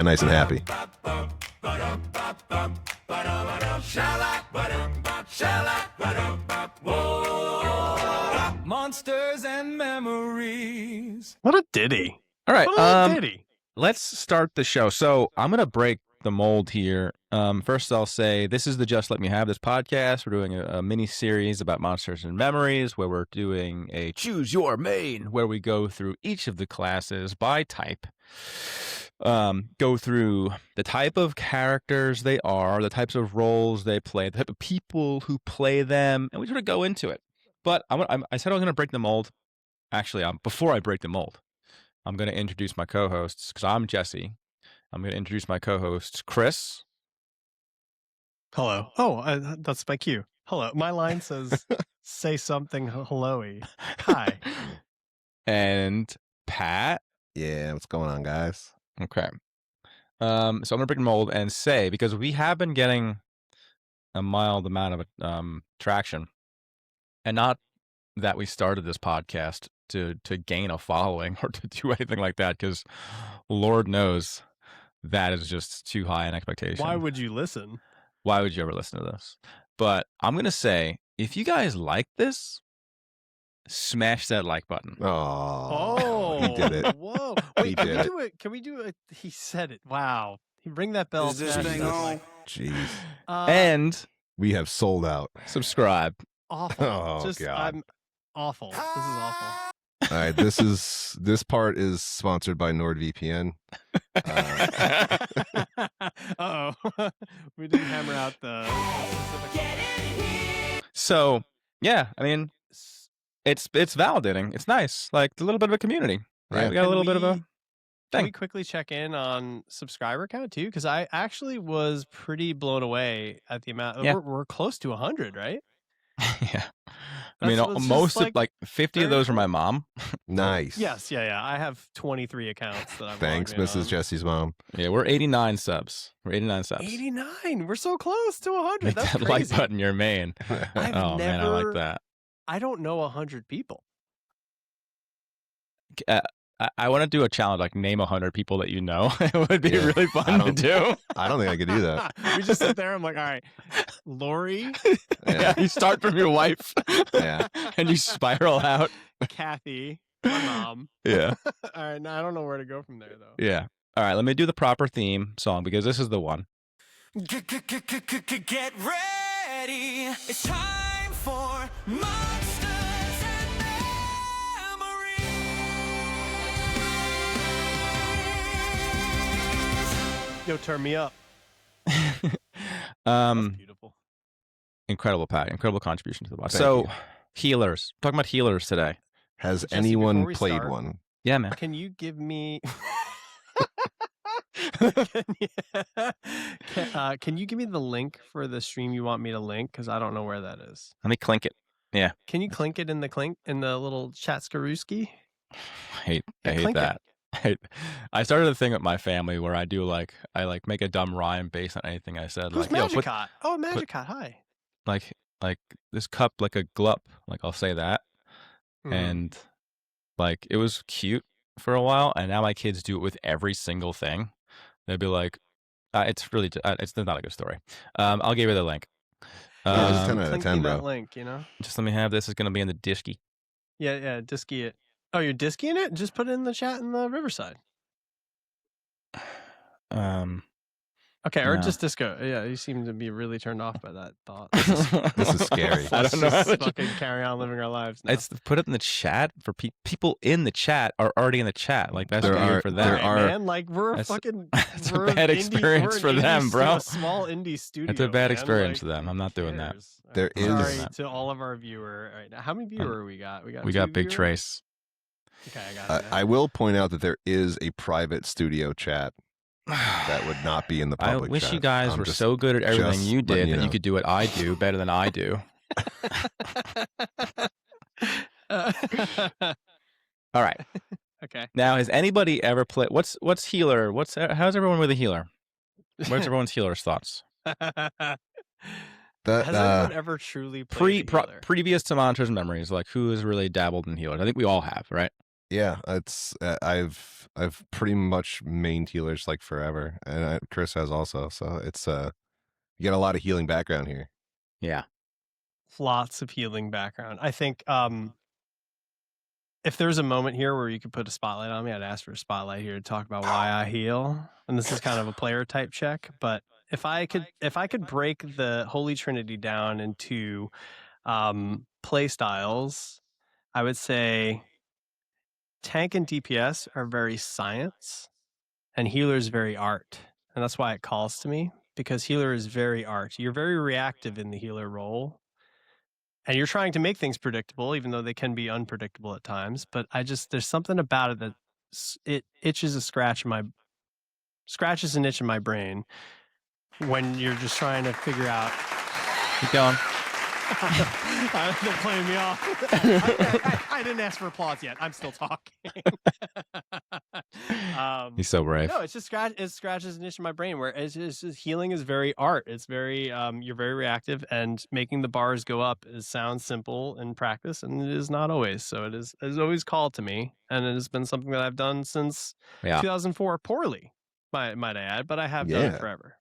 and nice and happy. Monsters and memories. What a ditty. All right. What a ditty. Let's start the show. So I'm going to break the mold here. First, I'll say this is the Just Let Me Have This podcast. We're doing a mini series about monsters and memories where we're doing a choose your main, where we go through each of the classes by type. Go through the type of characters they are, the types of roles they play, the type of people who play them, and we sort of go into it. But I said I was going to break the mold. Actually, before I break the mold, I'm going to introduce my co-hosts because I'm Jesse. I'm going to introduce my co-hosts, Chris. Hello. Oh, that's my cue. Hello. My line says, say something hello-y. Hi. And Pat. Yeah, what's going on, guys? Okay. So I'm going to break the mold and say, because we have been getting a mild amount of traction, and not that we started this podcast to gain a following or to do anything like that, because Lord knows that is just too high an expectation. Why would you listen? Why would you ever listen to this? But I'm going to say, if you guys like this, smash that like button. Oh, he did it. Whoa. He Wait, can did we it. do it? Can we do it? He said it. Wow. He ring that bell. Is this smash thing that on? like- Jeez. And We have sold out. subscribe. Awful. Oh, Just, God. I'm awful. This is awful. All right, this part is sponsored by NordVPN. Uh-oh. We didn't hammer out the specific. So, yeah, I mean, it's validating. It's nice. Like a little bit of a community, right? Yeah. We got a little bit of a Can thing. we quickly check in on subscriber count too? Because I actually was pretty blown away at the amount. Yeah. We're close to 100, right? Yeah. I mean, That's most just, of like 50 of very those are my mom. Nice. Yes, yeah. I have 23 accounts that I've Thanks, logged in Mrs. on. Jesse's mom. Yeah, we're 89 subs. We're 89 subs. 89. We're so close to 100. Make That's that crazy. like button your main. I've Oh man, I like never- that. I don't know 100 people. I want to do a challenge, like name 100 people that you know. It would be Yeah, really I fun to don't- do. I don't think I could do that. We just sit there. I'm like, all right, Lori, Yeah, you start from your wife, Yeah. and you spiral out. Kathy, my mom. Yeah, All right, now I don't know where to go from there though. yeah. All right, let me do the proper theme song because this is the one. Get ready. It's time for Monsters and Memories. Yo, turn me up. That's beautiful. Incredible, Pat. Incredible contribution to the boss. Thank So, you. healers. We're talking about healers today. Has Jesse, anyone before we played start- one? Yeah, man. Can you give me? Can you give me the link for the stream you want me to link? Because I don't know where that is. Let me clink it. Can you clink it in the little chat skaruski? I hate clink it. that. I started a thing with my family where I make a dumb rhyme based on anything I said. Who's like, yo, put, Magicot? Oh, Magicot. Hi. like this cup like a glup. Like I'll say that. Mhm. And like it was cute for a while, and now my kids do it with every single thing. They'd be like, it's really it's not a good story. I'll give you the link. Yeah, it's 10 out of Clink 10, me bro. that link, you know? Just let me have this. It's gonna be in the dishki. Yeah, disky it. Oh, you're diskying it? Just put it in the chat in the Riverside. Okay, or No. just disco. Yeah, you seem to be really turned off by that thought. This is scary. I Let's don't know. just how much- fucking carry on living our lives now. It's put it in the chat for people in the chat are already in the chat. Like that's There weird are- for there them. are- man. Like we're That's- fucking. that's a we're an bad indie- experience we're an for them, indie bro. A small indie studio. That's a bad man. experience Like, for them. I'm not who doing that. cares? There I'm is- Sorry to all of our viewer. Right now. How many viewer we got? We got. We two got Big viewer? Trace. Okay, I got it. I will point out that there is a private studio chat that would not be in the I public wish chat. you guys I'm were just- so good at everything just you letting did you that you know. could do what I do better than I do. All right. Okay. Now, has anybody ever played? What's healer? How's everyone with a healer? What's everyone's healer's thoughts? That, Has anyone ever truly played a healer? Previous to Monsters and Memories, like who has really dabbled in healers? I think we all have, right? Yeah, it's I've pretty much mained healers like forever, and Chris has also. So it's you get a lot of healing background here. Yeah. Lots of healing background. I think if there's a moment here where you could put a spotlight on me, I'd ask for a spotlight here to talk about why I heal. And this is kind of a player type check, but if I could break the Holy Trinity down into play styles, I would say tank and DPS are very science and healer is very art. And that's why it calls to me, because healer is very art. You're very reactive in the healer role. And you're trying to make things predictable, even though they can be unpredictable at times. But there's something about it that it itches scratches an itch in my brain when you're just trying to figure out. Keep going. They're playing me off. I didn't ask for applause yet. I'm still talking. He's so brave. No, it scratches an itch in my brain where it's just healing is very art. It's very you're very reactive, and making the bars go up sounds simple in practice, and it is not always. So it's always called to me, and it has been something that I've done since 2004 poorly, might I add, but I have done it forever.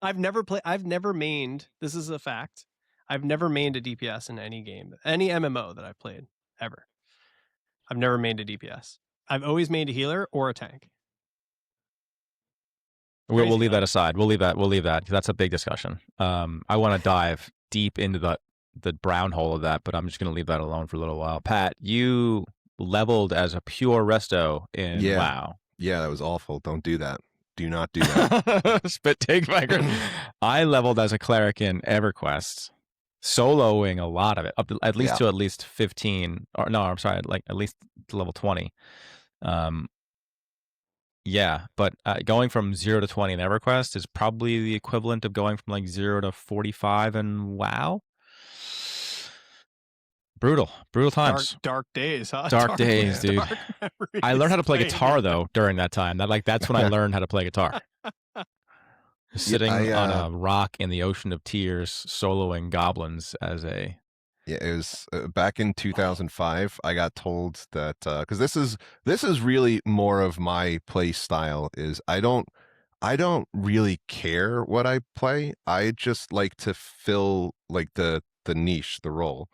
I've never mained. This is a fact. I've never mained a DPS in any game, any MMO that I've played ever. I've never mained a DPS. I've always made a healer or a tank. We'll leave that aside. We'll leave that. That's a big discussion. I want to dive deep into the brown hole of that, but I'm just going to leave that alone for a little while. Pat, you leveled as a pure resto in WoW. Yeah, that was awful. Don't do that. Do not do that. Spit take record. I leveled as a cleric in EverQuest, soloing a lot of it, to at least 15. Or no, I'm sorry, like at least to level 20. But going from 0 to 20 in EverQuest is probably the equivalent of going from like 0 to 45 in WoW. Brutal times. Dark days, huh? Dark days, dude. I learned how to play guitar though during that time. That's when I learned how to play guitar. Sitting on a rock in the ocean of tears, soloing goblins as a. Yeah, it was back in 2005. I got told that because this is really more of my play style. Is I don't really care what I play. I just like to fill like the niche, the role.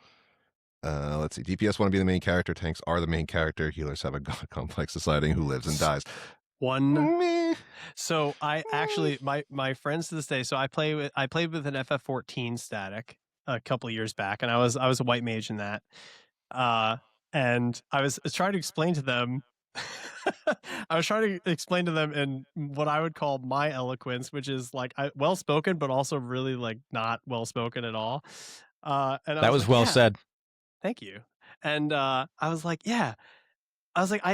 Let's see. DPS want to be the main character. Tanks are the main character. Healers have a complex deciding who lives and dies. So I actually my friends to this day. So I played with an FF14 static a couple of years back, and I was a white mage in that. And I was trying to explain to them. I was trying to explain to them in what I would call my eloquence, which is like well spoken, but also really like not well spoken at all. And that was well said. Thank you. And I was like, I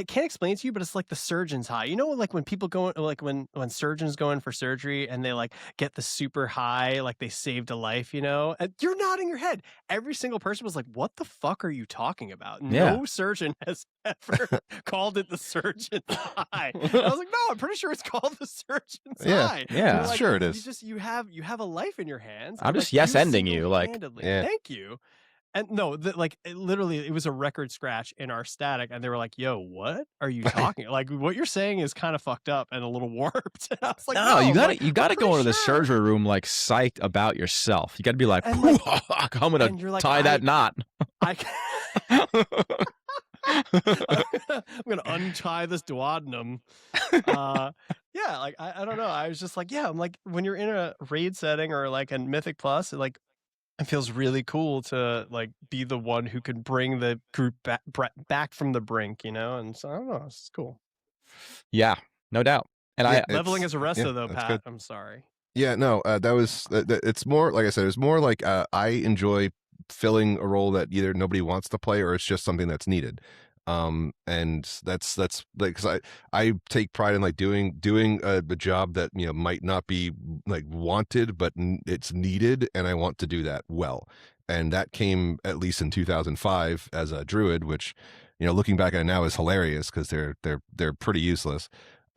can't explain it to you, but it's like the surgeon's high. You know, like when people go, like when surgeons go in for surgery and they like get the super high, like they saved a life, you know, and you're nodding your head. Every single person was like, what the fuck are you talking about? No surgeon has ever called it the surgeon's high. And I was like, no, I'm pretty sure it's called the surgeon's high. Yeah, like, sure it is. You have a life in your hands. I'm just yes-ending you. Like, thank you. And no, it was a record scratch in our static, and they were like, "Yo, what are you talking? Like, what you're saying is kind of fucked up and a little warped." And I was like, "No, you gotta go into the surgery room like psyched about yourself. You got to be like, I'm gonna tie that knot. I'm gonna untie this duodenum." I don't know. I was just like, I'm like, when you're in a raid setting or like a Mythic Plus, like. It feels really cool to like be the one who can bring the group back from the brink, you know? And so I don't know, it's cool. Yeah, no doubt. And leveling as a resto though, Pat. Good. I'm sorry. Yeah, no, it's more like I said. It's more like I enjoy filling a role that either nobody wants to play or it's just something that's needed. And that's like because I take pride in like doing a job that might not be like wanted, but it's needed, and I want to do that well. And that came at least in 2005 as a druid, which looking back at it now is hilarious because they're pretty useless.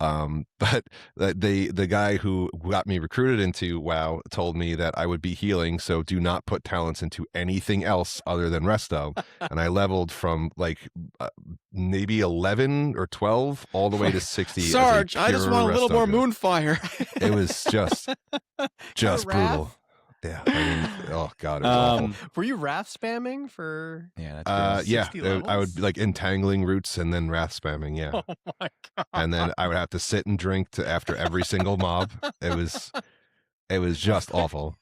But the guy who got me recruited into WoW told me that I would be healing, so do not put talents into anything else other than resto. And I leveled from like maybe 11 or 12 all the way to 60. Sarge, I just want a little more moonfire. It was just brutal. Yeah, I mean, oh god, it was awful. Were you wrath spamming for? Yeah, that's yeah, 60 levels? I would be like entangling roots and then wrath spamming. Yeah, Oh my god! and then I would have to sit and drink after every single mob. It was just awful.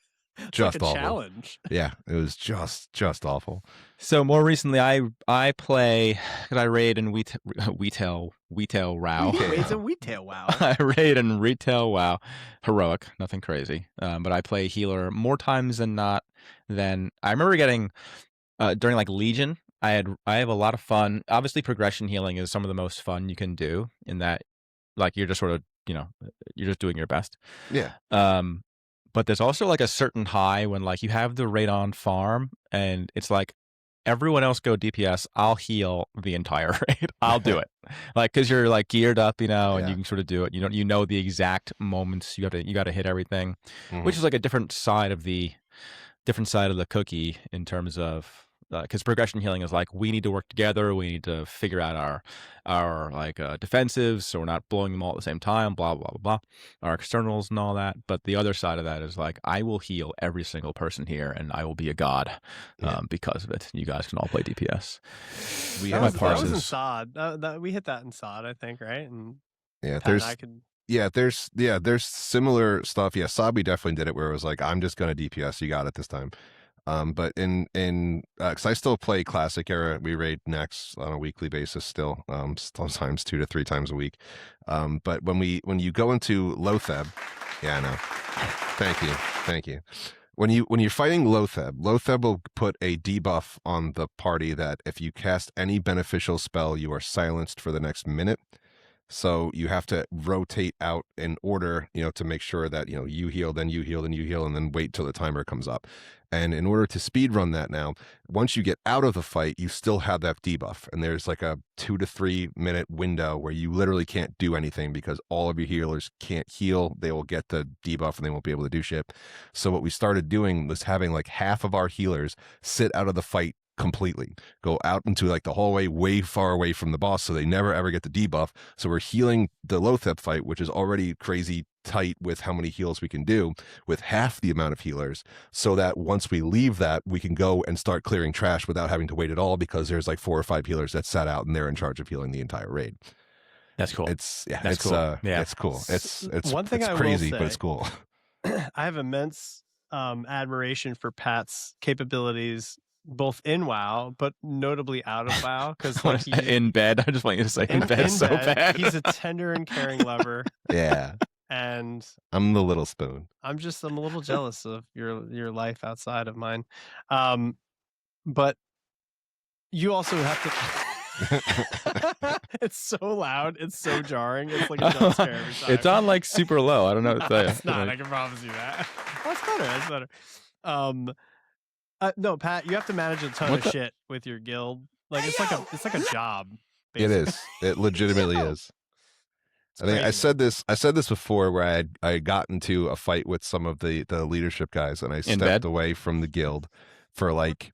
Just like a awful. challenge. Yeah, it was just awful. So more recently, I play because I raid in Retail WoW. It's a retail WoW. I raid in Retail WoW, heroic, nothing crazy. But I play healer more times than not. Then I remember getting during like Legion. I have a lot of fun. Obviously, progression healing is some of the most fun you can do. In that, like you're just sort of you're just doing your best. Yeah. But there's also like a certain high when like you have the raid on farm and it's like everyone else go DPS, I'll heal the entire raid. I'll do it. Like cuz you're like geared up, and you can sort of do it. You know the exact moments you got to hit everything, which is like a different side of the cookie in terms of because progression healing is like we need to work together, we need to figure out our like defensives so we're not blowing them all at the same time, blah blah blah blah, our externals and all that. But the other side of that is like I will heal every single person here and I will be a god because of it. You guys can all play DPS. That was in SOD. We hit that in SOD, I think, right? And yeah, there's similar stuff. Yeah, Sabi definitely did it where it was like I'm just gonna DPS. You got it this time. But in because I still play classic era, we raid next on a weekly basis still, sometimes 2 to 3 times a week. But when you go into Lotheb, yeah, I know. Thank you. When you're fighting Lotheb will put a debuff on the party that if you cast any beneficial spell, you are silenced for the next minute. So you have to rotate out in order, to make sure that, you heal, then you heal, then you heal, and then wait till the timer comes up. And in order to speed run that now, once you get out of the fight, you still have that debuff. And there's like a 2 to 3 minute window where you literally can't do anything because all of your healers can't heal. They will get the debuff and they won't be able to do shit. So what we started doing was having like half of our healers sit out of the fight completely, go out into like the hallway way far away from the boss so they never ever get the debuff. So we're healing the Lotheb fight, which is already crazy tight with how many heals we can do, with half the amount of healers, so that once we leave that, we can go and start clearing trash without having to wait at all because there's like 4 or 5 healers that sat out and they're in charge of healing the entire raid. That's cool. It's cool. It's cool. It's one thing it's I crazy, will say, but it's cool. I have immense admiration for Pat's capabilities both in WoW, but notably out of WoW. Because like in bed, I just want you to say in bed so bad. He's a tender and caring lover. Yeah, and I'm the little spoon. I'm a little jealous of your life outside of mine. But you also have to. It's so loud. It's so jarring. It's like a jump scare every time. It's on like super low. I don't know what to tell you. It's not. I can promise you that. That's better. No, Pat, you have to manage a ton of shit with your guild. Like it's like a job. Basically. It is. It legitimately is. I think I said this before where I had gotten into a fight with some of the leadership guys and I stepped away from the guild for like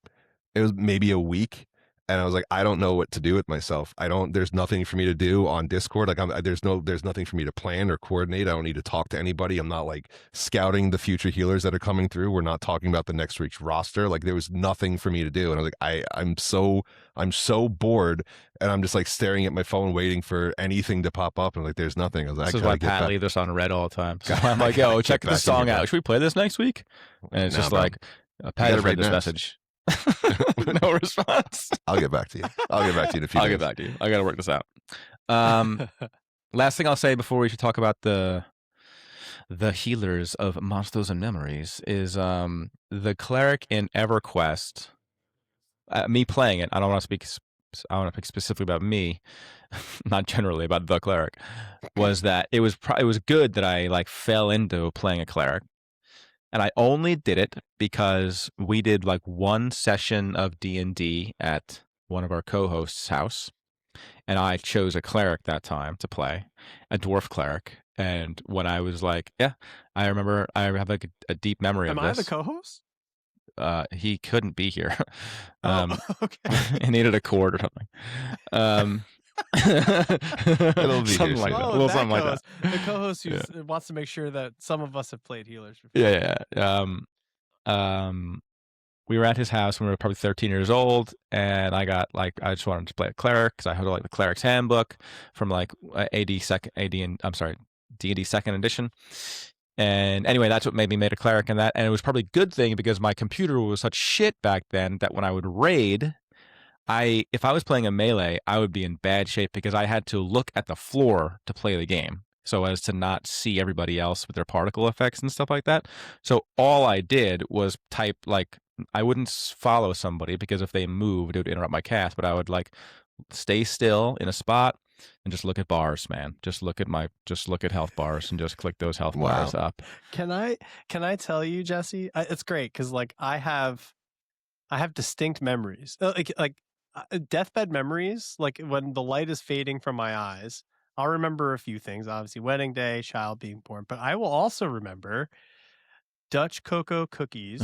it was maybe a week. And I was like, I don't know what to do with myself. There's nothing for me to do on Discord. Like there's nothing for me to plan or coordinate. I don't need to talk to anybody. I'm not like scouting the future healers that are coming through. We're not talking about the next week's roster. Like there was nothing for me to do. And I was like, I'm so bored. And I'm just like staring at my phone, waiting for anything to pop up. And like, there's nothing. I was like, this is why Pat leaves us on red all the time. So I'm like, yo, check the song out. Should we play this next week? And it's just like, Pat has read this message. No response. I'll get back to you. I'll get back to you in a few days. I'll get back to you. I got to work this out. Last thing I'll say before we should talk about the healers of Monsters and Memories is the Cleric in EverQuest. Me playing it. I don't want to speak. I want to speak specifically about me, not generally about the Cleric. Was that it was good that I like fell into playing a Cleric. And I only did it because we did like one session of D&D at one of our co-hosts' house. and I chose a cleric that time to play, a dwarf cleric. And when I was like, yeah, I remember I have like a deep memory Am of I this. the co-host? He couldn't be here. Oh, okay. He needed a cord or something. It'll be here something like soon. that. A Oh, little that something like that. co-host. The co-host who Yeah. wants to make sure that some of us have played healers before. Yeah. We were at his house when we were probably 13 years old, and I just wanted to play a cleric because I had like the Cleric's Handbook from like D&D second edition. And anyway, that's what made me made a cleric in that, and it was probably a good thing because my computer was such shit back then that when I would raid, if I was playing a melee, I would be in bad shape because I had to look at the floor to play the game so as to not see everybody else with their particle effects and stuff like that. So all I did was type like I wouldn't follow somebody because if they moved, it would interrupt my cast. But I would like stay still in a spot and just look at bars, man. Just look at health bars and just click those health bars up. Can I tell you, Jesse? It's great because like I have distinct memories, like deathbed memories. Like when the light is fading from my eyes, I'll remember a few things. Obviously, wedding day, child being born, but I will also remember Dutch cocoa cookies.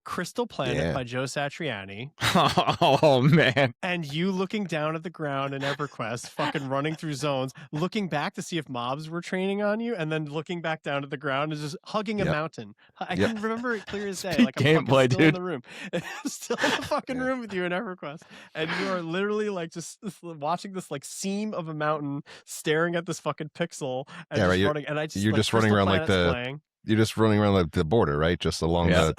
Crystal Planet by Joe Satriani. Oh man. And you looking down at the ground in EverQuest, fucking running through zones, looking back to see if mobs were training on you, and then looking back down at the ground and just hugging a mountain. I can remember it clear as day. Peak like I'm gameplay, still in dude. the room. Still in the fucking room with you in EverQuest. And you are literally like just watching this like seam of a mountain staring at this fucking pixel and just running. And I just you're like, just running around like you're just running around like the border, right? Just along the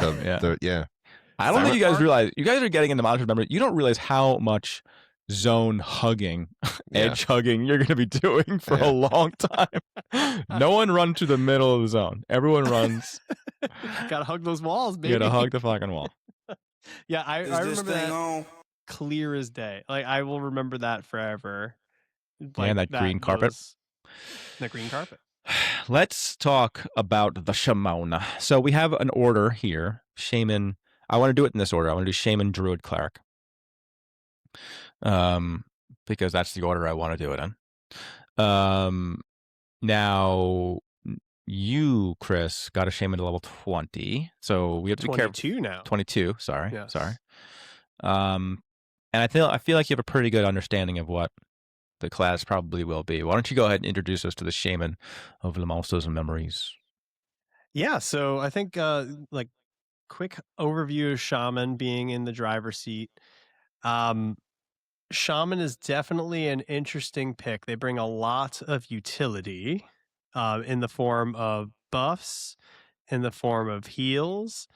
I don't think you guys realize you guys are getting into monster memory. You don't realize how much zone hugging, edge hugging you're going to be doing for a long time. No one run to the middle of the zone. Everyone runs. Gotta hug those walls, baby. You gotta hug the fucking wall. Yeah, I remember that clear as day. Like I will remember that forever. Like, and that green carpet. That green carpet. Let's talk about the shaman. So we have an order here. Shaman. I want to do it in this order. I want to do Shaman, Druid, Cleric. Because that's the order I want to do it in. Now, you, Chris, got a Shaman to level 20. So we have to be careful. 22 now. 22, sorry. Yes. Sorry. And I feel like you have a pretty good understanding of what the class probably will be. Why don't you go ahead and introduce us to the Shaman of the Monsters and Memories? Yeah, so I think like quick overview of Shaman being in the driver's seat. Shaman is definitely an interesting pick. They bring a lot of utility in the form of buffs, in the form of heals,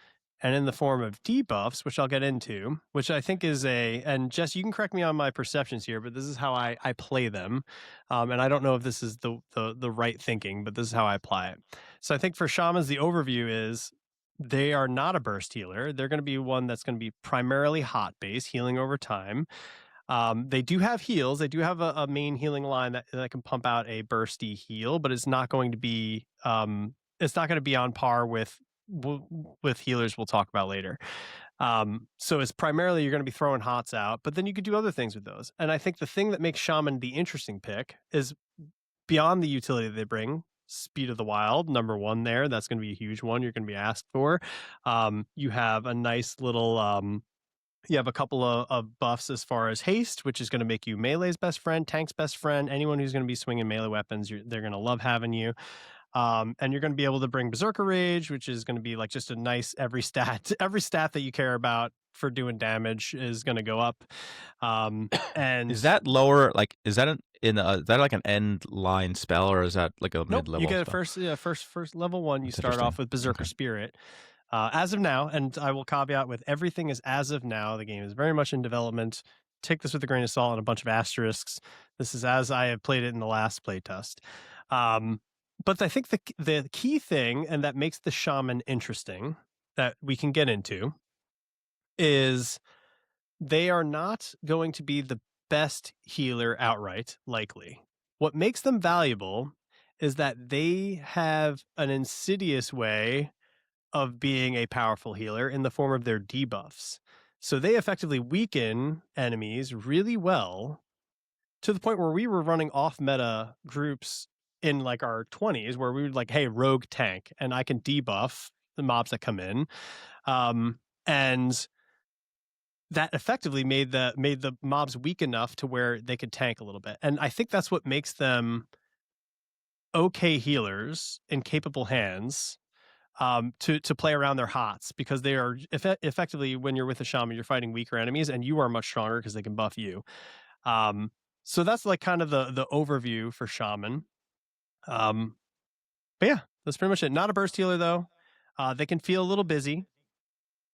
and in the form of debuffs, which I'll get into, which I think is and Jess, you can correct me on my perceptions here, but this is how I play them. And I don't know if this is the right thinking, but this is how I apply it. So I think for Shamans, the overview is they are not a burst healer. They're going to be one that's going to be primarily hot base, healing over time. They do have heals. They do have a main healing line that can pump out a bursty heal, but it's not going to be on par with healers we'll talk about later. So it's primarily you're going to be throwing hots out, but then you could do other things with those. And I think the thing that makes Shaman the interesting pick is beyond the utility they bring. Speed of the Wild, number one there. That's going to be a huge one you're going to be asked for. You have a nice little you have a couple of buffs as far as haste, which is going to make you melee's best friend, tank's best friend. Anyone who's going to be swinging melee weapons, they're going to love having you. And you're going to be able to bring Berserker Rage, which is going to be like just a nice every stat that you care about for doing damage is going to go up. And is that lower? Like, is that is that like an end line spell, or is that like a mid-level? You get spell? first level one. You start off with Berserker Spirit. As of now, and I will caveat with everything is as of now. The game is very much in development. Take this with a grain of salt and a bunch of asterisks. This is as I have played it in the last playtest. But I think the key thing, and that makes the Shaman interesting, that we can get into, is they are not going to be the best healer outright, likely. What makes them valuable is that they have an insidious way of being a powerful healer in the form of their debuffs. So they effectively weaken enemies really well to the point where we were running off meta groups in like our 20s where we would like, hey, rogue tank, and I can debuff the mobs that come in. And that effectively made the mobs weak enough to where they could tank a little bit. And I think that's what makes them okay healers in capable hands, to play around their hots, because they are effectively, when you're with a shaman, you're fighting weaker enemies and you are much stronger because they can buff you. So that's like kind of the overview for shaman. But yeah, that's pretty much it. Not a burst healer though. They can feel a little busy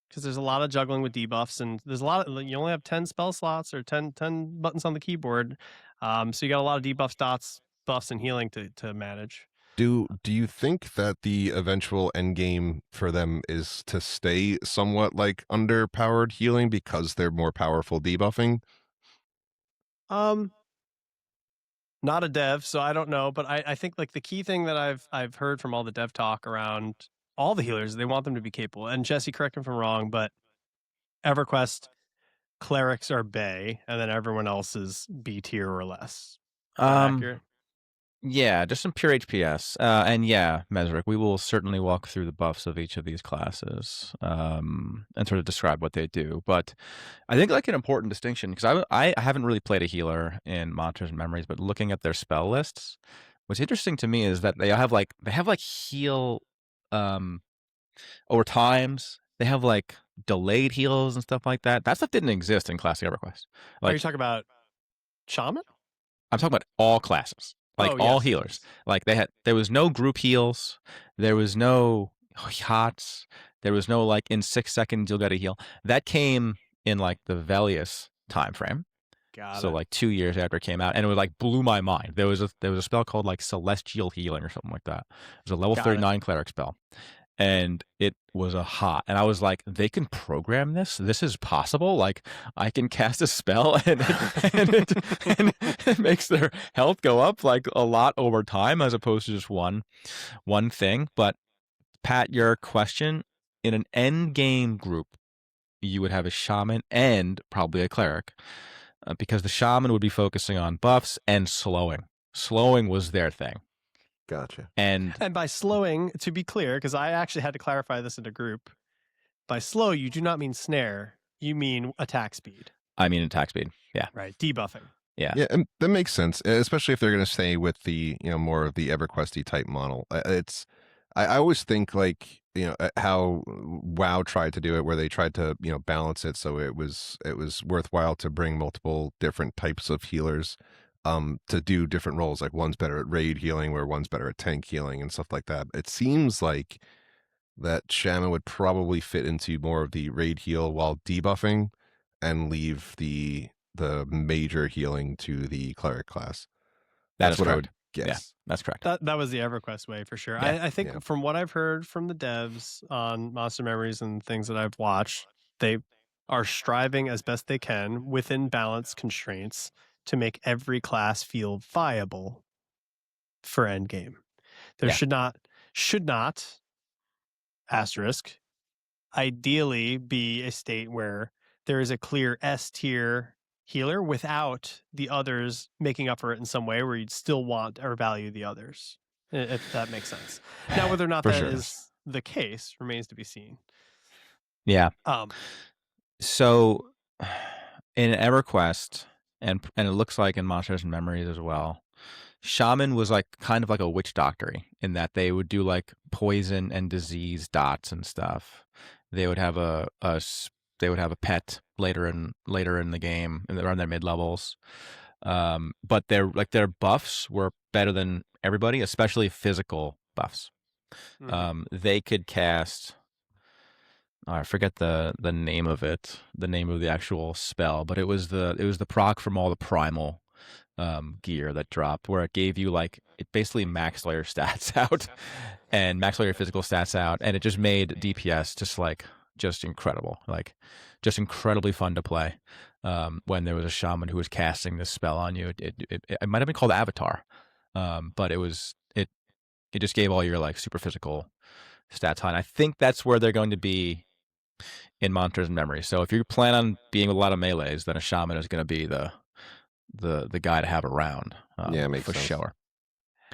because there's a lot of juggling with debuffs, and there's a lot of, you only have 10 spell slots or 10 buttons on the keyboard. So you got a lot of debuff dots, buffs, and healing to manage. Do you think that the eventual end game for them is to stay somewhat like underpowered healing because they're more powerful debuffing? Not a dev, so I don't know, but I think like the key thing that I've heard from all the dev talk around all the healers, they want them to be capable. And Jesse, correct me if I'm wrong, but EverQuest clerics are Bay, and then everyone else is B tier or less. Is that accurate? Yeah, just some pure HPS. And yeah, Mesric, we will certainly walk through the buffs of each of these classes, and sort of describe what they do. But I think like an important distinction, because I haven't really played a healer in Monsters and Memories, but looking at their spell lists, what's interesting to me is that they have like heal over times. They have like delayed heals and stuff like that. That stuff didn't exist in Classic EverQuest. Are you talking about shaman? I'm talking about all classes. Like all healers. Like there was no group heals, there was no hots, there was no like in 6 seconds you'll get a heal. That came in like the Velius time frame. So like 2 years after it came out, and it was like blew my mind. There was a spell called like Celestial Healing or something like that. It was a level 39 cleric spell. And it was a hot. And I was like, they can program this? This is possible? Like, I can cast a spell and it makes their health go up like a lot over time as opposed to just one thing. But Pat, your question, in an end game group, you would have a shaman and probably a cleric, because the shaman would be focusing on buffs and slowing. Slowing was their thing. Gotcha. And by slowing, to be clear, because I actually had to clarify this in a group, by slow, you do not mean snare. You mean attack speed. I mean attack speed. Yeah. Right. Debuffing. Yeah. Yeah, and that makes sense, especially if they're going to stay with the, more of the EverQuesty type model. I always think like, how WoW tried to do it, where they tried to, balance it so it was worthwhile to bring multiple different types of healers to do different roles. Like one's better at raid healing, where one's better at tank healing and stuff like that. It seems like that Shaman would probably fit into more of the raid heal while debuffing, and leave the major healing to the cleric class. That's what correct. I would guess. Yeah, that's correct. That was the EverQuest way for sure. Yeah, I think from what I've heard from the devs on Monster Memories and things that I've watched, they are striving as best they can within balance constraints to make every class feel viable for endgame. There should not asterisk ideally be a state where there is a clear S tier healer without the others making up for it in some way, where you'd still want or value the others, if that makes sense. Now, whether or not that is the case remains to be seen. Yeah. So in EverQuest, and it looks like in Monsters and Memories as well, Shaman was like kind of like a witch doctory, in that they would do like poison and disease dots and stuff. They would have a pet later in the game, and around their mid levels. But their buffs were better than everybody, especially physical buffs. Mm-hmm. They could cast, I forget the name of it, the name of the actual spell, but it was the proc from all the primal gear that dropped, where it gave you like, it basically maxed all your stats out and maxed all your physical stats out, and it just made DPS just incredible, like just incredibly fun to play. When there was a shaman who was casting this spell on you, it might have been called Avatar, but it just gave all your like super physical stats high. And I think that's where they're going to be in Monsters and Memories. So if you plan on being with a lot of melees, then a shaman is going to be the the guy to have around. Yeah, makes for sense. sure.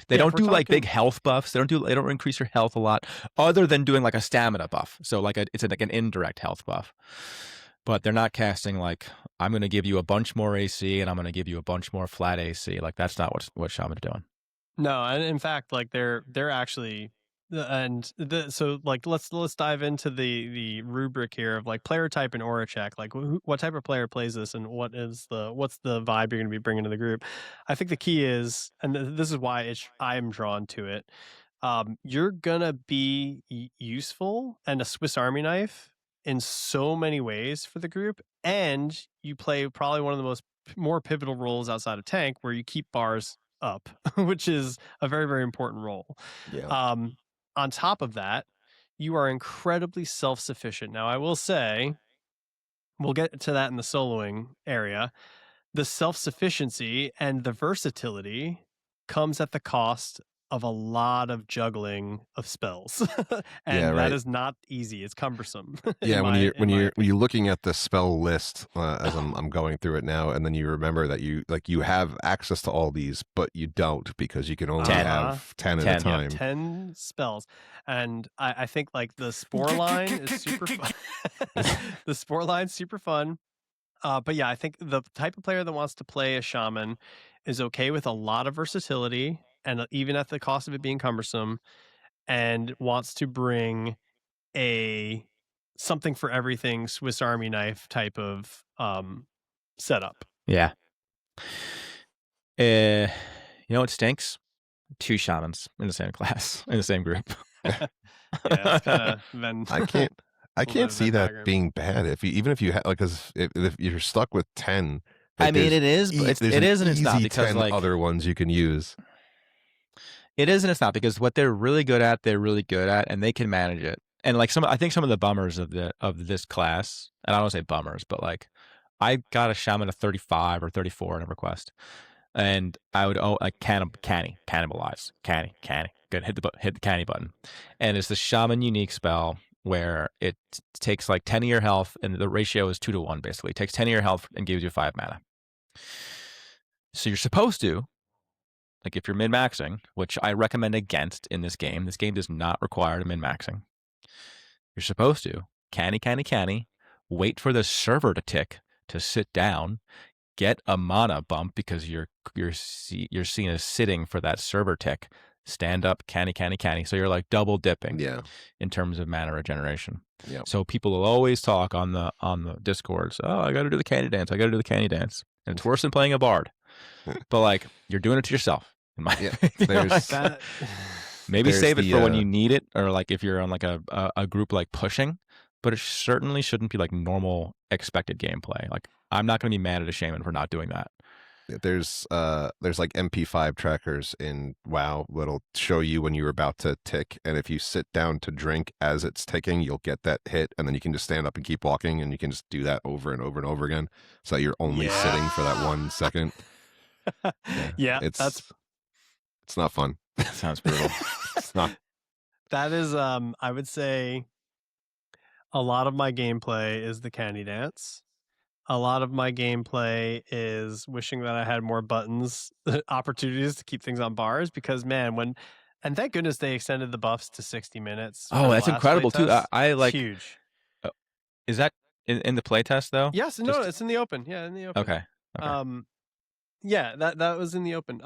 They Yeah, if don't we're do like big talking- health buffs. They don't increase your health a lot, other than doing like a stamina buff. So like like an indirect health buff. But they're not casting like, I'm going to give you a bunch more AC and I'm going to give you a bunch more flat AC. Like that's not what Shaman's doing. No, and in fact, like they're actually, so like let's dive into the rubric here of like player type and aura check. Like what type of player plays this, and what's the vibe you're going to be bringing to the group. I think the key is, and this is why I'm drawn to it. You're gonna be useful and a Swiss Army knife in so many ways for the group, and you play probably one of the more pivotal roles outside of tank, where you keep bars up, which is a very, very important role. Yeah. On top of that, you are incredibly self-sufficient. Now, I will say, we'll get to that in the soloing area. The self-sufficiency and the versatility comes at the cost of a lot of juggling of spells. And Yeah, that right. is not easy. It's cumbersome. Yeah, when you're opinion. looking at the spell list as I'm going through it now, and then you remember that you have access to all these, but you don't because you can only 10. have 10 at 10, a yeah, time. 10 spells. And I think like the spore line is super fun. The spore line's super fun. But yeah, I think the type of player that wants to play a shaman is okay with a lot of versatility, and even at the cost of it being cumbersome, and wants to bring a something for everything Swiss Army knife type of setup. Yeah. You know what stinks? 2 shamans in the same class, in the same group. Yeah, it's kind of Venn. I can't Little bit of see Venn that diagram. being bad even if you have like, because if you're stuck with 10, I like, mean, there's it is, but there's it an is and it's not, easy because 10 like other ones you can use. it is and it's not, because what they're really good at, and they can manage it. And like I think some of the bummers of this class, and I don't say bummers, but like I got a shaman of 35 or 34 in a request, and I would like cannibalize, canny, good, hit the canny button, and it's the shaman unique spell where it takes like 10 of your health, and the ratio is 2 to 1 basically. It takes 10 of your health and gives you 5 mana. So you're supposed to, like, if you're min-maxing, which I recommend against in this game does not require min-maxing. You're supposed to canny, wait for the server to tick to sit down, get a mana bump because you're seen as sitting for that server tick. Stand up, canny. So you're like double dipping, Yeah. in terms of mana regeneration. Yeah. So people will always talk on the Discords, oh, I got to do the canny dance. And it's worse than playing a bard. But like, you're doing it to yourself. In my opinion. Like, That- maybe There's save it for when the, you need it, or like if you're on like a group like pushing, but it certainly shouldn't be like normal expected gameplay. Like, I'm not going to be mad at a shaman for not doing that. there's like MP5 trackers in WoW that'll show you when you're about to tick, and if you sit down to drink as it's ticking, you'll get that hit, and then you can just stand up and keep walking, and you can just do that over and over and over again, so that you're only sitting for that 1 second. Yeah, it's not fun. Sounds brutal. It's not. that is I would say a lot of my gameplay is the candy dance. A lot of my gameplay is wishing that I had more buttons, opportunities to keep things on bars, because man, and thank goodness they extended the buffs to 60 minutes. Oh, that's incredible too. I like. It's huge. Is that in the playtest though? Yes, no, it's in the open. Yeah, in the open. Okay. Yeah, that was in the open.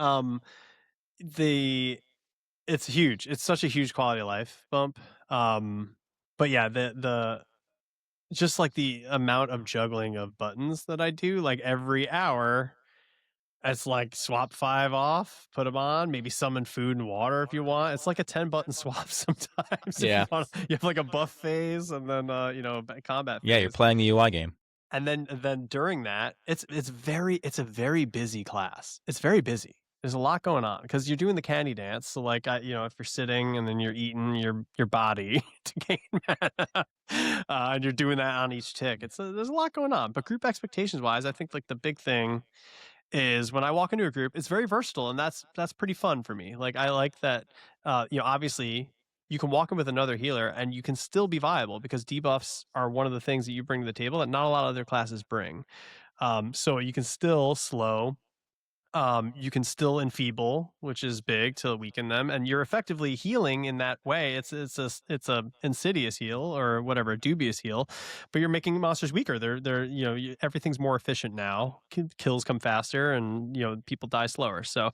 It's huge. It's such a huge quality of life bump. But yeah, the just like the amount of juggling of buttons that I do, like every hour, it's like swap 5 off, put them on, maybe summon food and water if you want. It's like a 10 button swap sometimes. Yeah. You have like a buff phase and then combat phase. Yeah, you're playing the UI game. And then during that, it's a very busy class. It's very busy. There's a lot going on because you're doing the candy dance. So like, if you're sitting and then you're eating your body to gain mana, and you're doing that on each tick. There's a lot going on. But group expectations wise, I think like the big thing is when I walk into a group, it's very versatile, and that's pretty fun for me. Like I like that. Obviously you can walk in with another healer and you can still be viable because debuffs are one of the things that you bring to the table that not a lot of other classes bring. So you can still slow You can still enfeeble, which is big to weaken them, and you're effectively healing in that way. It's a insidious heal or whatever, a dubious heal, but you're making monsters weaker. They're everything's more efficient now. Kills come faster, and people die slower. So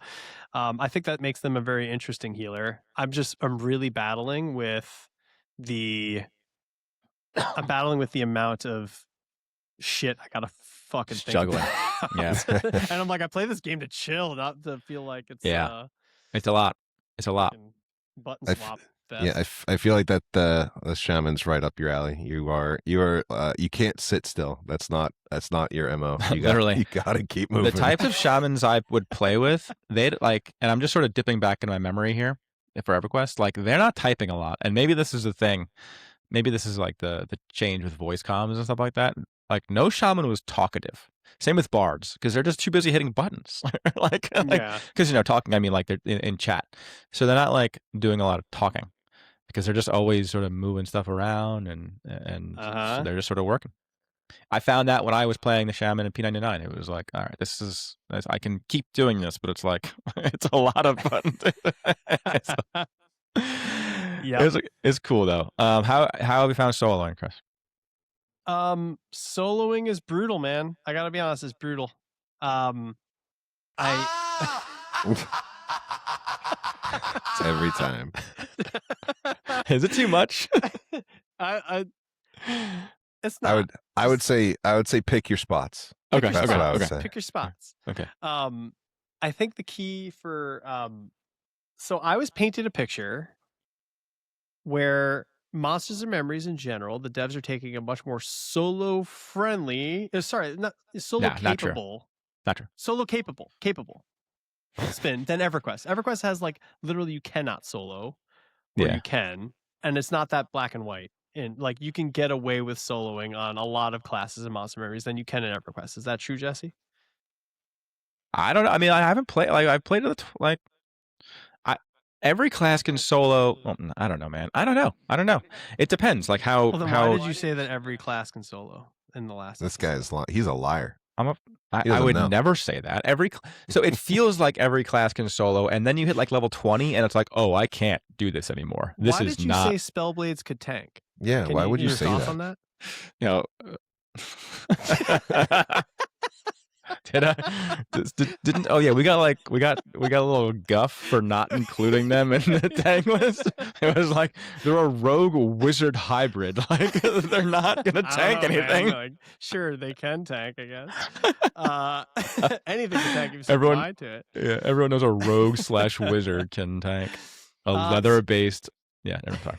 I think that makes them a very interesting healer. I'm really battling with the amount of shit I gotta fucking think Juggling. about. Yeah. And I'm like, I play this game to chill, not to feel like it's It's a lot. It's a lot. button swap fest. Yeah, I feel like that the shaman's right up your alley. You can't sit still. That's not your MO. Literally. You gotta keep moving. The types of shamans I would play with, they'd like, and I'm just sort of dipping back into my memory here for EverQuest, like they're not typing a lot. And maybe this is the thing. Maybe this is like the change with voice comms and stuff like that. Like no shaman was talkative. Same with bards, because they're just too busy hitting buttons. Because talking, I mean like they're in chat. So they're not like doing a lot of talking because they're just always sort of moving stuff around and so they're just sort of working. I found that when I was playing the shaman in P99, it was like, all right, I can keep doing this, but it's like it's a lot of buttons. Yeah, it's cool though. How have you found soloing, Chris? Soloing is brutal, man. I gotta be honest, it's brutal. It's every time. Is it too much? It's not. I would say pick your spots. Okay. That's what I would say. Pick your spots. Okay. I think the key for so I was painted a picture where Monsters and Memories in general, the devs are taking a much more solo capable. Not true. Solo capable spin than EverQuest. EverQuest has like literally you cannot solo, or you can, and it's not that black and white. And like you can get away with soloing on a lot of classes in Monster Memories than you can in EverQuest. Is that true, Jesse? I don't know. I mean, I haven't played I've played it like every class can solo. Well, I don't know, man. I don't know. It depends. Like how. Well, then how why did you say that every class can solo in the last? This guy is he's a liar. I would never say that. So it feels like every class can solo, and then you hit like level 20, and it's like, oh, I can't do this anymore. Why did you say Spellblades could tank? Yeah, why would you say that? On that? Did I? Didn't? Oh yeah, we got a little guff for not including them in the tank list. It was like they're a rogue wizard hybrid. Like they're not gonna tank anything. Like, sure, they can tank, I guess. Anything can tank if you apply to it. Yeah, everyone knows a rogue / wizard can tank a leather-based. Yeah, never mind.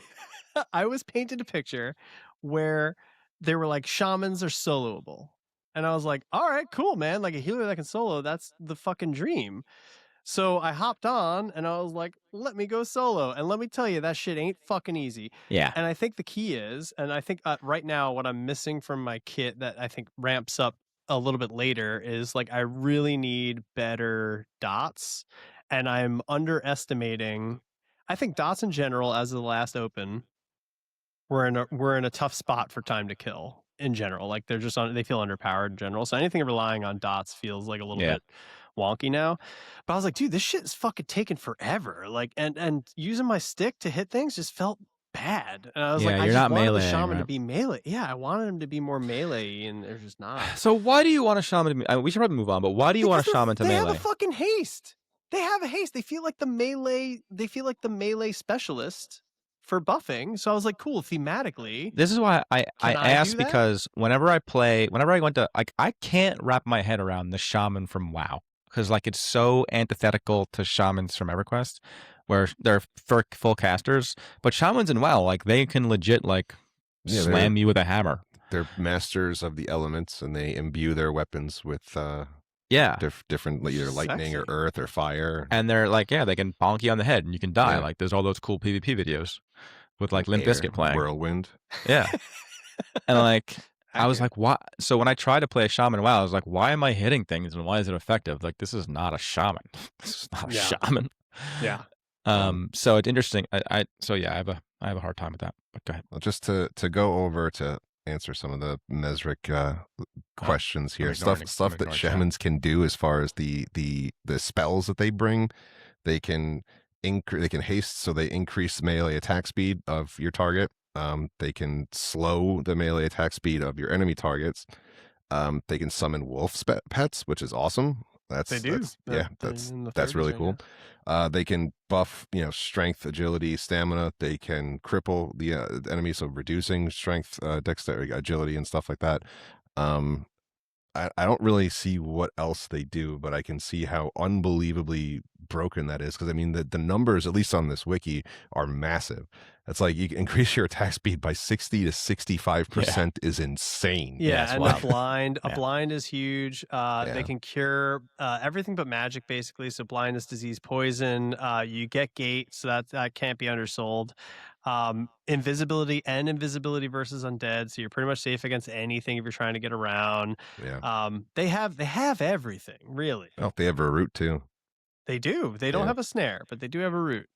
I was painted a picture where they were like shamans are soloable. And I was like, all right, cool, man. Like a healer that can solo, that's the fucking dream. So I hopped on and I was like, let me go solo. And let me tell you, that shit ain't fucking easy. Yeah. And I think the key is, and I think right now what I'm missing from my kit that I think ramps up a little bit later is like, I really need better dots. And I'm underestimating, I think dots in general, as of the last open, we're in a tough spot for time to kill. In general, like they feel underpowered in general. So anything relying on dots feels like a little bit wonky now. But I was like, dude, this shit is fucking taking forever. Like, and using my stick to hit things just felt bad. And I was like, I just wanted the shaman to be melee. Yeah, I wanted him to be more melee, and they're just not. So why do you want a shaman to? We should probably move on. But why do you want a shaman to melee? They have a fucking haste. They have a haste. They feel like the melee specialist for buffing. So I was like, cool, thematically. This is why I asked, because whenever I went to, like, I can't wrap my head around the shaman from WoW, because like it's so antithetical to shamans from EverQuest, where they're full casters, but shamans in WoW, like they can legit like slam you with a hammer. They're masters of the elements, and they imbue their weapons with different either lightning or earth or fire. And they're like, they can bonk you on the head and you can die. Like there's all those cool PvP videos with like Limp Bizkit playing. Whirlwind. Yeah. And like I was like, why? So when I tried to play a shaman, I was like, why am I hitting things and why is it effective? Like this is not a shaman. This is not a shaman. Yeah. So it's interesting. I have a hard time with that. But go ahead. Well, just to go over to answer some of the Mesric questions here. I'm Stuff that ignoring shamans can do as far as the spells that they bring. They can haste, so they increase melee attack speed of your target. They can slow the melee attack speed of your enemy targets. They can summon wolf pets, which is awesome. They do. That's really cool. They can buff, strength, agility, stamina. They can cripple the enemy, so reducing strength, dexterity, agility, and stuff like that. I don't really see what else they do, but I can see how unbelievably broken that is. Because I mean, the numbers, at least on this wiki, are massive. It's like you can increase your attack speed by 60 to 65% is insane. Yeah, and wild. a blind is huge. They can cure everything but magic, basically. So blindness, disease, poison. You get gate, so that can't be undersold. Invisibility versus undead, so you're pretty much safe against anything if you're trying to get around. Yeah. They have everything, really. Oh, they have a root too. They do. They don't have a snare, but they do have a root.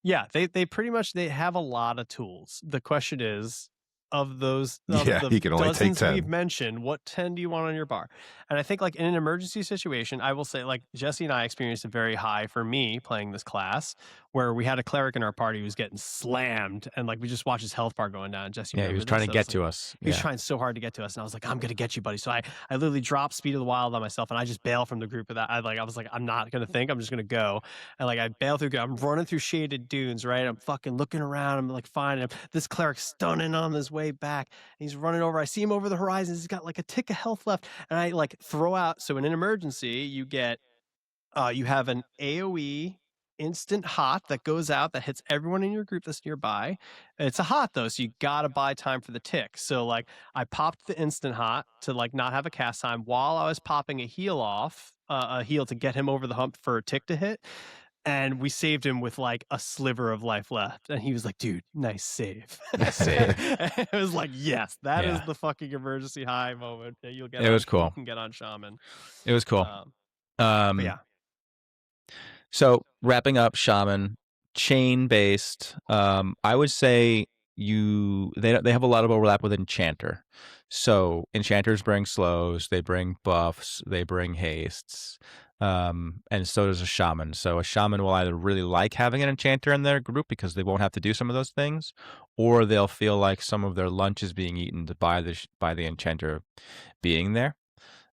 Yeah, they pretty much, they have a lot of tools. The question is, of those, he can only take 10. We've mentioned, what 10 do you want on your bar? And I think, like, in an emergency situation, I will say, like, Jesse and I experienced a very high, for me, playing this class, where we had a cleric in our party who was getting slammed, and, like, we just watched his health bar going down. Jesse, he was trying to get to us. He was trying so hard to get to us, and I was like, I'm gonna get you, buddy. So I literally dropped Speed of the Wild on myself, and I just bail from the group of that. I was like, I'm not gonna think, I'm just gonna go. And, like, I bail through, I'm running through shaded dunes, right? I'm fucking looking around, I'm like, finding him. This cleric stunning on his way back. He's running over. I see him over the horizon. He's got like a tick of health left. And I like throw out. So in an emergency, you get, you have an AoE instant hot that goes out that hits everyone in your group that's nearby. It's a hot though, so you gotta buy time for the tick. So like I popped the instant hot to like not have a cast time while I was popping a heal off, a heal to get him over the hump for a tick to hit. And we saved him with like a sliver of life left. And he was like, dude, nice save. Nice save. It was like, yes, that is the fucking emergency high moment that you'll get. It was cool. You can get on Shaman. It was cool. But yeah. So wrapping up Shaman, chain-based, I would say they have a lot of overlap with Enchanter. So Enchanters bring slows, they bring buffs, they bring hastes. And so does a Shaman. So a Shaman will either really like having an Enchanter in their group because they won't have to do some of those things, or they'll feel like some of their lunch is being eaten by the Enchanter being there.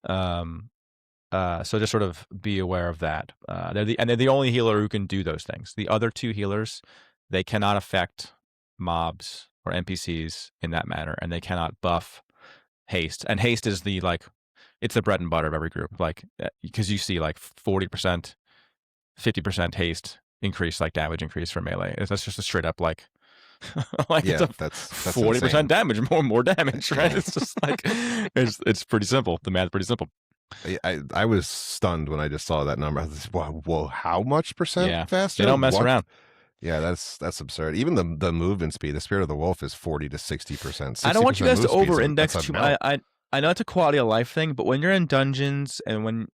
So just sort of be aware of that. They're the only healer who can do those things. The other two healers, they cannot affect mobs or NPCs in that manner, and they cannot buff haste. And haste is it's the bread and butter of every group, like, because you see like 40%, 50% haste increase, like damage increase for melee. That's just a straight up like that's 40% insane. damage, more damage, right? It's just like it's pretty simple. The math's pretty simple. I was stunned when I just saw that number. I was like, whoa, how much percent faster? They don't mess around. Yeah, that's absurd. Even the movement speed, the Spirit of the Wolf is 40 to 60%. I don't want you guys to over-index too much. I know it's a quality of life thing, but when you're in dungeons and when,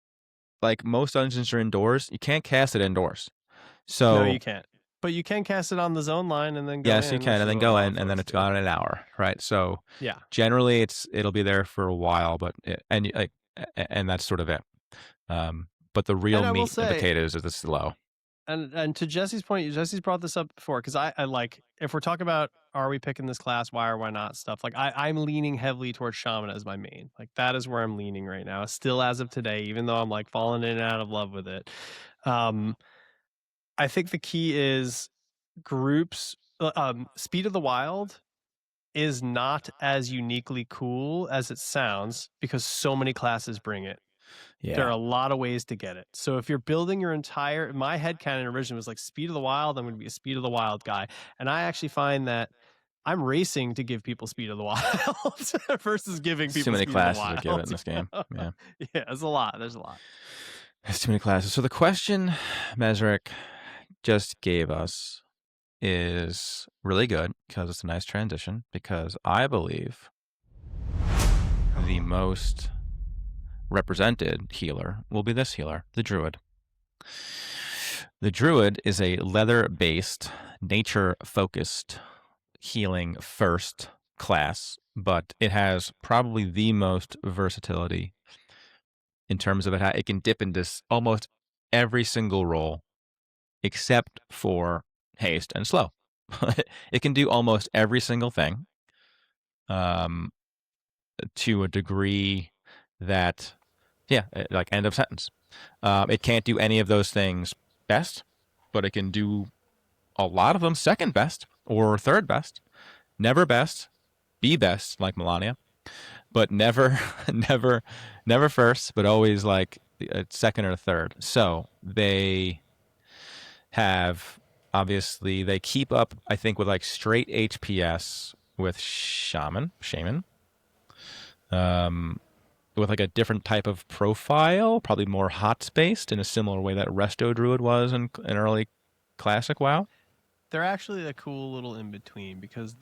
like, most dungeons are indoors, you can't cast it indoors. So no, you can't. But you can cast it on the zone line and then go in. Yes, you can, and then go in, and then it's gone in an hour, right? So yeah, generally it'll be there for a while, but and that's sort of it. But the real meat and potatoes is the slow. And to Jesse's point, Jesse's brought this up before, because I like, if we're talking about are we picking this class, why or why not stuff, like I'm leaning heavily towards Shaman as my main. Like that is where I'm leaning right now, still as of today, even though I'm like falling in and out of love with it. I think the key is groups. Speed of the Wild is not as uniquely cool as it sounds because so many classes bring it. Yeah. There are a lot of ways to get it. So if you're building your my headcanon originally was like Speed of the Wild, I'm going to be a Speed of the Wild guy. And I actually find that I'm racing to give people Speed of the Wild versus giving people too many Speed classes of the Wild. to give it in this game. Yeah. Yeah, there's a lot. There's too many classes. So the question Mesric just gave us is really good because it's a nice transition, because I believe the most represented healer will be this healer, the Druid. The Druid is a leather-based, nature-focused healing first class, but it has probably the most versatility in terms of it can dip into almost every single role except for haste and slow. It can do almost every single thing to a degree that, like end of sentence. It can't do any of those things best, but it can do a lot of them second best or third best. Never best, be best, like Melania, but never, never first, but always like second or third. So they have, obviously, they keep up, I think, with like straight HPS with Shaman, with like a different type of profile, probably more hot-spaced in a similar way that Resto Druid was in early Classic WoW. They're actually a cool little in-between because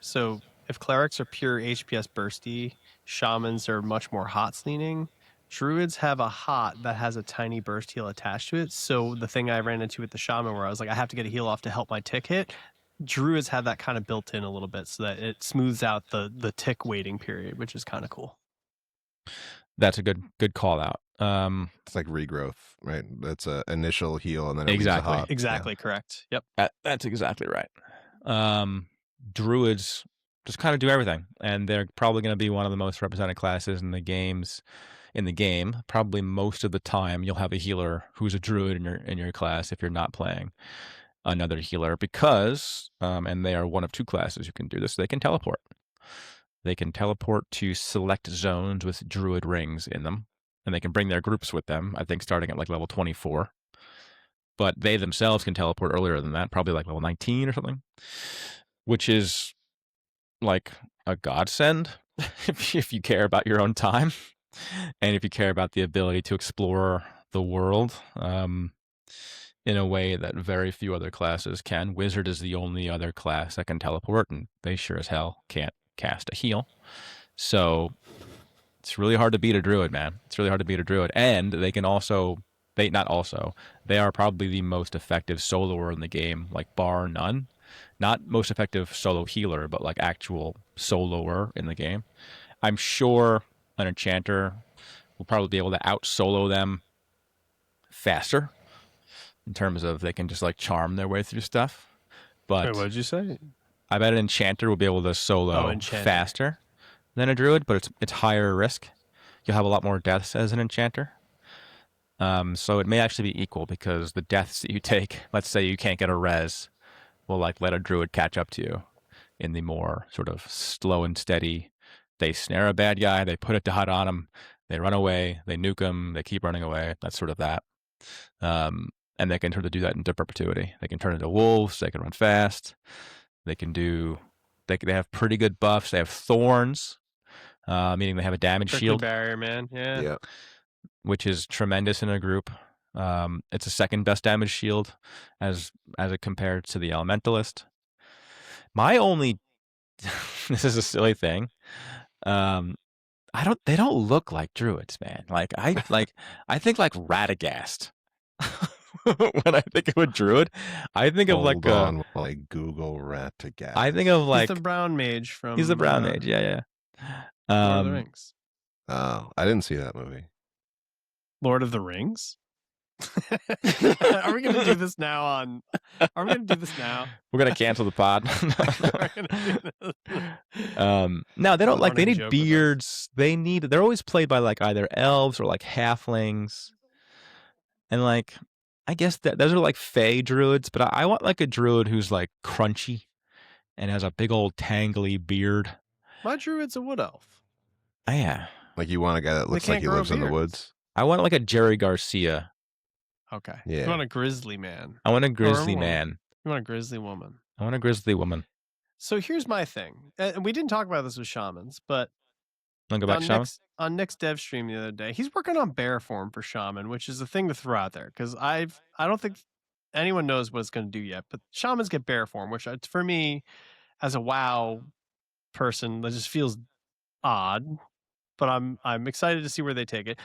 so if Clerics are pure HPS bursty, Shamans are much more HOTS leaning. Druids have a hot that has a tiny burst heal attached to it. So the thing I ran into with the Shaman where I was like, I have to get a heal off to help my tick hit, Druids have that kind of built in a little bit so that it smooths out the tick waiting period, which is kind of cool. That's a good call out. It's like regrowth, right? That's a initial heal and then it Exactly. leaves a hot. Exactly correct. Yep. That's exactly right. Druids just kind of do everything, and they're probably going to be one of the most represented classes in the game. Probably most of the time, you'll have a healer who's a druid in your class if you're not playing another healer, because and they are one of two classes who can do this. They can teleport. They can teleport to select zones with druid rings in them, and they can bring their groups with them. I think starting at like level 24. But they themselves can teleport earlier than that, probably like level 19 or something, which is like a godsend if you care about your own time and if you care about the ability to explore the world in a way that very few other classes can. Wizard is the only other class that can teleport, and they sure as hell can't cast a heal. So it's really hard to beat a druid, man. It's really hard to beat a druid. And they can also... They are probably the most effective soloer in the game, like bar none. Not most effective solo healer, but like actual soloer in the game. I'm sure an enchanter will probably be able to out-solo them faster in terms of they can just like charm their way through stuff. But Wait, what did you say? I bet an enchanter will be able to solo faster than a druid, but it's higher risk. You'll have a lot more deaths as an enchanter. So it may actually be equal because the deaths that you take, let's say you can't get a res, will like let a druid catch up to you in the more sort of slow and steady. They snare a bad guy, they put a dot on him, they run away, they nuke him, they keep running away. That's sort of that. And they can sort of do that into perpetuity. They can turn into wolves, they can run fast, they have pretty good buffs. They have thorns, meaning they have a damage shield. Barrier, man. Yeah. Which is tremendous in a group. It's a second best damage shield as it compared to the Elementalist. My only this is a silly thing. They don't look like druids, man. I think like Radagast. When I think of a druid, I think of like Google Radagast. I think of like he's the brown mage from He's the brown mage, yeah. Lord of the Rings. Oh, I didn't see that movie. Lord of the Rings? Are we going to do this now Are we going to do this now? We're going to cancel the pod. No, they don't they need beards. They're always played by like either elves or like halflings. And like, I guess those are like fey druids, but I want like a druid who's like crunchy and has a big old tangly beard. My druid's a wood elf. Oh, yeah. Like you want a guy that looks like he lives in the woods? I want like a Jerry Garcia. Okay. Yeah. You want a grizzly man. I want a grizzly man. You want a grizzly woman. I want a grizzly woman. So here's my thing. And we didn't talk about this with shamans, but Go back on Nick's dev stream the other day, he's working on bear form for shaman, which is a thing to throw out there because I don't think anyone knows what it's going to do yet. But shamans get bear form, which for me, as a WoW person, that just feels odd. But I'm excited to see where they take it.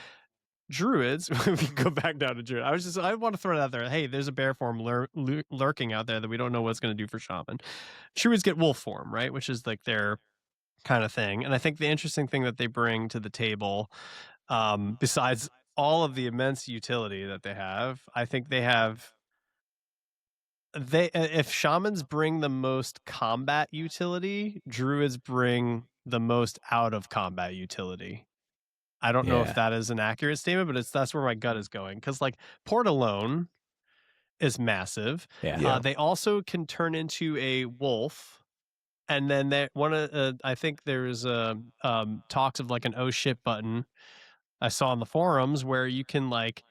Druids, we can go back down to Druid. I want to throw it out there. Hey, there's a bear form lurking out there that we don't know what it's going to do for shaman. Druids get wolf form, right? Which is like their kind of thing. And I think the interesting thing that they bring to the table, besides all of the immense utility that they have, I think if shamans bring the most combat utility, druids bring the most out of combat utility. I don't know if that is an accurate statement, but that's where my gut is going. Because like Port alone is massive. Yeah. They also can turn into a wolf, and then I think there's talks of like an oh shit button I saw on the forums where you can like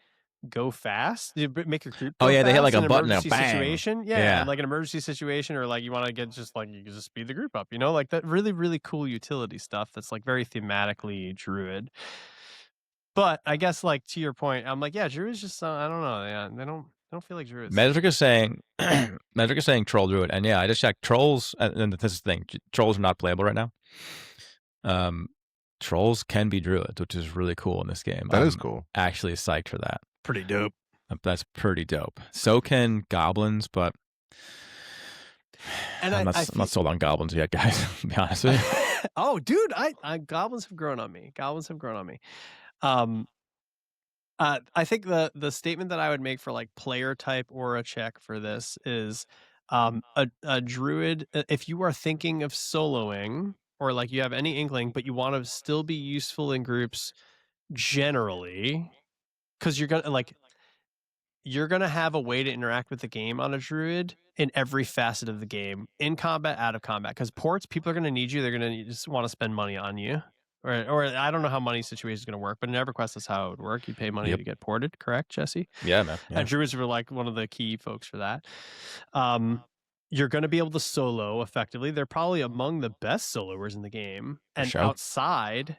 go fast, make your group go they hit like fast a in an button and emergency bang. situation. Yeah, in like an emergency situation, or like you want to get just like you can just speed the group up, like that really, really cool utility stuff that's like very thematically druid. But I guess like to your point, I'm like, yeah, druids just I don't know, yeah, they don't feel like druids. Medric is saying troll druid, and yeah, I just checked trolls, and this is the thing, trolls are not playable right now. Trolls can be druids, which is really cool in this game. That is cool. Actually psyched for that. Pretty dope. That's pretty dope. So can goblins, but and I'm not sold on goblins yet, guys. To be honest with you. Oh, dude, I goblins have grown on me. I think the statement that I would make for like player type or a check for this is a druid, if you are thinking of soloing or like you have any inkling, but you want to still be useful in groups generally, because you're gonna have a way to interact with the game on a druid in every facet of the game, in combat, out of combat. Because ports, people are gonna need you. They're gonna just want to spend money on you. Or I don't know how money situation is going to work, but in EverQuest, that's how it would work. You pay money to get ported, correct, Jesse? Yeah, man. Yeah. And Druids were like one of the key folks for that. You're going to be able to solo effectively. They're probably among the best soloers in the game. And outside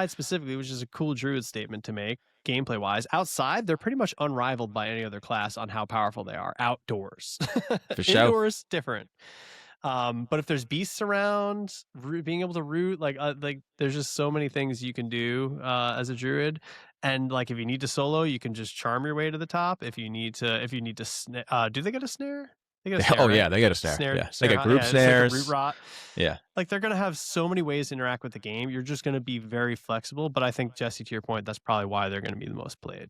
specifically, which is a cool Druid statement to make, gameplay wise, outside, they're pretty much unrivaled by any other class on how powerful they are. Outdoors. For sure. Indoors, different. But if there's beasts around, being able to root, like there's just so many things you can do as a druid. And like if you need to solo, you can just charm your way to the top. If you need to do they get a snare? They get a snare, right? Yeah, they get a snare. They get group snares. Like root rot. Yeah. Like they're gonna have so many ways to interact with the game. You're just gonna be very flexible. But I think, Jesse, to your point, that's probably why they're gonna be the most played.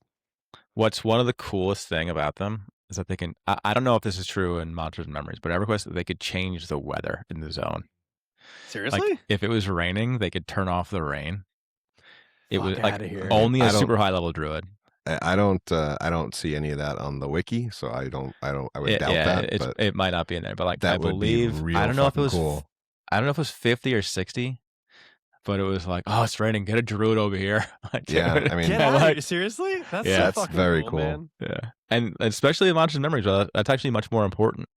What's one of the coolest thing about them is that they can, I don't know if this is true in Monsters and Memories, but EverQuest, they could change the weather in the zone. Seriously? Like, if it was raining, they could turn off the rain. It was like here. only a super high level druid. I don't see any of that on the wiki, so I would doubt that. It might not be in there, but like that I believe, would be real I don't know if it was cool. I don't know if it was 50 or 60, but it was like, oh, it's raining. Get a druid over here. Yeah, I mean, seriously? That's very cool. Man. Yeah, and especially in Monsters and Memories, that's actually much more important.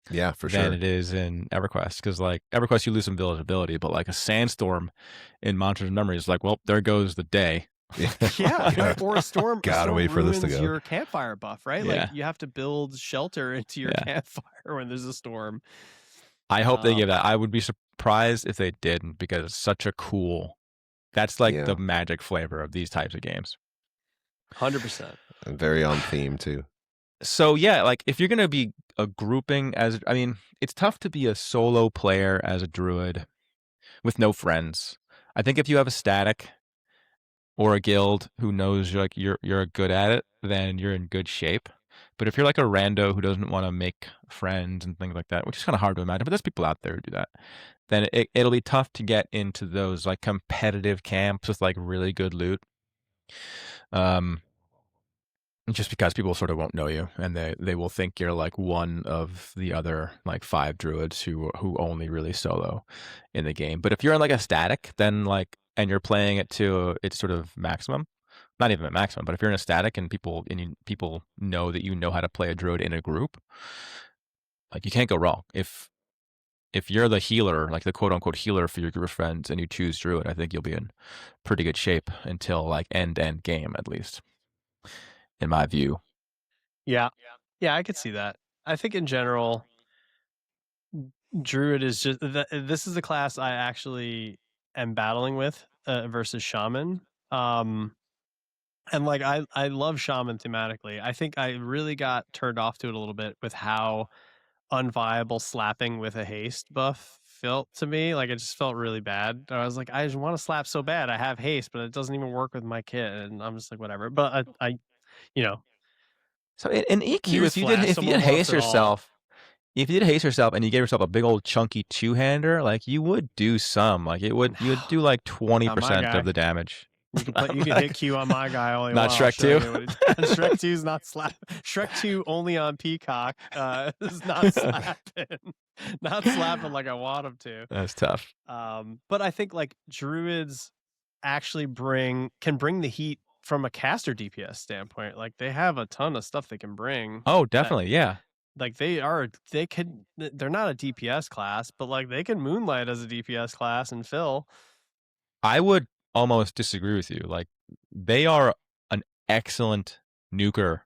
Yeah, for sure. Than it is in EverQuest, because like EverQuest, you lose some visibility, but like a sandstorm in Monsters and Memories, like, well, there goes the day. Yeah, or a storm. Gotta wait for this to go. Your campfire buff, right? Yeah. Like you have to build shelter into your campfire when there's a storm. I hope they give that. I would be surprised if they didn't, because it's such a cool. That's like the magic flavor of these types of games. 100%. And very on theme too. So yeah, like if you're gonna be a grouping it's tough to be a solo player as a druid with no friends. I think if you have a static or a guild who knows you're good at it, then you're in good shape. But if you're like a rando who doesn't want to make friends and things like that, which is kind of hard to imagine, but there's people out there who do that, then it'll be tough to get into those like competitive camps with like really good loot. Just because people sort of won't know you, and they will think you're like one of the other like 5 druids who only really solo in the game. But if you're in like a static, then like, and you're playing it to its sort of maximum, not even a maximum, but if you're in a static and people know that you know how to play a druid in a group, like you can't go wrong. If you're the healer, like the quote unquote healer for your group of friends, and you choose druid, I think you'll be in pretty good shape until like end game, at least, in my view. Yeah, I could see that. I think in general, druid is just this is the class I actually am battling with versus shaman. And like I love shaman thematically. I think I really got turned off to it a little bit with how unviable slapping with a haste buff felt to me. Like it just felt really bad. I was like, I just want to slap so bad. I have haste, but it doesn't even work with my kit, and I'm just like, whatever. But I you know, So in EQ, newsflash, if you someone did wants haste it all. yourself, if you did haste yourself and you gave yourself a big old chunky two-hander, like you would do some. Like you would do like 20% guy. of the damage. You can hit Q on my guy all you Not want. I'll Shrek show 2? you what he's- Shrek 2 is not slap. Shrek 2 only on Peacock is not slapping. Not slapping like I want him to. That's tough. But I think like Druids actually can bring the heat from a caster DPS standpoint. Like they have a ton of stuff they can bring. Oh, definitely, yeah. Like they're not a DPS class, but like they can moonlight as a DPS class and fill. I would almost disagree with you. Like they are an excellent nuker.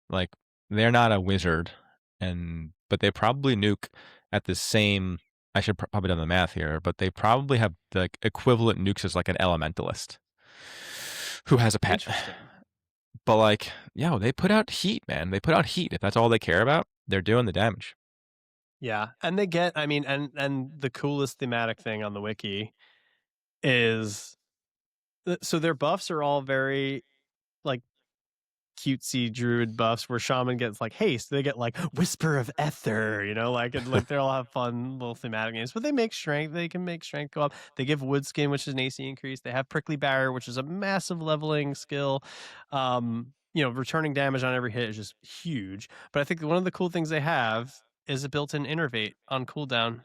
Like they're not a wizard, but they probably nuke at the same. I should probably done the math here, but they probably have the equivalent nukes as like an elementalist who has a pet. But like, yeah, they put out heat, man. They put out heat. If that's all they care about, they're doing the damage. Yeah, and they get. I mean, and the coolest thematic thing on the wiki is so their buffs are all very like cutesy druid buffs where shaman gets like haste, they get like whisper of ether, like and like they'll have fun little thematic games, but they make strength, they can make strength go up. They give wood skin, which is an AC increase. They have prickly barrier, which is a massive leveling skill. Returning damage on every hit is just huge. But I think one of the cool things they have is a built-in innervate on cooldown,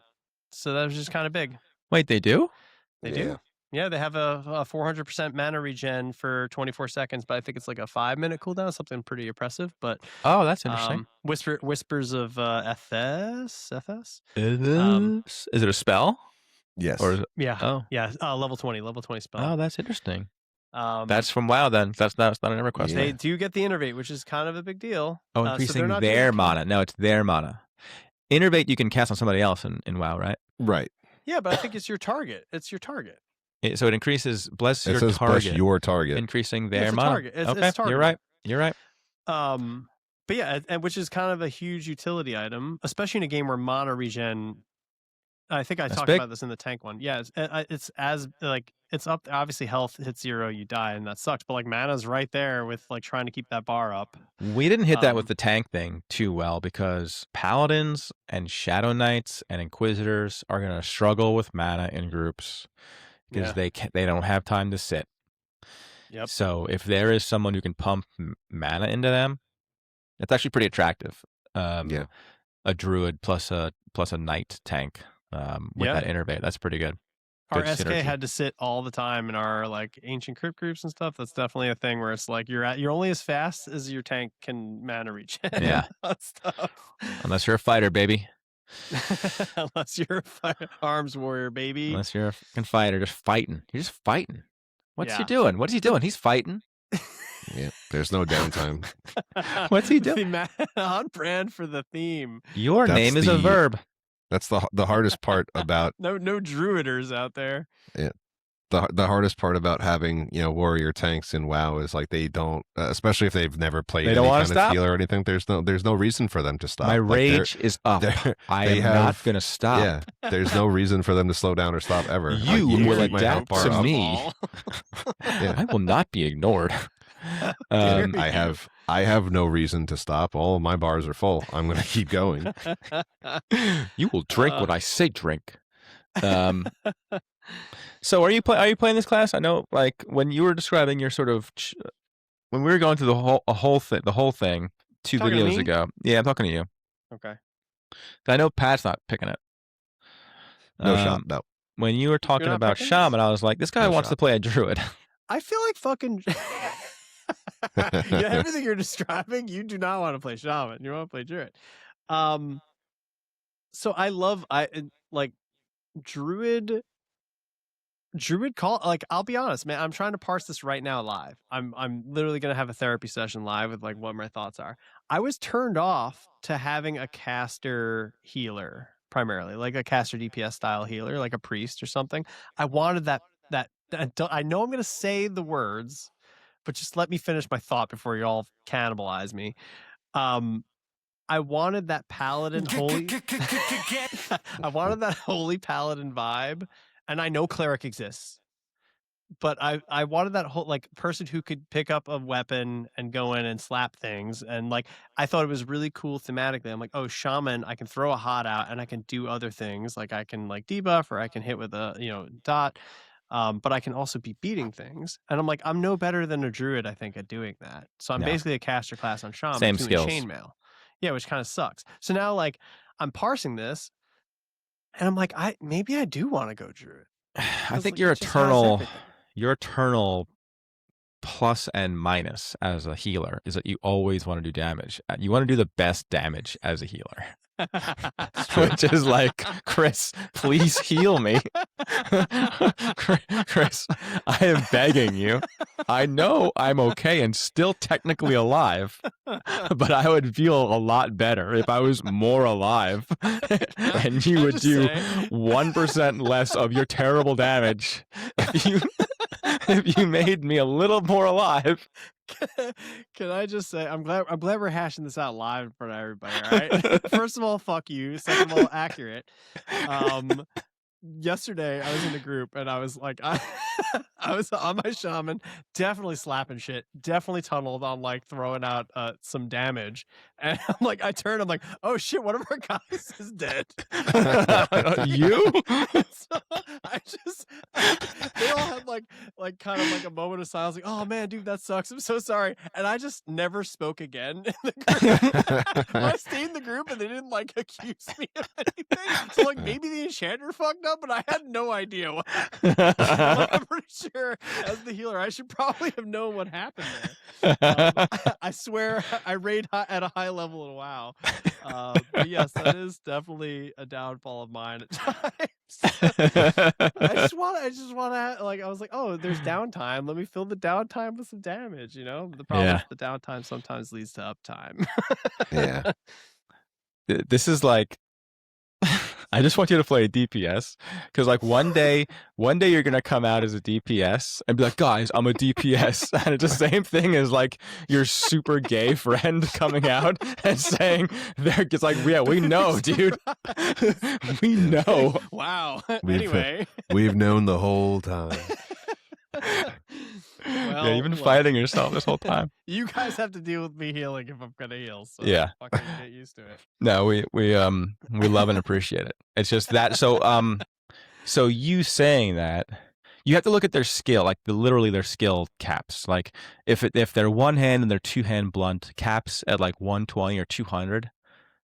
so that was just kind of big. Wait, they do? They do. Yeah, they have a 400% mana regen for 24 seconds, but I think it's like a 5-minute cooldown, something pretty oppressive. But oh, that's interesting. Whispers of FS. Is it a spell? Yes. Or is it, yeah. Level 20 spell. Oh, that's interesting. That's from WoW then. That's not an EverQuest. They do get the innervate, which is kind of a big deal. Oh, increasing their mana. No, it's their mana. Innervate you can cast on somebody else in WoW, right? Right. Yeah, but I think it's your target. It's your target. So it increases bless it your says target. Bless your target. Increasing their it's mana. Target. It's target. You're right. But yeah, and which is kind of a huge utility item, especially in a game where mana regen. I think I talked about this in the tank one. Yeah, it's as like it's up. Obviously, health hits 0, you die, and that sucks. But like mana's right there with like trying to keep that bar up. We didn't hit that with the tank thing too well because paladins and shadow knights and inquisitors are going to struggle with mana in groups because they don't have time to sit. Yep. So if there is someone who can pump mana into them, it's actually pretty attractive. A druid plus a knight tank with that innervate, that's pretty good. Our Good SK synergy. had to sit all the time in our like ancient crypt groups and stuff. That's definitely a thing where it's like you're only as fast as your tank can mana reach. Yeah. Stuff. Unless you're a fighter, baby. Unless you're a arms warrior, baby. Unless you're a fucking fighter, just fighting. You're just fighting. What's he Yeah. doing? What is he doing? He's fighting. Yeah, there's no downtime. What's he doing? On brand for the theme. Your That's name is a the- verb. That's the hardest part about No druiders out there. the hardest part about having warrior tanks in WoW is like they don't, especially if they've never played They any don't wanna kind stop? of healer or anything. There's no reason for them to stop. My Like, rage is up. I am not going to stop. Yeah, there's no reason for them to slow down or stop ever. You Like, will keep my health adapt bar to up. me. Yeah. I will not be ignored. And I have no reason to stop. All of my bars are full. I'm going to keep going. You will drink what I say drink. So are you playing this class? I know, like when you were describing your sort of when we were going through the whole thing 2 Talking to videos me? ago. Yeah, I'm talking to you. Okay. I know Pat's not picking it. No shot. No. When you were talking not about picking Shaman, I was like, this guy No wants shot. to play a druid. I feel like fucking everything you're describing, you do not want to play shaman. You want to play druid. So I like druid call, like I'll be honest, man, I'm trying to parse this right now live. I'm literally gonna have a therapy session live with like what my thoughts are. I was turned off to having a caster healer primarily, like a caster DPS style healer, like a priest or something. I wanted that I know I'm gonna say the words, but just let me finish my thought before you all cannibalize me. I wanted that paladin holy. I wanted that holy paladin vibe, and I know cleric exists. But I wanted that whole like person who could pick up a weapon and go in and slap things, and like I thought it was really cool thematically. I'm like, oh, shaman, I can throw a hot out and I can do other things, like I can like debuff or I can hit with a dot, but I can also be beating things. And I'm like, I'm no better than a druid, I think, at doing that. So I'm No. basically a caster class on shaman Same doing skills. chainmail. Yeah, which kind of sucks. So now like I'm parsing this, and I'm like, maybe I do want to go druid. I think Like, your it just has everything. eternal plus and minus as a healer is that you always want to do damage. You want to do the best damage as a healer. Which is like, Chris, please heal me. Chris, I am begging you. I know I'm okay and still technically alive, but I would feel a lot better if I was more alive and you would do 1% less of your terrible damage if you made me a little more alive. Can I just say I'm glad we're hashing this out live in front of everybody, all right? First of all, fuck you. Second of all, accurate. Yesterday I was in a group and I was like I was on my shaman, definitely slapping shit, definitely tunneled on like throwing out some damage. And I'm like, I turn, I'm like, oh shit, one of our guys is dead. You? So they all had like kind of like a moment of silence, like, oh man, dude, that sucks. I'm so sorry. And I just never spoke again in the group. I stayed in the group and they didn't like accuse me of anything. So like maybe the enchanter fucked up, but I had no idea what happened. Like, I'm pretty sure as the healer, I should probably have known what happened there. I swear I raid at a high level in WoW. But yes, that is definitely a downfall of mine at times. I just want to like, I was like, oh, there's downtime. Let me fill the downtime with some damage. The problem is the downtime sometimes leads to uptime. Yeah. This is like, I just want you to play a DPS, because like one day you're gonna come out as a DPS and be like, guys, I'm a DPS, and it's the same thing as like your super gay friend coming out and saying it's like, yeah, we know, dude, we know. Wow. Anyway, we've known the whole time. Well, yeah, you've been fighting yourself this whole time. You guys have to deal with me healing if I'm gonna heal. So yeah, fucking get used to it. No, we love and appreciate it. It's just that. So you saying that, you have to look at their skill, like literally their skill caps. Like if they're one hand and they're two hand blunt caps at like 120 or 200,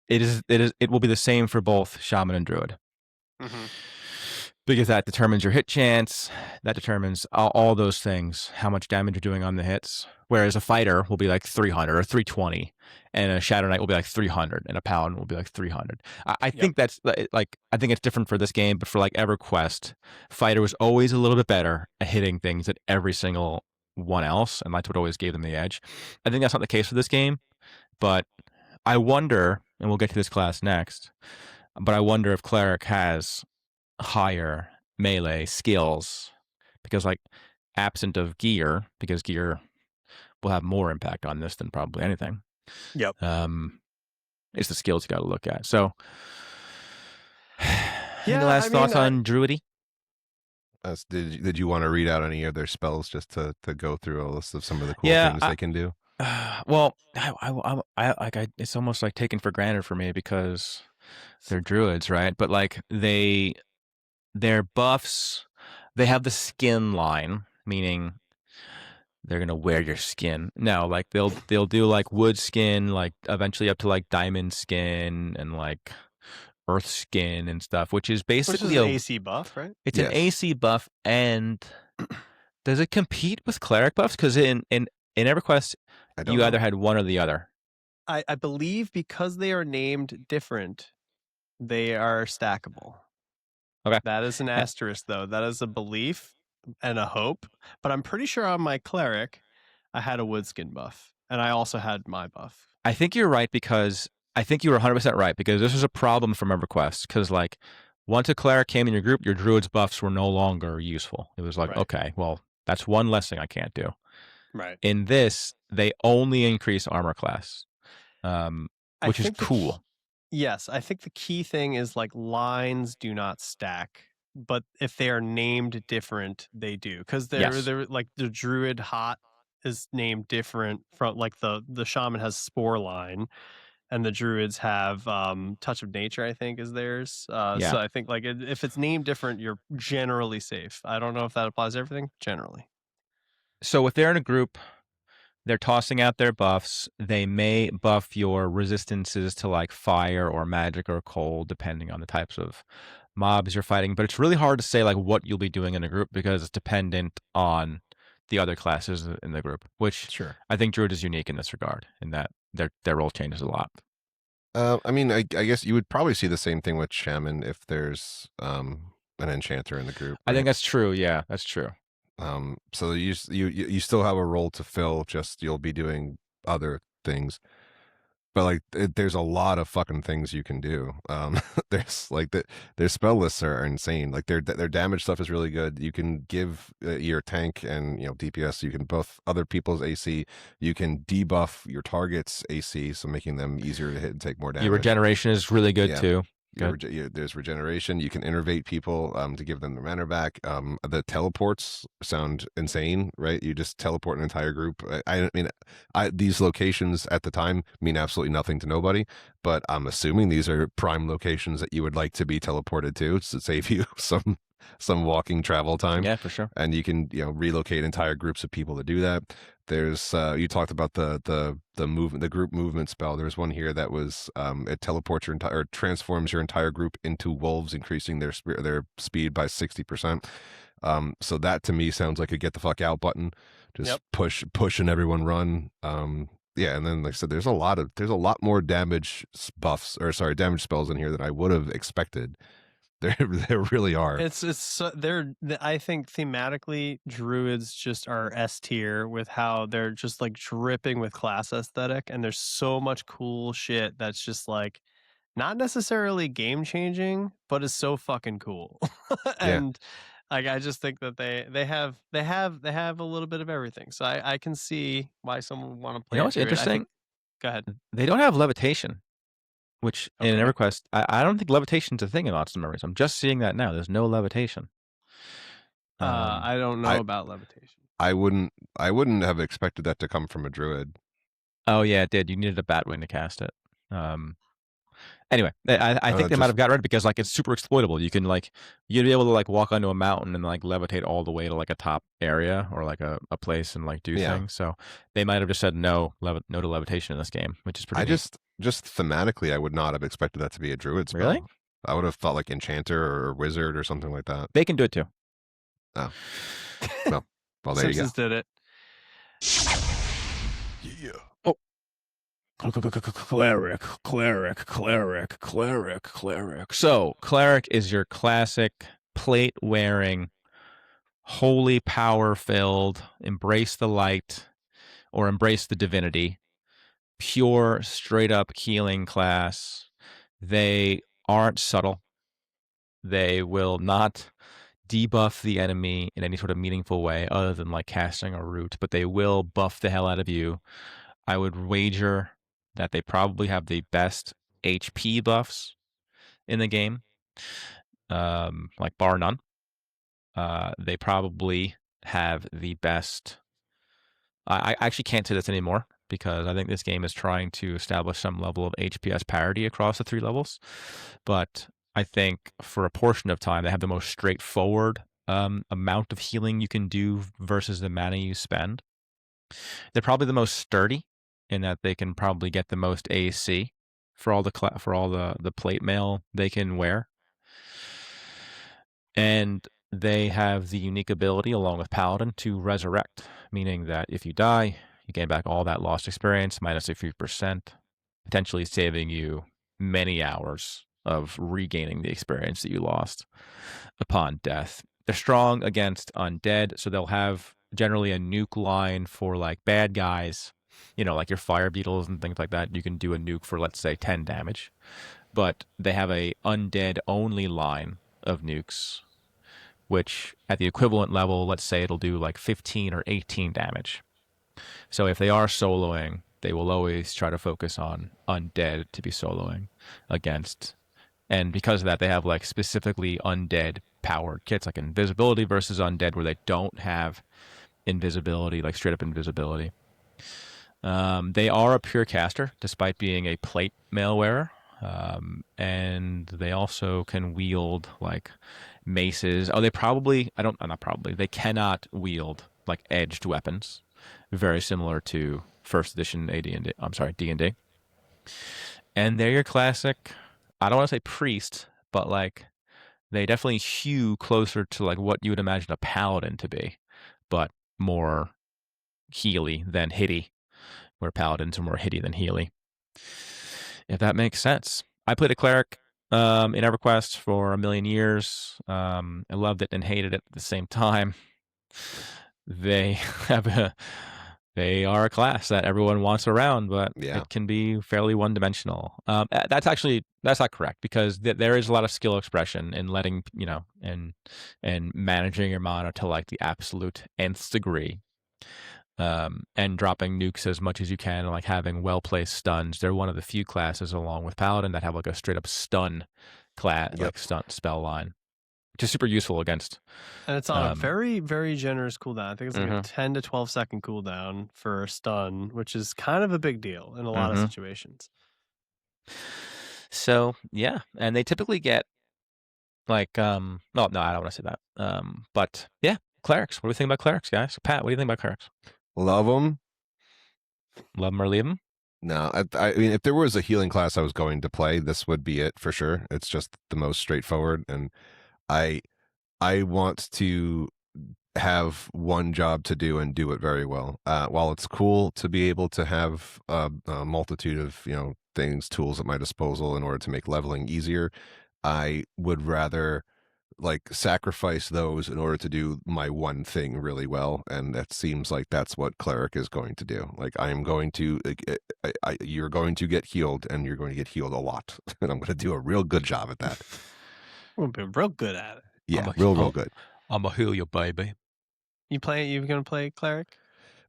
it will be the same for both shaman and druid. Mm-hmm. Because that determines your hit chance, that determines all those things, how much damage you're doing on the hits. Whereas a fighter will be like 300 or 320, and a Shadow Knight will be like 300, and a Paladin will be like 300. I think that's like, I think it's different for this game, but for like EverQuest, fighter was always a little bit better at hitting things than every single one else, and that's what always gave them the edge. I think that's not the case for this game, but I wonder, and we'll get to this class next, but I wonder if Cleric has higher melee skills, because like absent of gear, because gear will have more impact on this than probably anything. Yep. It's the skills you got to look at. So yeah, any last thoughts on Druidy? Did you want to read out any of their spells just to go through a list of some of the cool things they can do? Well, I it's almost like taken for granted for me because they're druids, right? But like their buffs, they have the skin line, meaning they're gonna wear your skin. No, like they'll do like wood skin, like eventually up to like diamond skin and like earth skin and stuff, which is basically an AC buff, right? It's an AC buff. And does it compete with cleric buffs? Because in EverQuest, you either had one or the other. I believe because they are named different, they are stackable. Okay. That is an asterisk, though. That is a belief and a hope. But I'm pretty sure on my cleric, I had a woodskin buff, and I also had my buff. I think you're right, because I think you were 100% right, because this was a problem from EverQuest. Because like once a cleric came in your group, your druid's buffs were no longer useful. It was like, okay, well, that's one less thing I can't do. Right. In this, they only increase armor class. which is cool. Yes, I think the key thing is like lines do not stack, but if they are named different, they do. Because Yes. they're like the Druid hot is named different from like the Shaman has Spore line, and the Druids have Touch of Nature, I think, is theirs. Yeah. So I think like if it's named different, you're generally safe. I don't know if that applies to everything. Generally, So if they're in a group, they're tossing out their buffs. They may buff your resistances to like fire or magic or cold, depending on the types of mobs you're fighting. But it's really hard to say like what you'll be doing in a group because it's dependent on the other classes in the group, which sure. I think Druid is unique in this regard, in that their role changes a lot. I mean, I guess you would probably see the same thing with Shaman if there's an enchanter in the group. I right? think that's true. Yeah, that's true. So you still have a role to fill. Just you'll be doing other things. But like, there's a lot of fucking things you can do. There's like their spell lists are insane. Like their damage stuff is really good. You can give your tank and DPS. You can buff other people's AC. You can debuff your target's AC, so making them easier to hit and take more damage. Your regeneration is really good too. There's regeneration. You can innervate people to give them their mana back. The teleports sound insane, right? You just teleport an entire group. I mean, these locations at the time mean absolutely nothing to nobody, but I'm assuming these are prime locations that you would like to be teleported to save you some walking travel time. Yeah, for sure. And you can relocate entire groups of people to do that. There's you talked about the group movement spell. There's one here that was it teleports your entire, or transforms your entire group into wolves, increasing their speed by 60%. So that to me sounds like a get the fuck out button. Just push and everyone run. Yeah, and then like I said, there's a lot more damage spells in here than I would have expected. There really are. I think thematically Druids just are S tier with how they're just like dripping with class aesthetic, and there's so much cool shit that's just like not necessarily game changing, but is so fucking cool. And like I just think that they have a little bit of everything. So I can see why someone would want to play. You know what's interesting? Go ahead. They don't have levitation. Which in EverQuest, I don't think levitation's a thing in Monster Memories. I'm just seeing that now. There's no levitation. I don't know about levitation. I wouldn't have expected that to come from a druid. Oh yeah, it did. You needed a Batwing to cast it. Anyway, I think they might have got rid of it because like it's super exploitable. You can you'd be able to like walk onto a mountain and like levitate all the way to like a top area or like a place and like do things. So they might have just said no to levitation in this game, which is pretty neat. Just thematically, I would not have expected that to be a druid spell. Really? I would have thought like enchanter or wizard or something like that. They can do it too. Oh. Well, there you go. Simpsons did it. Yeah. Oh. Cleric. So, Cleric is your classic plate-wearing, holy power-filled, embrace the light or embrace the divinity, pure, straight-up healing class. They aren't subtle. They will not debuff the enemy in any sort of meaningful way other than like casting a root, but they will buff the hell out of you. I would wager that they probably have the best HP buffs in the game, like bar none. They probably have the best. I actually can't say this anymore because I think this game is trying to establish some level of HPS parity across the 3 levels. But I think for a portion of time, they have the most straightforward amount of healing you can do versus the mana you spend. They're probably the most sturdy in that they can probably get the most AC for all the plate mail they can wear. And they have the unique ability, along with Paladin, to resurrect, meaning that if you die, you gain back all that lost experience, minus a few percent, potentially saving you many hours of regaining the experience that you lost upon death. They're strong against undead, so they'll have generally a nuke line for like bad guys, like your fire beetles and things like that. You can do a nuke for, let's say, 10 damage. But they have a undead only line of nukes, which at the equivalent level, let's say it'll do like 15 or 18 damage. So if they are soloing, they will always try to focus on undead to be soloing against. And because of that, they have like specifically undead powered kits, like invisibility versus undead, where they don't have invisibility, like straight up invisibility. They are a pure caster, despite being a plate mail wearer. And they also can wield like maces. Oh, they probably, they cannot wield like edged weapons. Very similar to first edition D&D. And they're your classic, I don't want to say priest, but like they definitely hew closer to like what you would imagine a paladin to be, but more healy than hitty, where paladins are more hitty than healy. If that makes sense. I played a cleric in EverQuest for a million years. I loved it and hated it at the same time. They are a class that everyone wants around, but it can be fairly one-dimensional. That's not correct, because there is a lot of skill expression in letting, and managing your mana to like the absolute nth degree. And dropping nukes as much as you can, and like having well-placed stuns. They're one of the few classes, along with Paladin, that have like a straight-up stun class, like stun spell line, which is super useful against. And it's on a very, very generous cooldown. I think it's like a 10 to 12 second cooldown for stun, which is kind of a big deal in a lot of situations. So yeah, and they typically get like no, I don't want to say that. But yeah, clerics. What do we think about clerics, guys? Pat, what do you think about clerics? Love them. Love them or leave them? No, I mean, if there was a healing class I was going to play, this would be it for sure. It's just the most straightforward, and I want to have one job to do and do it very well. While it's cool to be able to have a multitude of things, tools at my disposal in order to make leveling easier, I would rather like sacrifice those in order to do my one thing really well, and that seems like that's what cleric is going to do. Like I am going to you're going to get healed, and you're going to get healed a lot, and I'm going to do a real good job at that. We'll be real good at it. Yeah, real good. I'm gonna heal you, baby. You're gonna play cleric?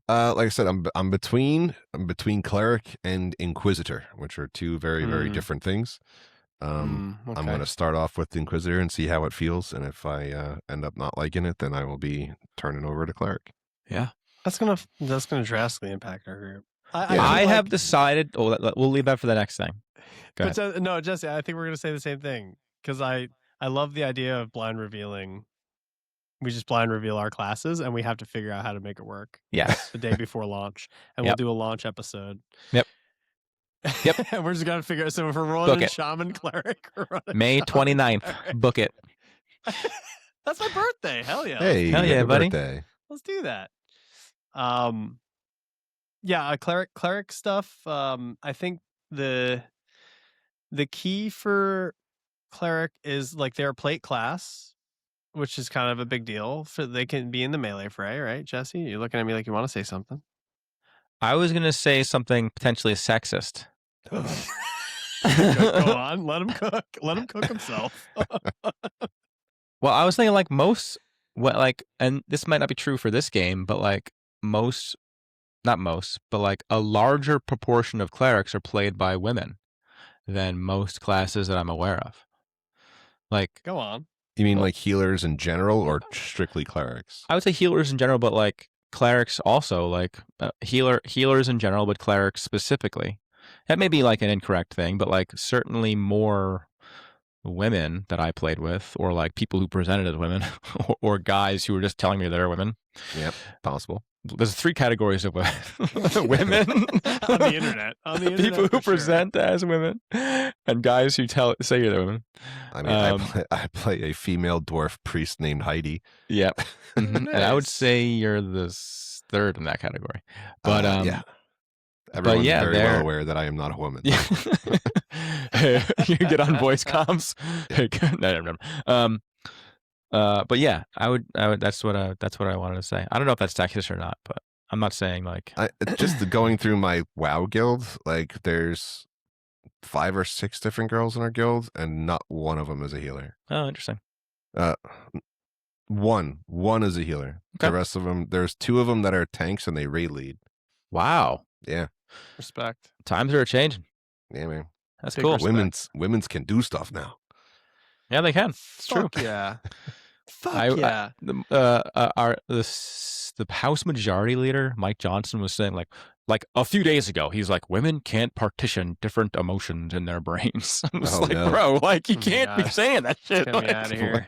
Like I said, I'm between cleric and inquisitor, which are two very very different things. I'm going to start off with the Inquisitor and see how it feels, and if I end up not liking it, then I will be turning over to Cleric. Yeah, that's gonna drastically impact our group. I have decided. Oh, we'll leave that for the next thing. No, Jesse, I think we're gonna say the same thing, because I love the idea of blind revealing. We just blind reveal our classes, and we have to figure out how to make it work. Yes, the day before launch, and we'll do a launch episode. Yep. And we're just gonna figure out. So if we're rolling in Shaman Cleric, May 29th, book it. That's my birthday. Hell yeah! Hey, hell yeah, buddy! Birthday. Let's do that. Yeah, cleric stuff. I think the key for cleric is like they're a plate class, which is kind of a big deal. They can be in the melee fray, right, Jesse? You're looking at me like you want to say something. I was gonna say something potentially sexist. Go on, let him cook. Let him cook himself. Well, I was thinking like and this might not be true for this game, but like not most, but like a larger proportion of clerics are played by women than most classes that I'm aware of. Like, go on. You mean like healers in general, or strictly clerics? I would say healers in general, but like clerics also, like healers in general, but clerics specifically. That may be like an incorrect thing, but like certainly more women that I played with, or like people who presented as women, or guys who were just telling me they're women. Yep, possible. There's 3 categories of women: women on the internet, people who present as women, and guys who say you're women. I mean, I play a female dwarf priest named Heidi. Yep, nice. And I would say you're the 3rd in that category. But yeah, everyone's very well aware that I am not a woman. Yeah. You get on voice comms. No. But yeah, I would. That's what I wanted to say. I don't know if that's sexist or not, but I'm not saying like. Just going through my WoW guild, like there's 5 or 6 different girls in our guild, and not one of them is a healer. Oh, interesting. One is a healer. Okay. The rest of them, there's 2 of them that are tanks, and they raid lead. Wow. Yeah. Respect. Times are changing. Yeah, man. That's Big cool. respect. Women's can do stuff now. Yeah, they can. It's true. Fuck yeah. Fuck yeah. The House Majority Leader, Mike Johnson, was saying like a few days ago, he's like, women can't partition different emotions in their brains. I'm just bro, like you can't be saying that shit. Get me out of here.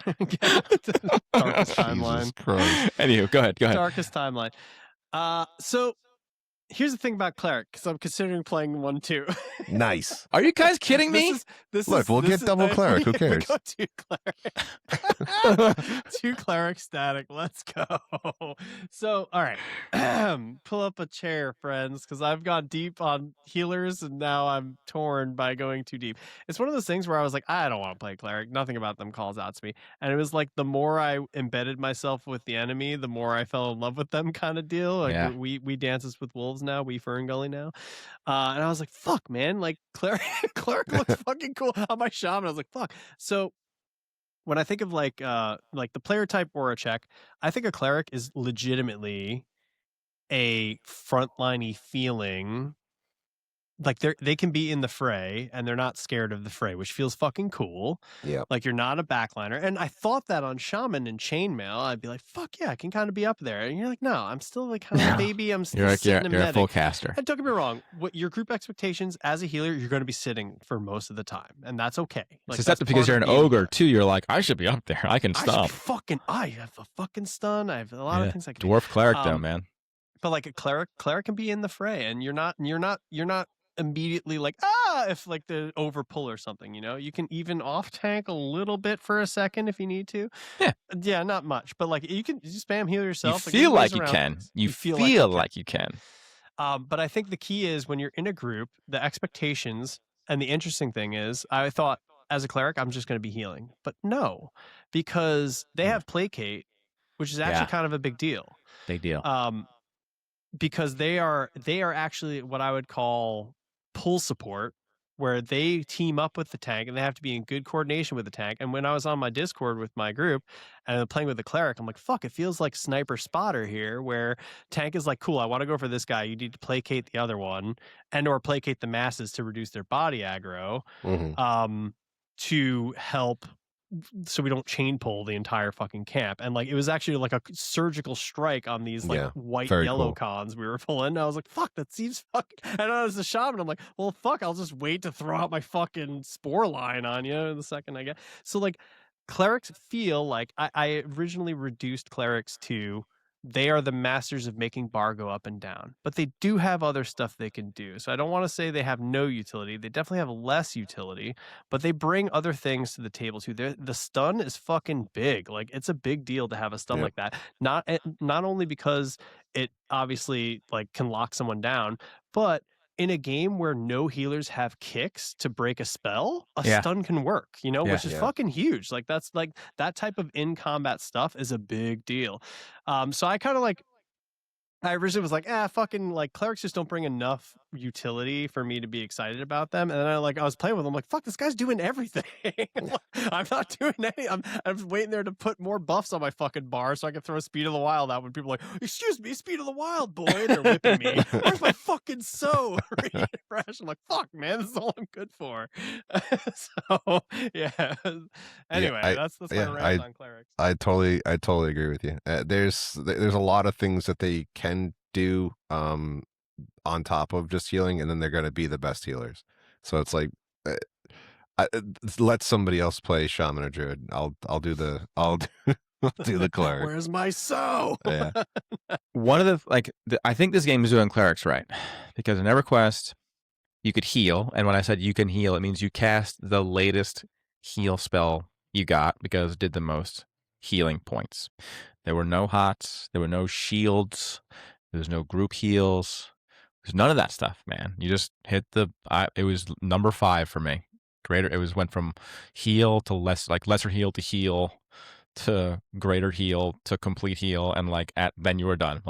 Darkest timeline. Anywho, go ahead. Darkest timeline. So here's the thing about Cleric, because I'm considering playing one too. Nice. Are you guys kidding me? Look, we'll get double Cleric. Who cares? Go two Cleric. Two Cleric static. Let's go. So, all right. Pull up a chair, friends, because I've gone deep on healers, and now I'm torn by going too deep. It's one of those things where I was like, I don't want to play Cleric. Nothing about them calls out to me. And it was like the more I embedded myself with the enemy, the more I fell in love with them kind of deal. Like we dances with wolves now, we Fern Gully now. And I was like, fuck, man, like Cleric looks fucking cool on my Shaman. I was like, fuck. So when I think of like the player type aura check, I think a Cleric is legitimately a frontliney feeling. Like they can be in the fray and they're not scared of the fray, which feels fucking cool. Yeah. Like you're not a backliner. And I thought that on Shaman and Chainmail, I'd be like, fuck yeah, I can kind of be up there. And you're like, no, I'm still like kind of a baby. I'm still you're a full caster. And don't get me wrong, what your group expectations as a healer, you're going to be sitting for most of the time. And that's okay. Like, that's because you're an ogre too. You're like, I should be up there. I can stomp. I have a fucking stun. I have a lot of things I can Dwarf Cleric though, man. But like a Cleric can be in the fray, and you're not immediately like if like the overpull or something, you can even off tank a little bit for a second if you need to. Yeah, not much, but like you can just spam heal yourself. You feel like you can. You feel like you can. But I think the key is when you're in a group, the expectations, and the interesting thing is, I thought as a Cleric I'm just going to be healing, but no, because they have placate, which is actually kind of a big deal. Because they are actually what I would call pull support, where they team up with the tank and they have to be in good coordination with the tank. And when I was on my Discord with my group and I'm playing with the Cleric, I'm like, fuck, it feels like Sniper Spotter here, where tank is like, cool, I want to go for this guy. You need to placate the other one and or placate the masses to reduce their body aggro, to help so we don't chain pull the entire fucking camp. And like it was actually like a surgical strike on these like white yellow cons we were pulling. And I was like, fuck, that seems fucking. And I was a Shaman, I'm like, well, fuck, I'll just wait to throw out my fucking spore line on you the second I get. So like Clerics feel like I originally reduced Clerics to they are the masters of making bar go up and down, but they do have other stuff they can do. So I don't want to say they have no utility. They definitely have less utility, but they bring other things to the table too. The stun is fucking big. Like it's a big deal to have a stun like that. Not only because it obviously like can lock someone down, but in a game where no healers have kicks to break a spell, a stun can work, which is fucking huge. Like that's like that type of in combat stuff is a big deal. So I kind of like, I originally was like, fucking like Clerics just don't bring enough utility for me to be excited about them. And then I was playing with them, like, fuck, this guy's doing everything. I'm not doing any. I'm waiting there to put more buffs on my fucking bar so I can throw Speed of the Wild out when people are like, excuse me, Speed of the Wild, boy. They're whipping me. Where's my fucking soul? Fresh. I'm like, fuck, man, this is all I'm good for. So yeah. Anyway, that's my rant on Clerics. I totally agree with you. There's a lot of things that they can do on top of just healing, and then they're going to be the best healers. So it's like let somebody else play Shaman or Druid. I'll do the Cleric. Where's my soul? Yeah. One of I think this game is doing Clerics right, because in EverQuest you could heal, and when I said you can heal, it means you cast the latest heal spell you got because it did the most healing points. There were no hots, there were no shields, there was no group heals. There's none of that stuff, man. You just hit it was number 5 for me. Went from heal to lesser heal to heal to greater heal to complete heal, and then you were done.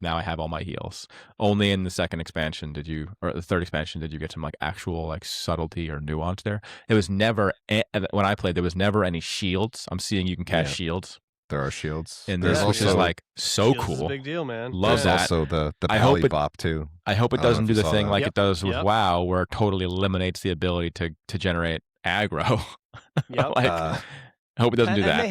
Now I have all my heals. Only in the second expansion or the third expansion did you get some actual subtlety or nuance there. It was never when I played. There was never any shields. I'm seeing you can cast shields. there are shields. in There's this, which is also like so Shields is a cool. big deal, man. Love there's that. also the I hope pally it- bop too. I hope it I don't know doesn't if do you the saw thing that. like Yep, it does with yep. WoW, where it totally eliminates the ability to generate aggro. Yep. Like, Uh, I hope it doesn't do And that.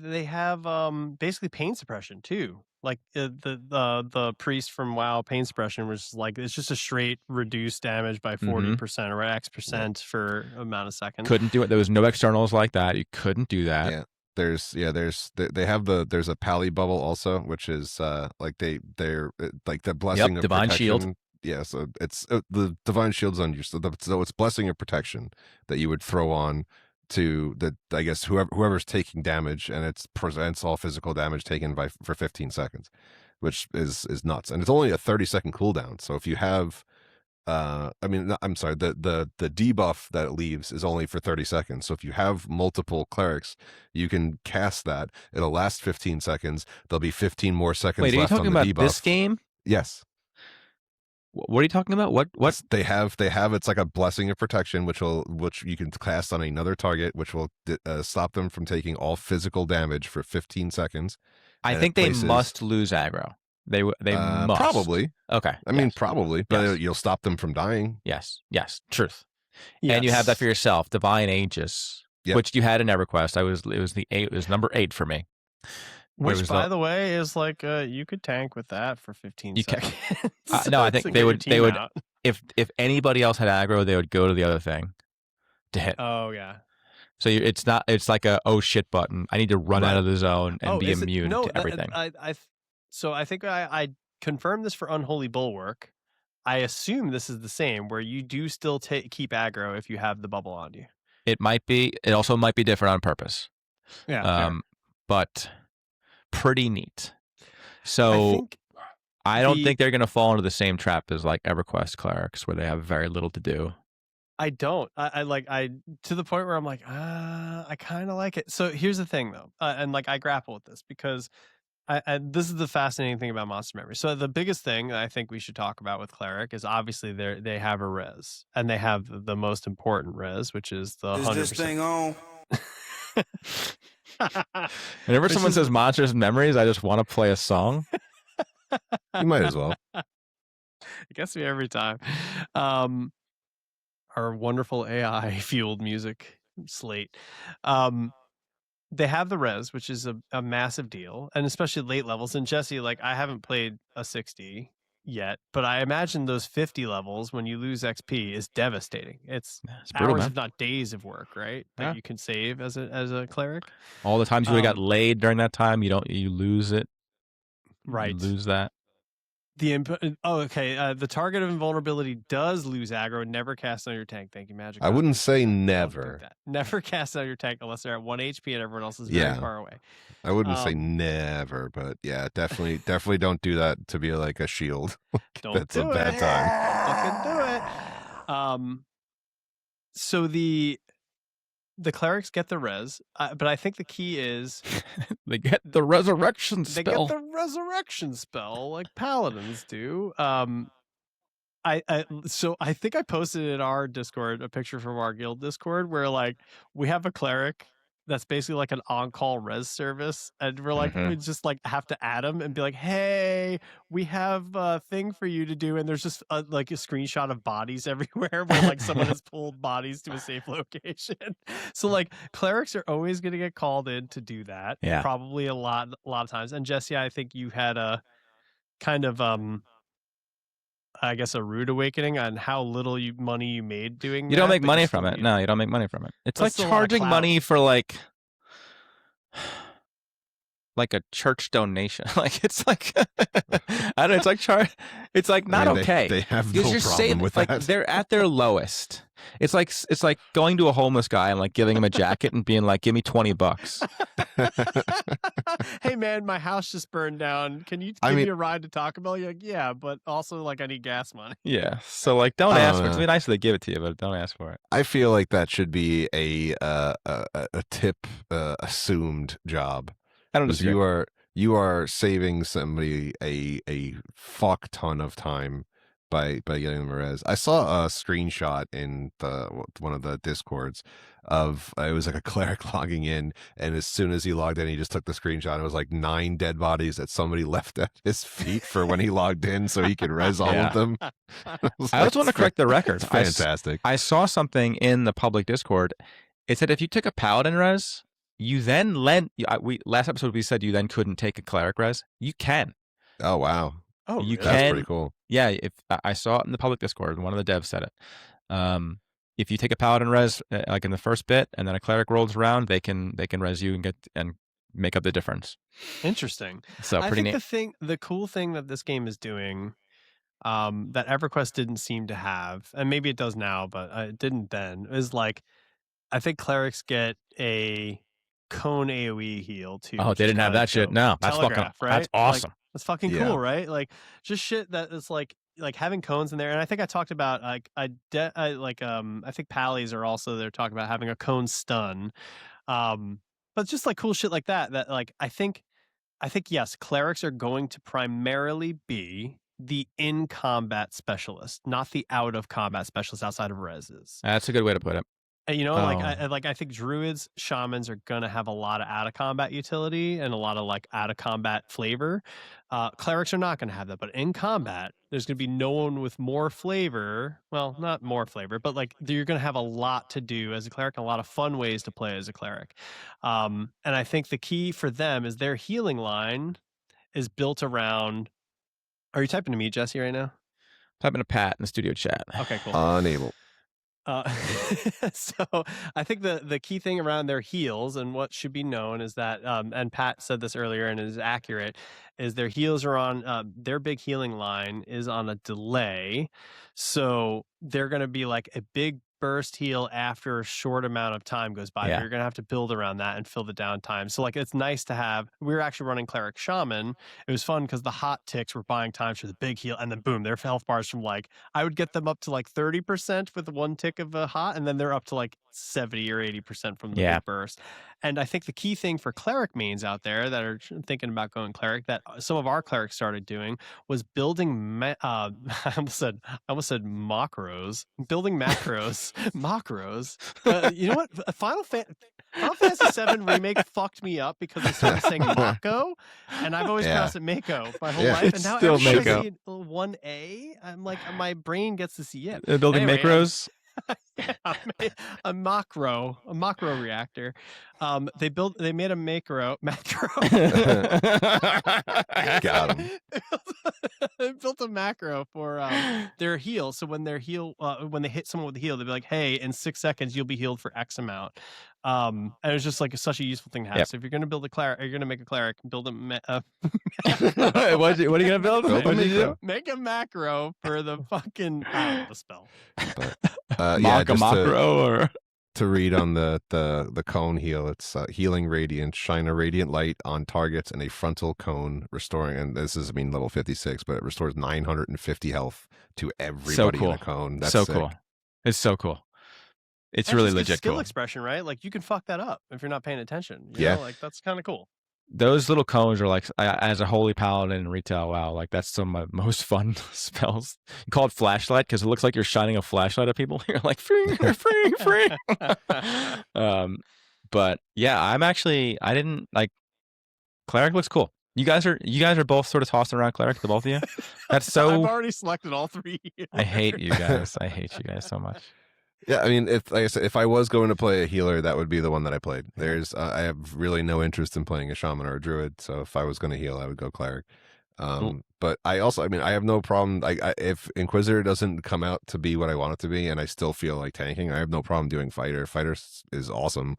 they have basically pain suppression too. Like the priest from WoW pain suppression was like it's just a straight reduced damage by 40% or X% for amount of seconds. Couldn't do it. There was no externals like that. You couldn't do that. Yeah. They have there's a pally bubble also, which is like they're like the blessing of Divine protection. Shield. Yeah, so it's the divine shield's on you, so it's blessing of protection that you would throw on to the, I guess, whoever's taking damage, and it presents all physical damage taken for 15 seconds, which is nuts, and it's only a 30-second cooldown. So if you have I'm sorry, the debuff that it leaves is only for 30 seconds. So if you have multiple clerics, you can cast that. It'll last 15 seconds. There'll be 15 more seconds Wait, are you left talking on the about debuff. this game? Yes. What are you talking about? What? They have it's like a blessing of protection, which you can cast on another target, which will stop them from taking all physical damage for 15 seconds. I And think it they places- must lose aggro. They must. Probably. Okay. I mean, yes. probably, but Yes. you'll stop them from dying. Yes. Truth. And you have that for yourself. Divine Aegis, Yep. which you had in EverQuest. It was number 8 for me. Which, was by the- the way, is like you could tank with that for 15 You can- seconds. No, I To think get they your would- team out. If anybody else had aggro, they would go to the other thing to hit. Oh yeah. So it's not. It's like a oh shit button. I need to run out Right. of the zone and be is it- immune no, to everything. So I think I confirmed this for Unholy Bulwark. I assume this is the same, where you do still keep aggro if you have the bubble on you. It might be. It also might be different on purpose. Yeah. But pretty neat. I So think I don't the- think they're going to fall into the same trap as like EverQuest clerics, where they have very little to do. I don't. I to the point where I'm like, I kind of like it. So here's the thing, though, and like I grapple with this because this is the fascinating thing about Monster Memory. So the biggest thing that I think we should talk about with Cleric is obviously they have a res, and they have the most important res, which is the 100%. Is this thing on? Whenever Which someone is- says Monsters and Memories, I just want to play a song. You might as well. It gets me every time. Our wonderful AI fueled music slate. They have the res, which is a massive deal, and especially late levels. And Jesse, like I haven't played a 60 yet, but I imagine those 50 levels when you lose XP is devastating. It's It's brutal, hours, man. if not days, of work, right? That Yeah. you can save as a cleric. All the times you would have got Um, laid during that time, you lose it. Right. You lose that. The target of invulnerability does lose aggro and never cast on your tank. Thank you, Magic. I God. wouldn't say Don't do never. that. Never cast on your tank unless they're at 1 HP and everyone else is Yeah. very far away. I wouldn't say Um, never, but yeah, definitely don't do that to be like a shield. Don't That's a do bad it. time. Fucking do it. So the clerics get the res, but I think the key is They get the resurrection they spell. get the resurrection spell like paladins do. So I think I posted in our Discord a picture from our guild Discord where like we have a cleric that's basically like an on-call res service, and we're like Mhm. we just like have to add him and be like, hey, we have a thing for you to do, and there's just like a screenshot of bodies everywhere where like someone has pulled bodies to a safe location. So like clerics are always going to get called in to do that. Yeah. Probably a lot of times. And Jesse, I think you had a kind of I guess a rude awakening on how little money you made doing You don't that, make but money you from still it. use No, you don't make money from it. It's But like still a lot of charging clout. money for like a church donation. Like it's like I don't know. It's like It's like not I mean, okay. They have You no just problem say with like that. they're at their lowest. It's like going to a homeless guy and like giving him a jacket and being like, "Give me $20." Hey man, my house just burned down. Can you give me a ride to Taco Bell? You're like, yeah, but also like I need gas money. Yeah. So like, don't ask for it. It's really nice that they give it to you, but don't ask for it. I feel like that should be a tip assumed job. I don't Because disagree. you are saving somebody a fuck ton of time by getting them a res. I saw a screenshot in one of the discords of it was like a cleric logging in, and as soon as he logged in, he just took the screenshot. It was like 9 dead bodies that somebody left at his feet for when he logged in, so he could res all of them. I also want to correct the record. Fantastic. I saw something in the public Discord. It said if you took a paladin res, you then last episode we said you then couldn't take a cleric res. You can. Oh wow. Oh, You really? That's can. pretty cool. Yeah, if I saw it in the public Discord, one of the devs said it. If you take a paladin res like in the first bit, and then a cleric rolls around, they can res you and make up the difference. Interesting. So I pretty think neat. the cool thing that this game is doing, that EverQuest didn't seem to have, and maybe it does now, but it didn't then, is like, I think clerics get a cone AoE heal too. Oh, they didn't have that shit. No, that's Telegraph, fucking right? That's awesome. Like, that's fucking Yeah. cool, right? Like just shit that is like having cones in there. And I think I talked about I think pallies are also they're talking about having a cone stun. But just like cool shit like that like I think yes, clerics are going to primarily be the in combat specialist, not the out of combat specialist outside of reses. That's a good way to put it. And, you know, Oh. I think druids, shamans are gonna have a lot of out of combat utility and a lot of like out of combat flavor. Clerics are not gonna have that, but in combat, there's gonna be no one with more flavor. Well, not more flavor, but like you're gonna have a lot to do as a cleric and a lot of fun ways to play as a cleric. And I think the key for them is their healing line is built around. Are you typing to me, Jesse, right now? Typing a Pat in the studio chat. Okay, cool. Unable. So I think the key thing around their heals and what should be known is that, and Pat said this earlier and it is accurate, is their heals are on, their big healing line is on a delay. So they're going to be like a big burst heal after a short amount of time goes by. Yeah. You're going to have to build around that and fill the downtime. So like, it's nice to have, we were actually running Cleric Shaman. It was fun because the hot ticks were buying time for the big heal. And then boom, their health bars from like, I would get them up to like 30% with one tick of a hot. And then they're up to like 70 or 80% from the big burst. And I think the key thing for cleric mains out there that are thinking about going cleric, that some of our clerics started doing, was building I almost said macros, building macros. Macros. You know what? Final Fantasy VII Remake fucked me up because they started saying Mako, and I've always pronounced it Mako my whole life. And now still every time I Mako. see 1A, I'm like, my brain gets to see it. They're building Anyway, macros. a macro reactor. They made a macro. Got him. They built a macro for their heal. So when their heal, when they hit someone with a heal, they'd be like, "Hey, in 6 seconds, you'll be healed for X amount." And it's just like such a useful thing to have. Yep. So if you're going to build a cleric, or you're going to make a cleric, build a what are you gonna build? Build a What did you do? macro. make a macro for the fucking the spell. Yeah, A just macro or to read on the cone heal, it's healing radiant, shine a radiant light on targets and a frontal cone, restoring, and this is level 56, but it restores 950 health to everybody cool. in a cone. That's so sick. cool. It's so cool. It's That's really just good legit skill cool. expression, right? Like you can fuck that up if you're not paying attention. You Yeah. know? Like that's kind of cool. Those little cones are like, as a holy paladin in retail, wow, like that's some of my most fun spells. You call it flashlight because it looks like you're shining a flashlight at people. You're like, free. But yeah, I didn't like cleric looks cool. You guys are both sort of tossing around cleric, the both of you. That's I've so. already selected all three. I hate you guys. I hate you guys so much. Yeah, I mean, like I said, if I was going to play a healer, that would be the one that I played. There's, I have really no interest in playing a shaman or a druid, so if I was going to heal, I would go cleric. But I also, I have no problem. If Inquisitor doesn't come out to be what I want it to be, and I still feel like tanking, I have no problem doing fighter. Fighter is awesome.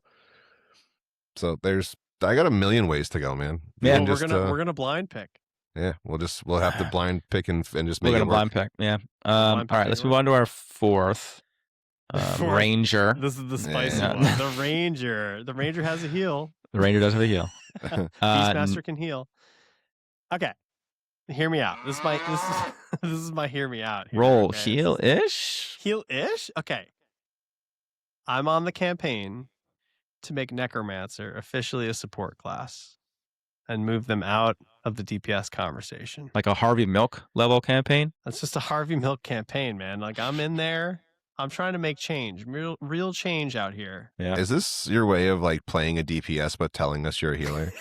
So I got a million ways to go, man. Yeah, Well, we're gonna blind pick. Yeah, we'll have to blind pick and just make We're it gonna work. blind pick. Yeah. All pick right, let's move on to our fourth. Fourth. Ranger. This is the spicy Yeah. one. The Ranger. The Ranger has a heal. The Ranger does have a heal. Beastmaster can heal. Okay, hear me out. This is my hear me out. Here, Roll okay? heal-ish. Heal-ish. Okay, I'm on the campaign to make Necromancer officially a support class and move them out of the DPS conversation. Like a Harvey Milk level campaign? That's just a Harvey Milk campaign, man. Like I'm in there. I'm trying to make change, real change out here. Yeah. Is this your way of like playing a DPS but telling us you're a healer?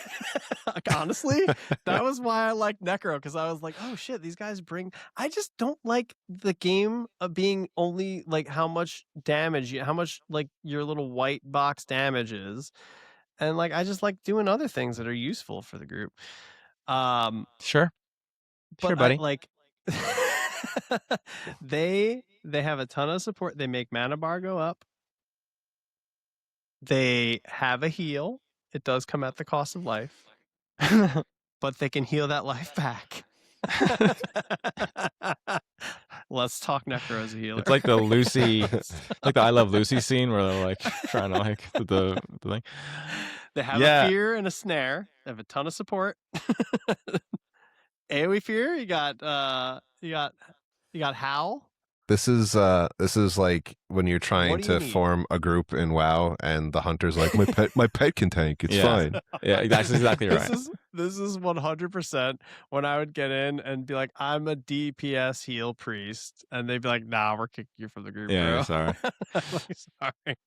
Like, honestly, that was why I like Necro, because I was like, oh shit, these guys bring. I just don't like the game of being only like how much damage, how much like your little white box damage is, and like I just like doing other things that are useful for the group. Sure. But Sure, buddy. like they have a ton of support. They make mana bar go up. They have a heal. It does come at the cost of life, but they can heal that life back. Let's talk Necro as a healer. It's like the Lucy, like the I Love Lucy scene where they're like trying to like the thing. They have a fear and a snare. They have a ton of support. AoE fear. You got Howl. This is like when you're trying to form a group in WoW, and the hunter's like, my pet can tank. It's fine. Yeah, that's exactly right. This is 100% when I would get in and be like, I'm a DPS heal priest, and they'd be like, nah, we're kicking you from the group, bro. Sorry. Sorry.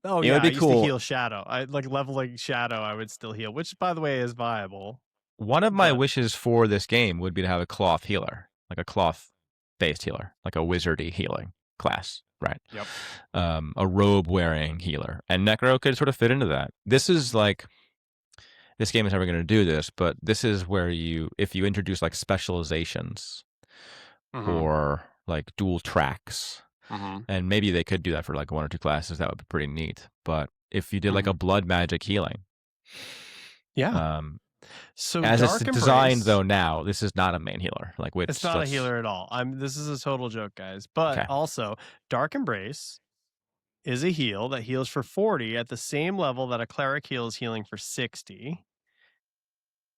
Oh It yeah, would be I used cool. to heal Shadow. I like leveling Shadow. I would still heal, which by the way is viable. One of my wishes for this game would be to have a cloth healer, like a cloth-based healer, like a wizardy healing class, right? Yep. A robe-wearing healer, and Necro could sort of fit into that. This is like, this game is never going to do this, but this is where if you introduce like specializations or like dual tracks, and maybe they could do that for like 1 or 2 classes, that would be pretty neat. But if you did like a blood magic healing, so as Dark it's designed Embrace, though now, this is not a main healer. Like it's not a healer at all. This is a total joke, guys. But also, Dark Embrace is a heal that heals for 40 at the same level that a cleric heal is healing for 60.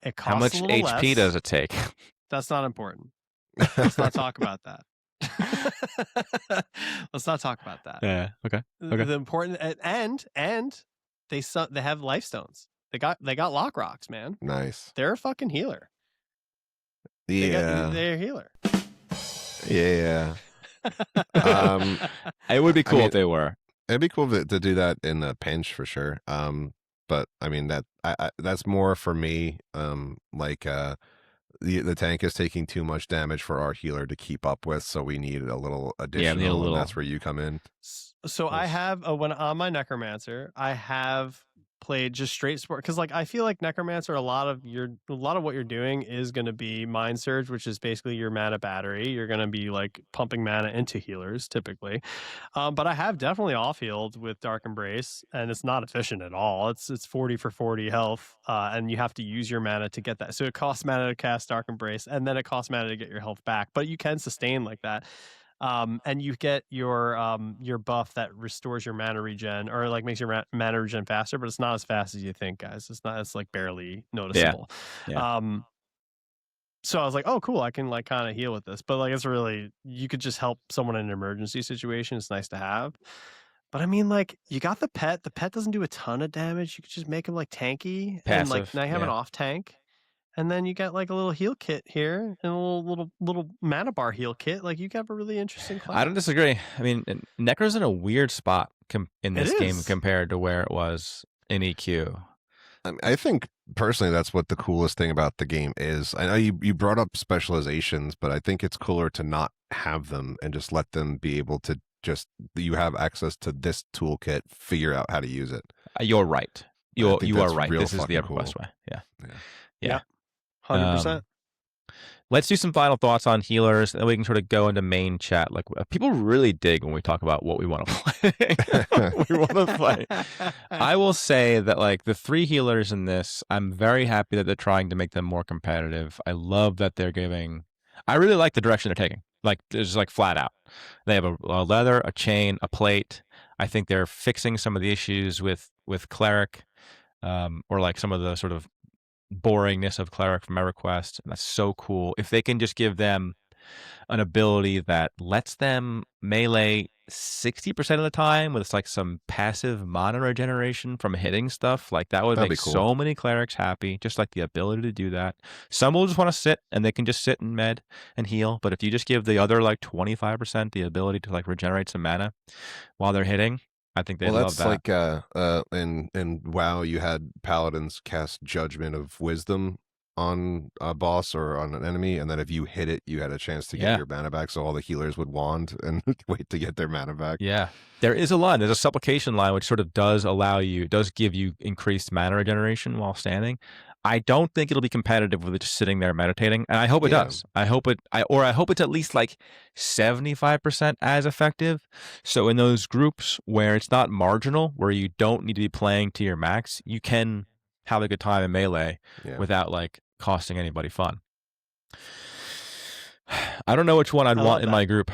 It costs How much a little HP less. does it take? That's not important. Let's not talk about that. Let's not talk about that. Yeah. Okay. The important and they have life stones. They got lock rocks, man. Nice. They're a fucking healer. Yeah. They're a healer. Yeah. It would be cool if they were. It'd be cool to do that in a pinch for sure. But I mean that's more for me. The tank is taking too much damage for our healer to keep up with, so we need a little additional. And that's where you come in. So I have when on my Necromancer, I have played just straight sport, because like I feel like Necromancer, a lot of what you're doing is going to be Mind Surge, which is basically your mana battery. You're going to be like pumping mana into healers typically, but I have definitely off-healed with Dark Embrace, and it's not efficient at all. It's 40 for 40 health, and you have to use your mana to get that. So it costs mana to cast Dark Embrace, and then it costs mana to get your health back, but you can sustain like that. And you get your buff that restores your mana regen, or like makes your mana regen faster, but it's not as fast as you think, guys. It's like barely noticeable. Yeah. So I was like, oh cool, I can like kind of heal with this, but like it's really, you could just help someone in an emergency situation. It's nice to have. But I mean, like, you got the pet doesn't do a ton of damage. You could just make him like tanky, and like now you have an off tank. And then you got like a little heal kit here, and a little mana bar heal kit. Like you have a really interesting class. I don't disagree. I mean, Necro's in a weird spot in this game compared to where it was in EQ. I think personally that's what the coolest thing about the game is. I know you brought up specializations, but I think it's cooler to not have them and just let them be able to you have access to this toolkit, figure out how to use it. You're right. You are right. This is the EverQuest way. Yeah. 100%. Let's do some final thoughts on healers, and we can sort of go into main chat. Like, people really dig when we talk about what we want to play. I will say that like the 3 healers in this, I'm very happy that they're trying to make them more competitive. I love that they're giving. I really like the direction they're taking. Like, it's like flat out. They have a leather, a chain, a plate. I think they're fixing some of the issues with Cleric, or like some of the sort of boringness of Cleric from EverQuest, and that's so cool. If they can just give them an ability that lets them melee 60% of the time with like some passive mana regeneration from hitting stuff, like that would That'd make be cool. so many clerics happy, just like the ability to do that. Some will just want to sit and they can just sit and med and heal, but if you just give the other like 25% the ability to like regenerate some mana while they're hitting, I think they'd Well, love that's that. like in WoW, you had paladins cast Judgment of Wisdom on a boss or on an enemy, and then if you hit it, you had a chance to get Yeah. your mana back. So all the healers would wand and wait to get their mana back. Yeah. There is a line. There's a supplication line which sort of does give you increased mana regeneration while standing. I don't think it'll be competitive with it just sitting there meditating, and I hope it Yeah. does. I hope it's at least like 75% as effective. So in those groups where it's not marginal, where you don't need to be playing to your max, you can have a good time in melee Yeah. without like costing anybody fun. I don't know which one I'd want in my group.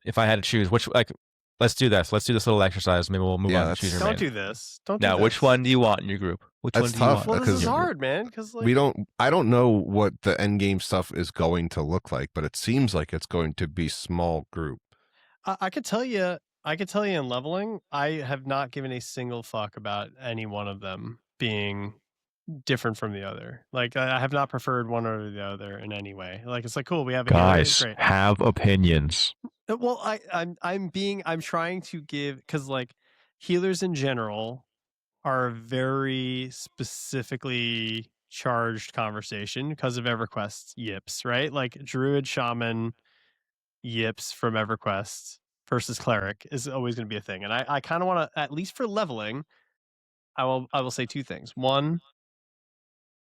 If I had to choose, let's do this. Let's do this little exercise. Maybe we'll move on to choose your Don't main. do this. Don't Now, do this. which one do you want in your group? Which That's one do tough. you want? Well, this is because hard, man. Because like, I don't know what the end game stuff is going to look like, but it seems like it's going to be small group. I could tell you. I could tell you in leveling, I have not given a single fuck about any one of them being different from the other. Like I have not preferred one over the other in any way. Like it's like cool, we have a healer, it's great. Have opinions. Well, I'm trying to give, because like healers in general are a very specifically charged conversation because of EverQuest's yips, right? Like Druid, Shaman, yips from EverQuest versus Cleric is always going to be a thing. And I kind of want to, at least for leveling, I will say two things. One,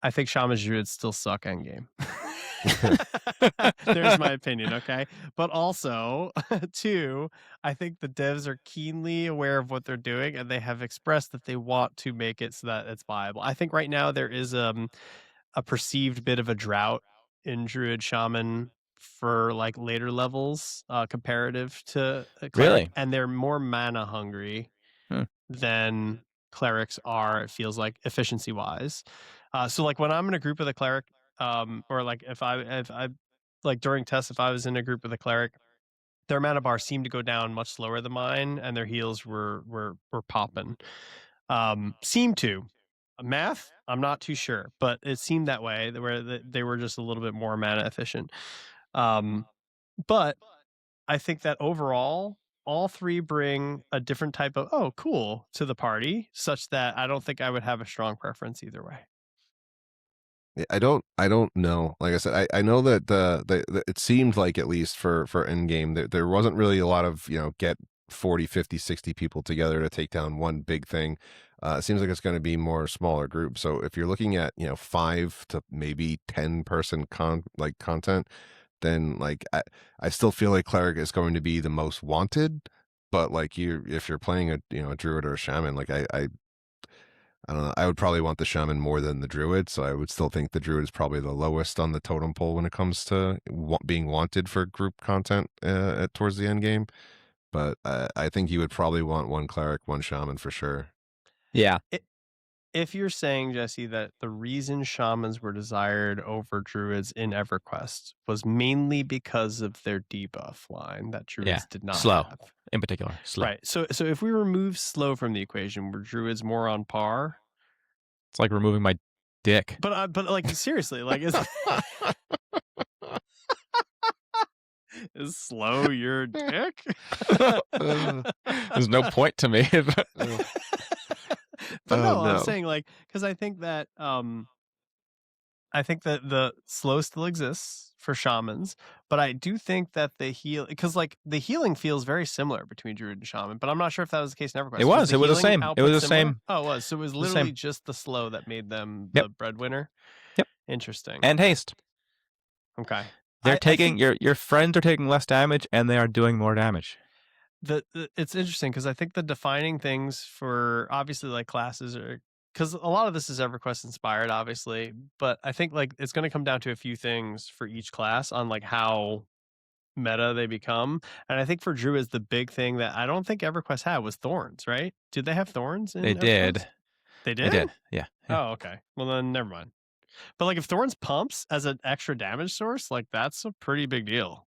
I think Shaman Druids still suck endgame. There's my opinion, okay? But also, two, I think the devs are keenly aware of what they're doing, and they have expressed that they want to make it so that it's viable. I think right now there is a perceived bit of a drought in Druid Shaman for like later levels, comparative to Cleric, Really? and they're more mana hungry than Clerics are. It feels like efficiency wise. So like when I'm in a group with a Cleric, or like if I like during tests, if I was in a group with a Cleric, their mana bar seemed to go down much slower than mine, and their heals were popping. Seemed to. Math, I'm not too sure, but it seemed that way, where they were just a little bit more mana efficient. But I think that overall, all three bring a different type of cool to the party, such that I don't think I would have a strong preference either way. I don't know. Like I said, I know that it seemed like, at least for endgame, there wasn't really a lot of, get 40, 50, 60 people together to take down one big thing. It seems like it's going to be more smaller groups. So if you're looking at, 5 to maybe 10 person content, then like I still feel like Cleric is going to be the most wanted. But like if you're playing a a Druid or a Shaman, like I don't know. I would probably want the Shaman more than the Druid, so I would still think the Druid is probably the lowest on the totem pole when it comes to being wanted for group content towards the end game. But I think you would probably want one Cleric, one Shaman for sure. Yeah. If you're saying, Jesse, that the reason Shamans were desired over Druids in EverQuest was mainly because of their debuff line that Druids did not slow have. In particular, slow. Right. So if we remove slow from the equation, were Druids more on par? It's like removing my dick. But like seriously, like is slow your dick? There's no point to me. But no, no. I'm saying like, because I think that the slow still exists for Shamans, but I do think that because like the healing feels very similar between Druid and Shaman, but I'm not sure if that was the case in EverQuest. It was the healing same. It was output the similar? same. Oh, it was. So it was the literally same. just the slow that made them Yep. the breadwinner. Yep. Interesting. And haste. Okay. They're taking your friends are taking less damage, and they are doing more damage. It's interesting because I think the defining things for obviously like classes are, because a lot of this is EverQuest inspired, obviously, but I think like it's going to come down to a few things for each class on like how meta they become. And I think for Druids, the big thing that I don't think EverQuest had was thorns, right? Did they have thorns in They EverQuest? did. They did? They did. Yeah. Oh, okay. Well, then never mind. But like if thorns pumps as an extra damage source, like that's a pretty big deal,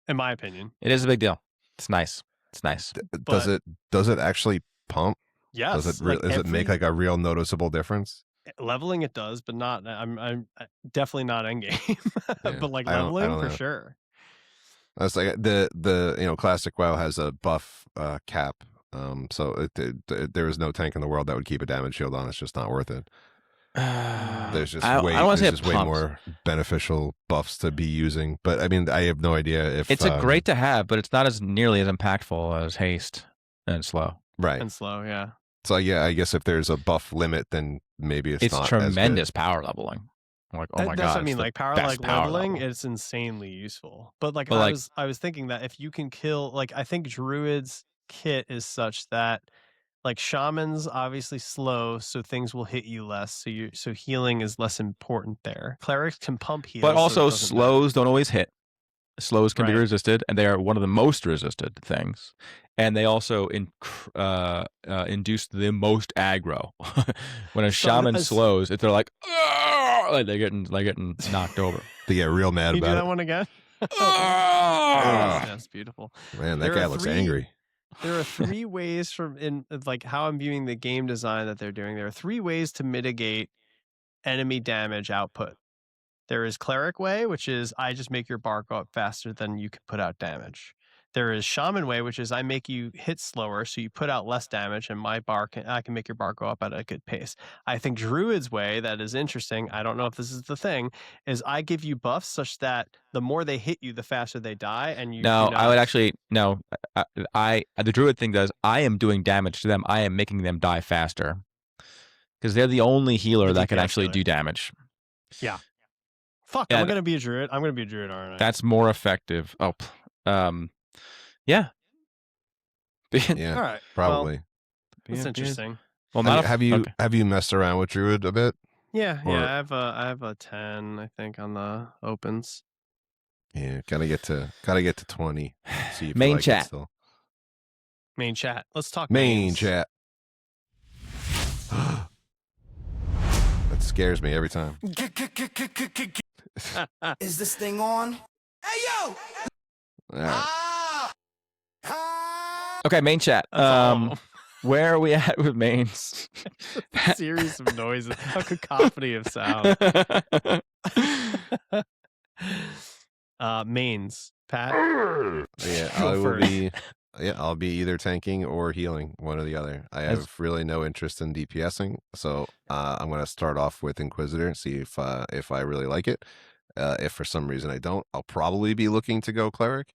in my opinion. It is a big deal. It's nice. It's nice. Does it actually pump? Yes. Does it make like a real noticeable difference? Leveling it does, but not. I'm definitely not end game, but like I don't leveling for know. sure. That's like the classic WoW has a buff cap. So there is no tank in the world that would keep a damage shield on. It's just not worth it. There's just I don't want to say way more beneficial buffs to be using. But I mean, I have no idea if it's a great to have, but it's not as nearly as impactful as haste and slow. Right. And slow, yeah. So yeah, I guess if there's a buff limit, then maybe it's not tremendous as good. power leveling. I'm like, oh my god, that's what I mean. Like power leveling, level. it's insanely useful. But like But I was thinking that if you can kill, like I think Druid's kit is such that like shamans obviously slow, so things will hit you less. So healing is less important there. Clerics can pump heal, but also so slows don't always hit. Slows can be Right. resisted, and they are one of the most resisted things. And they also induce the most aggro. When a shaman slows, they're like they're getting knocked over. They get real mad Can you about do it. that one again? That's beautiful. Man, that guy looks angry. There are 3 ways from in like how I'm viewing the game design that they're doing. There are 3 ways to mitigate enemy damage output. There is Cleric way, which is I just make your bar go up faster than you can put out damage. There is Shaman way, which is I make you hit slower, so you put out less damage, and I can make your bar go up at a good pace. I think Druid's way, that is interesting. I don't know if this is the thing, is I give you buffs such that the more they hit you, the faster they die, and you. No, I would actually no. The Druid thing does. I am doing damage to them. I am making them die faster because they're the only healer that can actually do damage. Yeah. Fuck, I'm going to be a Druid. I'm going to be a Druid, aren't I? That's more effective. Oh, yeah. Yeah, all right. probably. Well, that's interesting. Well, have you messed around with Druid a bit? Yeah, I have a 10, I think, on the opens. Yeah, gotta get to 20. See if main you like chat. It still. Main chat. Let's talk main mains. chat. That scares me every time. Is this thing on? Hey yo! Okay, main chat. Where are we at with mains? A series of noises, a cacophony of sound. Mains, Pat. Yeah, I'll be either tanking or healing, one or the other. I have really no interest in DPSing, so I'm going to start off with Inquisitor and see if I really like it. If for some reason I don't, I'll probably be looking to go Cleric.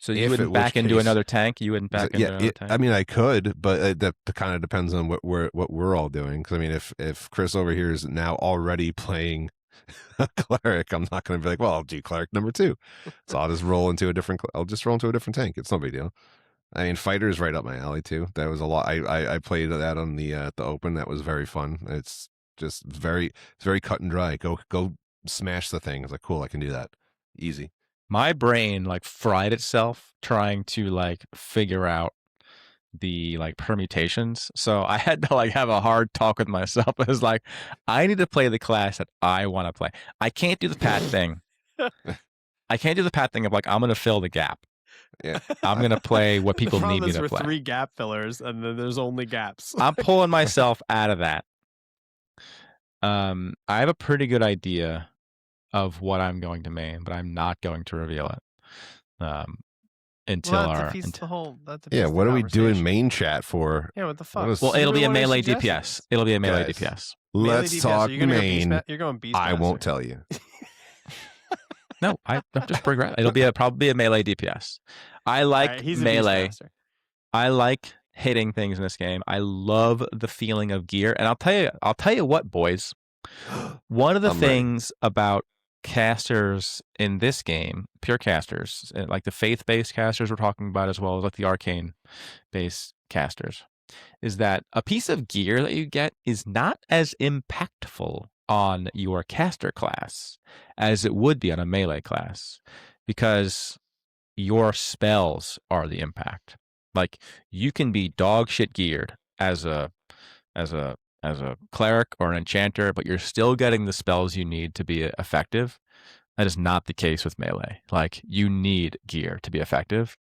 So you wouldn't back into another tank? You wouldn't back into another tank? I mean, I could, but that kind of depends on what we're all doing. Because I mean, if Chris over here is now already playing a Cleric, I'm not going to be like, well, I'll do Cleric number 2. So I'll just roll into a different tank. It's no big deal. I mean, Fighter's right up my alley too. That was a lot. I played that on the open. That was very fun. It's just very cut and dry. Go smash the thing. It's like, cool, I can do that. Easy. My brain like fried itself trying to like figure out the like permutations. So I had to like have a hard talk with myself. I was like, I need to play the class that I want to play. I can't do the Pat thing. I can't do the Pat thing of like, I'm going to fill the gap. Yeah. I'm going to play what people need me to play. 3 gap fillers, and then there's only gaps. I'm pulling myself out of that. I have a pretty good idea of what I'm going to main, but I'm not going to reveal it until what are we doing main chat for? Yeah, what the fuck? Well, it'll be a melee DPS. It'll be a melee DPS. Let's talk main. You're going beast. I won't tell you. No, I'm just progress. It'll probably a melee DPS. I like melee. I like hitting things in this game. I love the feeling of gear, and I'll tell you what, boys. One of the things about casters in this game, pure casters, like the faith-based casters we're talking about, as well as like the arcane-based casters, is that a piece of gear that you get is not as impactful on your caster class as it would be on a melee class, because your spells are the impact. Like, you can be dog shit geared as a cleric or an enchanter, but you're still getting the spells you need to be effective. That is not the case with melee. Like, you need gear to be effective.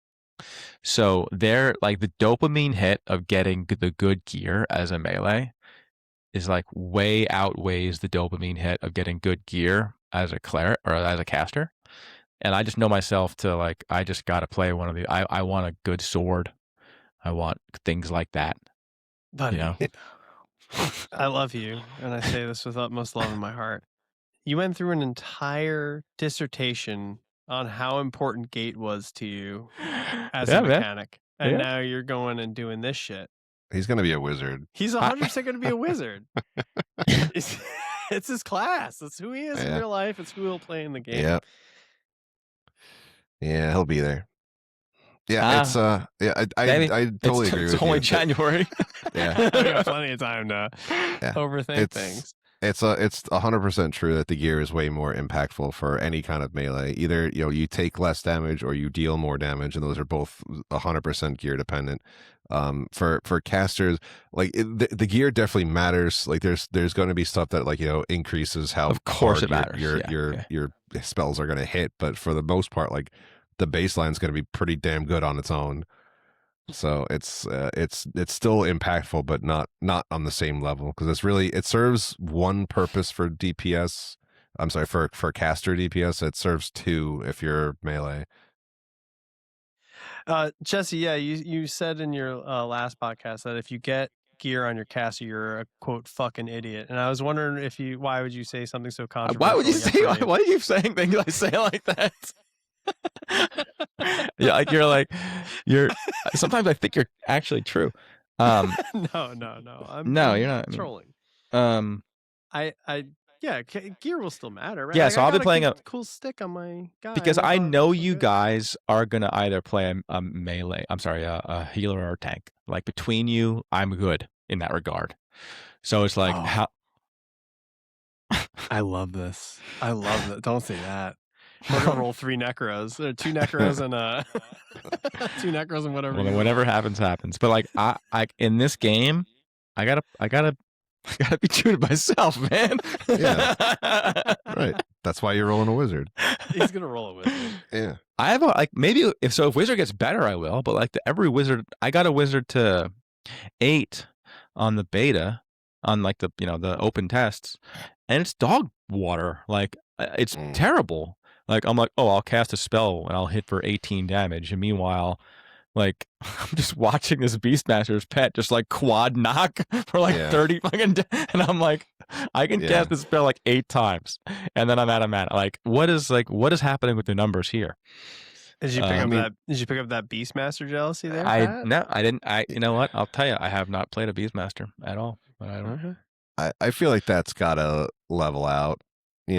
So they're like the dopamine hit of getting the good gear as a melee is like way outweighs the dopamine hit of getting good gear as a cleric or as a caster. And I just know myself to like, I just got to play one of the, I want a good sword. I want things like that. Buddy, You know? I love you, and I say this with utmost love in my heart. You went through an entire dissertation on how important gate was to you as a mechanic, and now you're going and doing this shit. He's going to be a wizard. He's 100% going to be a wizard. It's his class. It's who he is in real life. It's who he'll play in the game. Yeah. Yeah, he'll be there. Yeah, it's I totally agree with you. It's only January. Yeah. We got plenty of time to overthink things. It's 100% true that the gear is way more impactful for any kind of melee. Either you take less damage or you deal more damage, and those are both 100% gear dependent. For casters, like the gear definitely matters. Like there's going to be stuff that like increases how of course hard it matters. Your spells are going to hit, but for the most part, like the baseline is going to be pretty damn good on its own. So it's still impactful, but not on the same level, because it serves one purpose for DPS. I'm sorry, for caster DPS. It serves two if you're melee. Jesse, yeah, you said in your last podcast that if you get gear on your caster, you're a quote fucking idiot. And I was wondering why would you say something so controversial? Why would you say? Why do you keep saying things I say like that? Yeah, like you're. Sometimes I think you're actually true. No. You're not trolling. Gear will still matter, right? Yeah, like, so I'll be playing a cool stick on my guy because I know you guys are gonna either play a melee. I'm sorry, a healer or a tank. Like between you, I'm good in that regard. So it's like how. I love this. I love that. Don't say that. We're gonna roll 3 necros. There are 2 necros and 2 necros and whatever. Well, whatever happens. But like I in this game, I gotta be true to myself, man. Yeah. Right. That's why you're rolling a wizard. He's gonna roll a wizard. Yeah. I have maybe if wizard gets better, I will. But like every wizard, I got a wizard to 8 on the beta, on like the the open tests, and it's dog water. Like it's terrible. Like, I'm like, oh, I'll cast a spell and I'll hit for 18 damage. And meanwhile, like, I'm just watching this Beastmaster's pet just like quad knock for like 30 fucking and I'm like, I can cast this spell like 8 times. And then I'm out of mana. Like, what is happening with the numbers here? Did you pick up that Beastmaster jealousy there? No, I didn't. You know what? I'll tell you, I have not played a Beastmaster at all. But I don't. I feel like that's gotta level out. I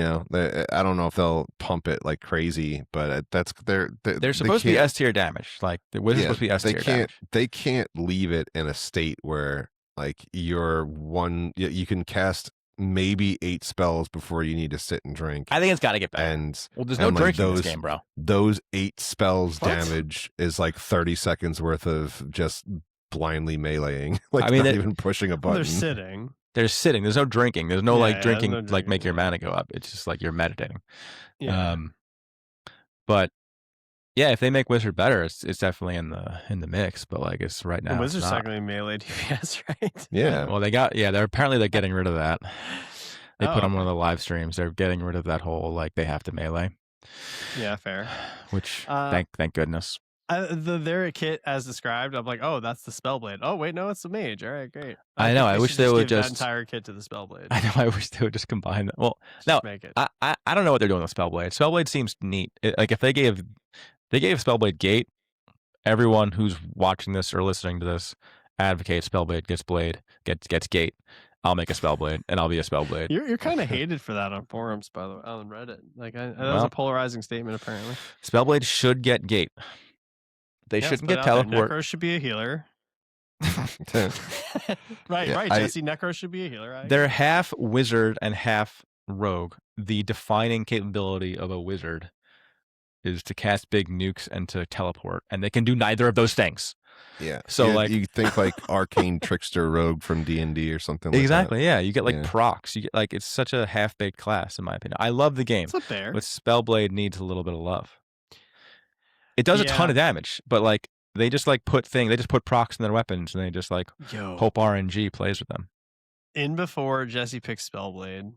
don't know if they'll pump it like crazy, but they're supposed to be S tier damage. Like the wizard's supposed to be S tier damage. They can't leave it in a state where like you can cast maybe 8 spells before you need to sit and drink. I think it's got to get better. And there's no drinking in this game, bro. Those 8 spells damage is like 30 seconds worth of just blindly meleeing. Like not even pushing a button. They're sitting. There's sitting. There's no drinking. There's no drinking no like make your mana go up. It's just like you're meditating. Yeah. But yeah, if they make wizard better, it's definitely in the mix. But like it's right now. Wizard's technically melee DPS, right? Yeah. Well, they're getting rid of that. They put on one of the live streams. They're getting rid of that whole like they have to melee. Yeah, fair. Which thank goodness. Their kit as described, I'm like, oh, that's the Spellblade. Oh, wait, no, it's the Mage. All right, great. I know. I wish they would give that entire kit to the Spellblade. I know. I wish they would just combine them. Well, no, make it. I don't know what they're doing with Spellblade. Spellblade seems neat. Like if they gave Spellblade Gate, everyone who's watching this or listening to this advocates Spellblade gets Gate. I'll make a Spellblade and I'll be a Spellblade. You're kind of hated for that on forums, by the way, on Reddit. Like that was a polarizing statement, apparently. Spellblade should get Gate. They shouldn't get teleport. Necro should be a healer. Right, Jesse. Necro should be a healer. They're half wizard and half rogue. The defining capability of a wizard is to cast big nukes and to teleport, and they can do neither of those things. Yeah. So like you think like arcane trickster rogue from D&D or something like exactly, that. Yeah. You get like procs. You get like it's such a half-baked class in my opinion. I love the game. It's up there. But Spellblade needs a little bit of love. It does a ton of damage, but like they just like put procs in their weapons, and they just like hope RNG plays with them. In before Jesse picks Spellblade.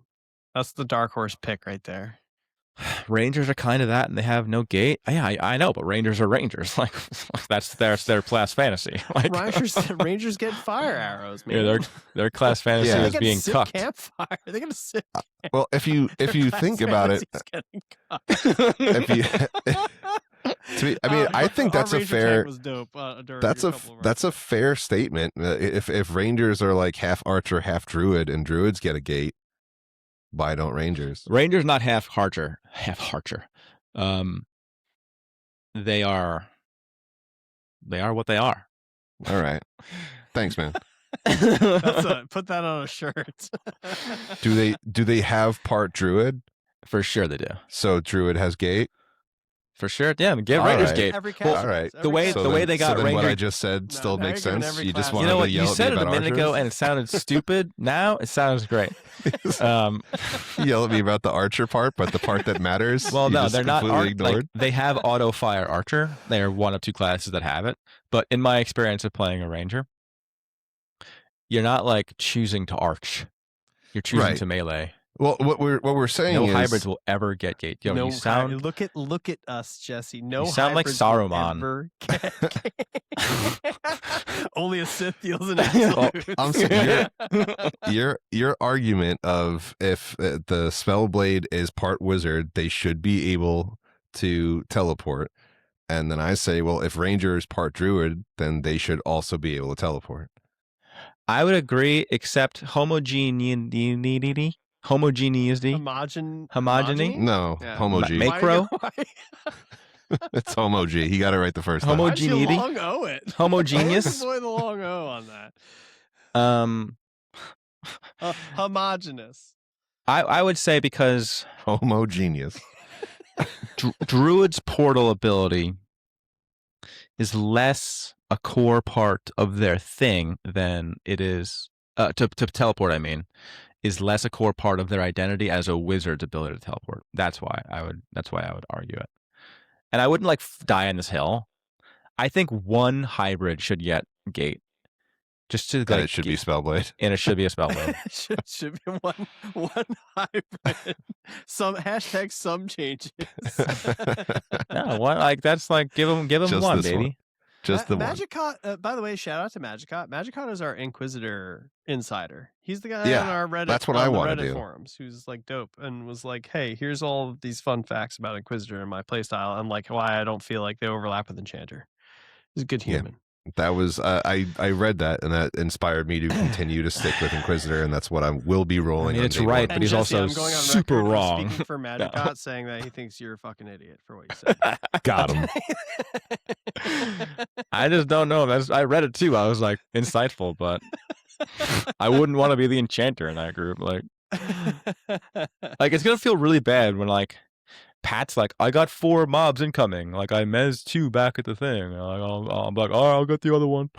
That's the dark horse pick right there. Rangers are kind of that, and they have no gate. Yeah, I know, but Rangers are Rangers. Like that's their class fantasy. Like Rangers get fire arrows, man. Yeah, their class fantasy is being cucked. Campfire. They're gonna sit. Well, if you think about it, I think that's a fair. That's a fair statement. If Rangers are like half archer, half druid, and druids get a gate, why don't Rangers? Rangers not half archer. They are what they are. All right. Thanks, man. Put that on a shirt. Do they have part druid? For sure they do. So druid has gate? For sure, yeah. Get Rangers gate. All right. The way they got Rangers. What I just said still makes sense. You just want to yell you said it a minute ago, and it sounded stupid. Now it sounds great. Yell at me about the archer part, but the part that matters. Well, no, they're not ignored. Like, they have auto fire archer. They are one of two classes that have it. But in my experience of playing a ranger, you're not like choosing to arch. You're choosing to melee. Well, what we're saying is hybrids will ever get gate. Yo, you sound look at us, Jesse. No, you sound like Saruman. Only a Sith deals an absolute. I'm saying your argument of if the Spellblade is part wizard, they should be able to teleport, and then I say, well, if Ranger is part druid, then they should also be able to teleport. I would agree, except homogeneity. Homogeneity? Homogeny? No, homogy. Macro? It's homogy. He got it right the first time. Homogeneity? Long O it. Homogeneous? Avoid the long O on that. Homogeneous. I would say because homogeneous. Druid's portal ability is less a core part of their thing than it is to teleport. I mean, is less a core part of their identity as a wizard's ability to teleport. That's why I would argue it. And I wouldn't like die on this hill. I think one hybrid should get gate. Just to it should be Spellblade. And it should be a Spellblade. should be one hybrid. Hashtag some changes. No, one like that's like give them one, baby. Just the Magicot, by the way, shout out to Magicot. Magicot is our Inquisitor insider. He's the guy on our Reddit. That's what I want to do. Forums who's like dope and was like, hey, here's all these fun facts about Inquisitor and my playstyle and like why I don't feel like they overlap with Enchanter. He's a good human. That was I read that and that inspired me to continue to stick with Inquisitor, and that's what I will be rolling. It's right, but he's Jesse, also I'm going on super record wrong. Speaking for Magicot, saying that he thinks you're a fucking idiot for what you said. Got him. I just don't know. I read it too. I was like insightful, but I wouldn't want to be the enchanter in that group. Like it's gonna feel really bad when like Pat's like, I got 4 mobs incoming. Like I mez 2 back at the thing. I'm like, oh, I'll get the other one.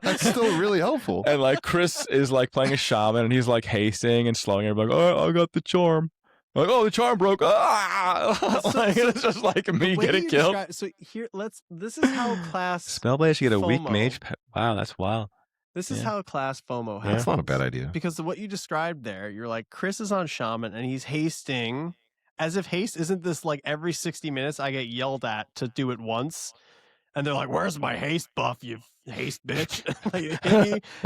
That's still really helpful. And like Chris is like playing a shaman and he's like hasting and slowing it. Like, oh, I got the charm. Like, oh, the charm broke. It's just like me getting killed. So here, this is how class Spellblade should get a weak mage. Wow, that's wild. This is how class FOMO happens. That's not a bad idea. Because of what you described there, you're like, Chris is on Shaman and he's hasting as if haste isn't this like every 60 minutes I get yelled at to do it once. And they're like, where's my haste buff, you haste bitch?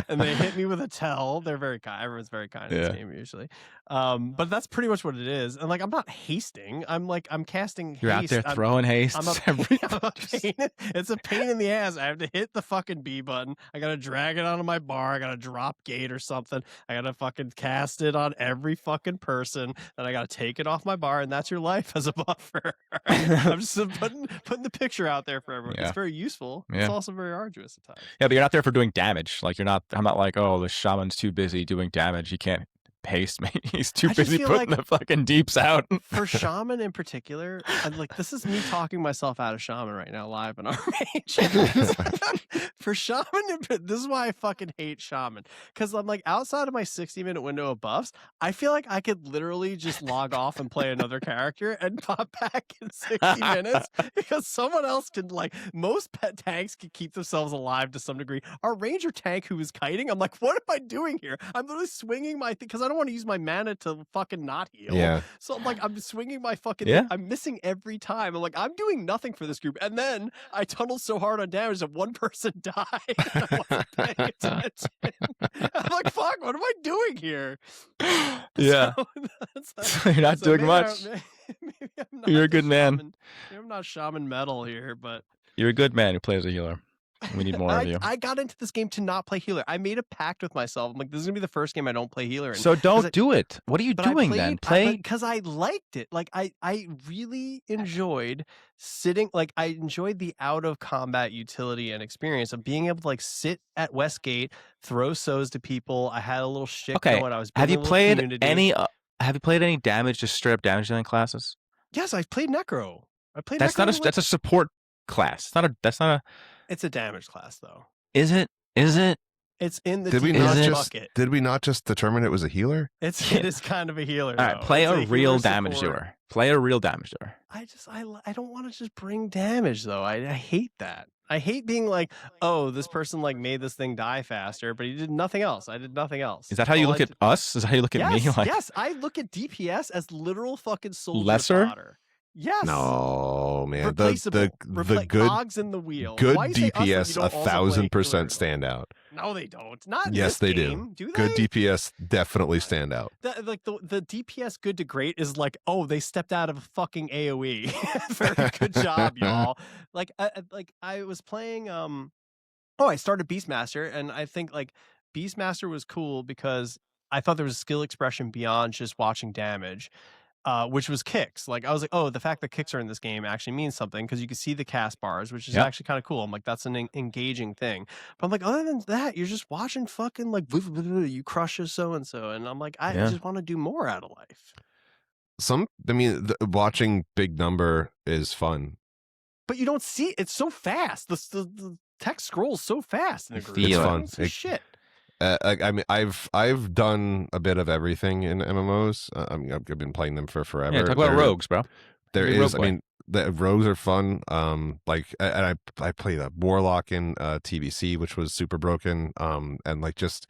And they hit me with a tell. They're very kind. Everyone's very kind in this game usually. But that's pretty much what it is. And like, I'm not hasting. I'm casting You're haste. out there throwing haste. It's a pain in the ass. I have to hit the fucking B button. I got to drag it onto my bar. I got to drop gate or something. I got to fucking cast it on every fucking person. Then I got to take it off my bar. And that's your life as a buffer. I'm just putting the picture out there for everyone. It's very useful. It's also very arduous at times. Yeah, but you're not there for doing damage. Like I'm not like, oh, the shaman's too busy doing damage. He can't haste me. He's too I just busy feel putting like the fucking deeps out. for Shaman in particular, like this is me talking myself out of Shaman right now live in our mage. For Shaman, this is why I fucking hate Shaman. Because I'm like, outside of my 60-minute window of buffs, I feel like I could literally just log off and play another character and pop back in 60 minutes because someone else can, like, most pet tanks can keep themselves alive to some degree. Our ranger tank who is kiting, I'm like, what am I doing here? I'm literally swinging my thing because I don't want to use my mana to fucking not heal. Yeah. So I'm like, I'm swinging my fucking Yeah. thing. I'm missing every time. I'm like, I'm doing nothing for this group. And then I tunnel so hard on damage that one person died. I wasn't paying attention. I'm like, fuck, what am I doing here? Yeah. So You're not doing maybe much. Maybe I'm not You're a the good man. Shaman. Maybe I'm not Shaman metal here, but You're a good man who plays a healer. We need more of you. I got into this game to not play healer. I made a pact with myself. I'm like, this is gonna be the first game I don't play healer in. So don't do it. What are you doing then? Play because I liked it. Like I really enjoyed sitting. Like I enjoyed the out of combat utility and experience of being able to like sit at Westgate, throw sows to people. I had a little shit going. I was have you building a little played community. any? Have you played any damage? Just straight up damage dealing classes? Yes, I played Necro. I played. That's Necro not a. That's a support class. It's not a. That's not a. It's a damage class though. Is it? Is it? It's in the Did we not just determine it was a healer? It is kind of a healer. All right, play a real damage doer. Play a real damage doer. I don't want to just bring damage though. I hate that. I hate being like, oh, this person like made this thing die faster, but he did nothing else. I did nothing else. Is that how you look at us? Is that how you look at me? Like, yes, I look at DPS as literal fucking soldier lesser fodder. Yes. No, man. Replaceable. The good cogs in the wheel. good Why say us when you DPS don't also play 1,000% healer? stand out. No, they don't. Not in Yes, this they game. do. Do Good they? DPS definitely stand out. The DPS good to great is like, oh, they stepped out of a fucking AoE. Very good job, y'all. Like I was playing I started Beastmaster, and I think like Beastmaster was cool because I thought there was skill expression beyond just watching damage. Which was kicks. Like I was like, oh, the fact that kicks are in this game actually means something because you can see the cast bars, which is actually kind of cool. I'm like, that's an engaging thing. But I'm like, other than that, you're just watching fucking like you crush a so and so, and I'm like, I just want to do more out of life. Watching big number is fun, but you don't see it's so fast. The text scrolls so fast in the group. It's fun. Shit. I mean, I've done a bit of everything in MMOs. I've been playing them for forever. Yeah, talk about rogues, bro. There is, I mean, the rogues are fun. And I played a warlock in TBC, which was super broken. And like just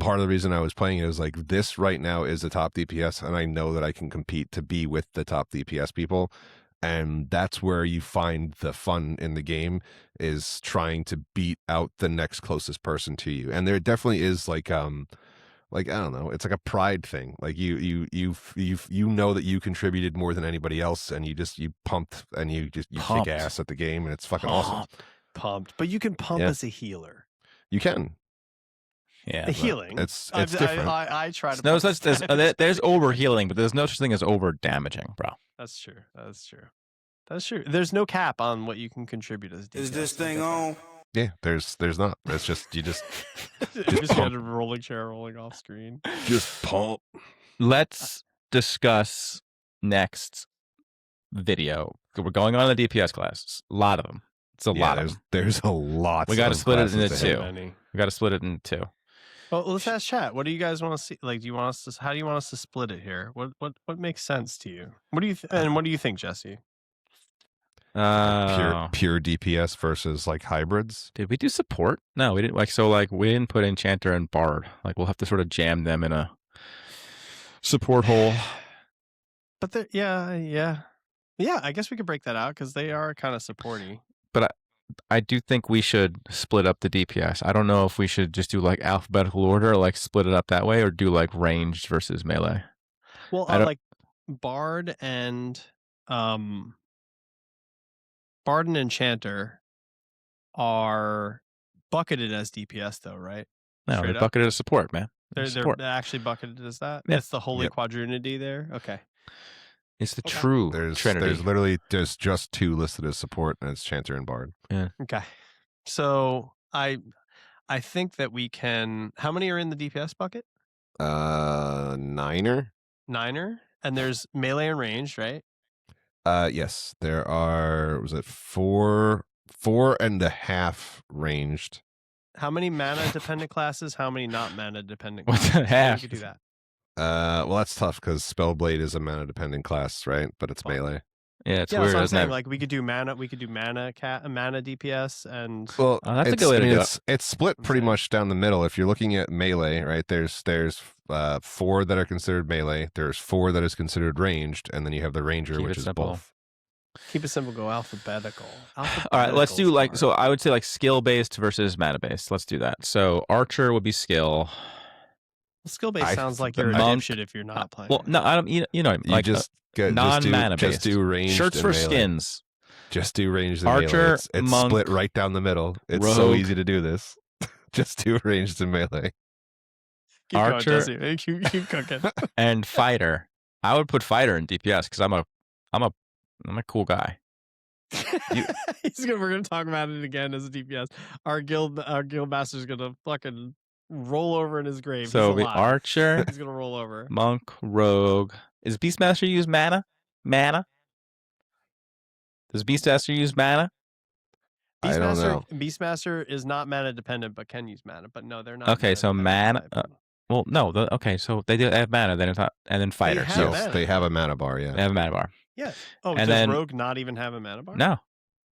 part of the reason I was playing it is like this right now is the top DPS, and I know that I can compete to be with the top DPS people. And that's where you find the fun in the game, is trying to beat out the next closest person to you. And there definitely is like I don't know, it's like a pride thing. Like you know that you contributed more than anybody else, and you pumped and you kick ass at the game, and it's fucking awesome. Pumped, but you can pump as a healer. You can. Yeah, the healing. It's different. I try to. No, there's over healing, but there's no such thing as over damaging, bro. That's true. That's true. There's no cap on what you can contribute as DPS. Is this thing on? Yeah, there's not. It's just you just had a rolling chair rolling off screen. Just pump. Let's discuss next video. We're going on the DPS classes. A lot of them. It's a lot of them. There's a lot. We got to split it into two. We got to split it into two. Well, let's ask chat. What do you guys want to see? Like, do you want us to? How do you want us to split it here? What makes sense to you? What do you and what do you think, Jesse? Pure DPS versus like hybrids. Did we do support? No, we didn't. We didn't put Enchanter and Bard. Like, we'll have to sort of jam them in a support hole. But yeah. I guess we could break that out because they are kind of supporty. But I do think we should split up the DPS. I don't know if we should just do like alphabetical order, like split it up that way, or do like ranged versus melee. Well, like Bard and Enchanter are bucketed as DPS, though, right? No, they're bucketed as support, man. They're actually bucketed as that. Yeah. It's the holy quadrinity there. Okay. It's the true Trinity. There's literally just two listed as support, and it's Chanter and Bard. Yeah. Okay. So I think that we can. How many are in the DPS bucket? Niner. And there's melee and ranged, right? Yes, there are. Was it 4.5 ranged? How many mana dependent classes? How many not mana dependent What's classes? half? You could do that. Well, that's tough because Spellblade is a mana dependent class, right? But it's Fine. melee. Yeah, it's Yeah, weird. that's what I'm Isn't saying. it? Like we could do mana mana DPS, and Well, Oh, that's a good way to do it. It's split pretty saying. much down the middle. If you're looking at melee, right? There's 4 that are considered melee. There's 4 that is considered ranged, and then you have the ranger, Keep which it is simple. both. keep it simple. Go alphabetical. All right, let's do Alphabetical's so smart. I would say like skill based versus mana based. Let's do that. So archer would be skill. Skill based I- sounds like the you're a monk- dipshit if you're not playing. Well, no, I don't. You know, You like non-mana just do ranged shirts and for melee. skins. Just do ranged and Archer, melee. It's monk, split right down the middle. It's so rogue. easy to do this. Just do ranged and melee. keep Archer- going, Jesse. Keep cooking. and fighter. I would put fighter in DPS because I'm a cool guy. We're gonna talk about it again as a DPS. Our guild master's gonna fucking roll over in his grave. So He's the alive. archer, He's gonna roll over. monk, rogue. Is Beastmaster use mana? Mana? Does Beastmaster use mana? I don't know. Beastmaster is not mana dependent, but can use mana. But no, they're not. Okay, so mana. Well, no. Okay, so they have mana. Then it's not, and then fighter. have So mana. They have a mana bar, yeah. they have a mana bar. Yeah. Oh, And does then- Rogue not even have a mana bar? No.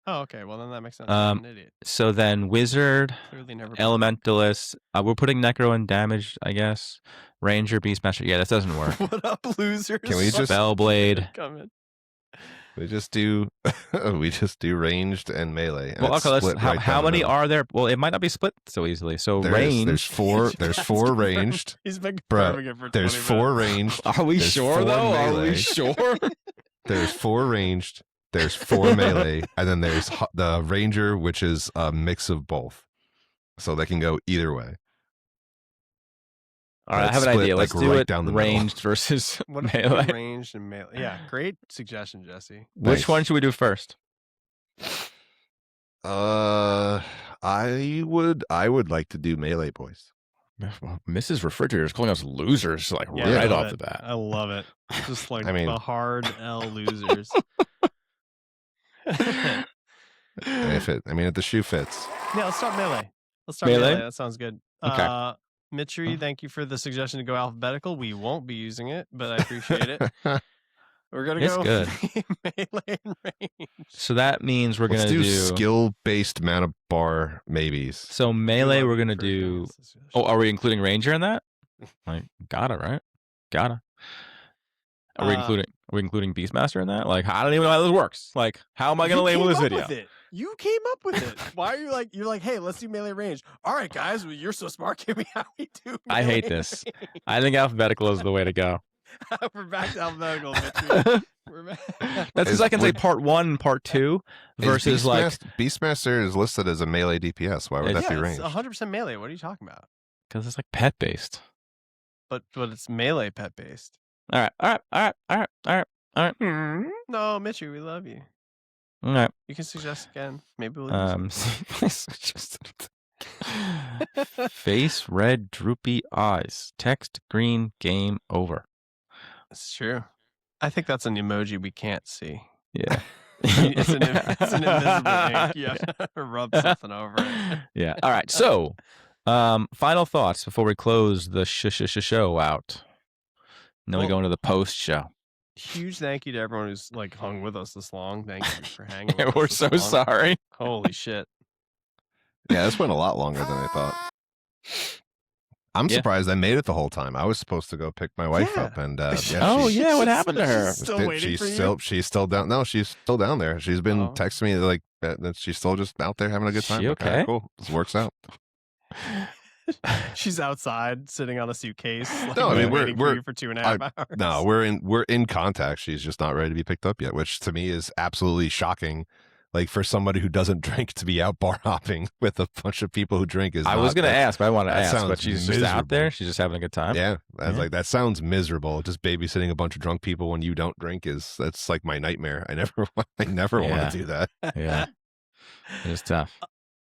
Oh, okay. Well, then that makes sense. Um, I'm an idiot. So then wizard, Clearly never. elementalist. We're putting necro and damage, I guess. Ranger, beastmaster. Yeah, that doesn't work. What up, losers? Can we just- Spellblade. come in? We just do ranged and melee. And Well, it's okay. split How right down the many middle. are there? Well, it might not be split so easily. So There's range. 4. There's 4 ranged. He's been Bruh, confirming it for 20 There's 4 ranged. Are we There's sure 4 though? Are we melee. sure? There's 4 ranged. There's 4 melee, and then there's the ranger, which is a mix of both. So they can go either way. All right, I It's have an split, idea. Let's like, do right it down the middle. ranged versus What if we do melee. ranged and melee? Yeah, great suggestion, Jesse. Which Thanks. one should we do first? I would like to do melee, boys. Mrs. Refrigerator is calling us losers, like Yeah, I right love off the it. bat. I love it. Just like I mean- the hard L losers. And if the shoe fits. Yeah, let's start melee. Let's start Melee? melee. That sounds good. Okay. Mitri, thank you for the suggestion to go alphabetical. We won't be using it, but I appreciate it. We're gonna It's go good. melee and range. So that means we're Let's gonna do do. skill-based mana bar maybes. So melee, Love we're you gonna for do. giving us the suggestion. Oh, are we including ranger in that? Like, gotta right? Gotta. Are we including beastmaster in that? Like, I don't even know how this works. Like, how am I gonna You label came this up video? with it. You came up with it. Why are you like? You're like, hey, let's do melee range. All right, guys, well, you're so smart. Give me how we do. I hate melee this. range. I think alphabetical is the way to go. We're back to alphabetical. Mitri. We're back. That's because I can say part 1 and part 2 versus like Beastmaster is listed as a melee DPS. Why would that be yeah, ranged? it's 100% melee. What are you talking about? because it's like pet based. But it's melee pet based. All right. No, Mitri, we love you. All right. You can suggest again. Maybe we'll use Face red, droopy eyes. Text green. Game over. It's true. I think that's an emoji we can't see. Yeah. It's an invisible ink. You have to rub something over it. Yeah. All right. So, final thoughts before we close the show out. And then we Well- go into the post show. Huge thank you to everyone who's like hung with us this long. Thank you for hanging with us. We're this so long. sorry. Holy shit. Yeah, this went a lot longer than I thought. I'm Yeah. surprised I made it the whole time. I was supposed to go pick my wife Yeah. up, and Oh, she- yeah, what happened to her? She's still waiting for you. she's still down. No, she's still down there. She's been Oh. texting me like that she's still just out there having a good time. She Like, all right, okay? cool. This works out. She's outside sitting on a suitcase. Like, No, I mean, waiting for we're- you for 2.5 hours. No, we're in contact. She's just not ready to be picked up yet, which to me is absolutely shocking. Like for somebody who doesn't drink to be out bar hopping with a bunch of people who drink is. I was going to ask, but I want to that ask. But sounds she's just out there. miserable. She's just having a good time. Yeah, I was Yeah. like, that sounds miserable. Just babysitting a bunch of drunk people when you don't drink that's like my nightmare. I never Yeah. want to do that. Yeah. It's tough.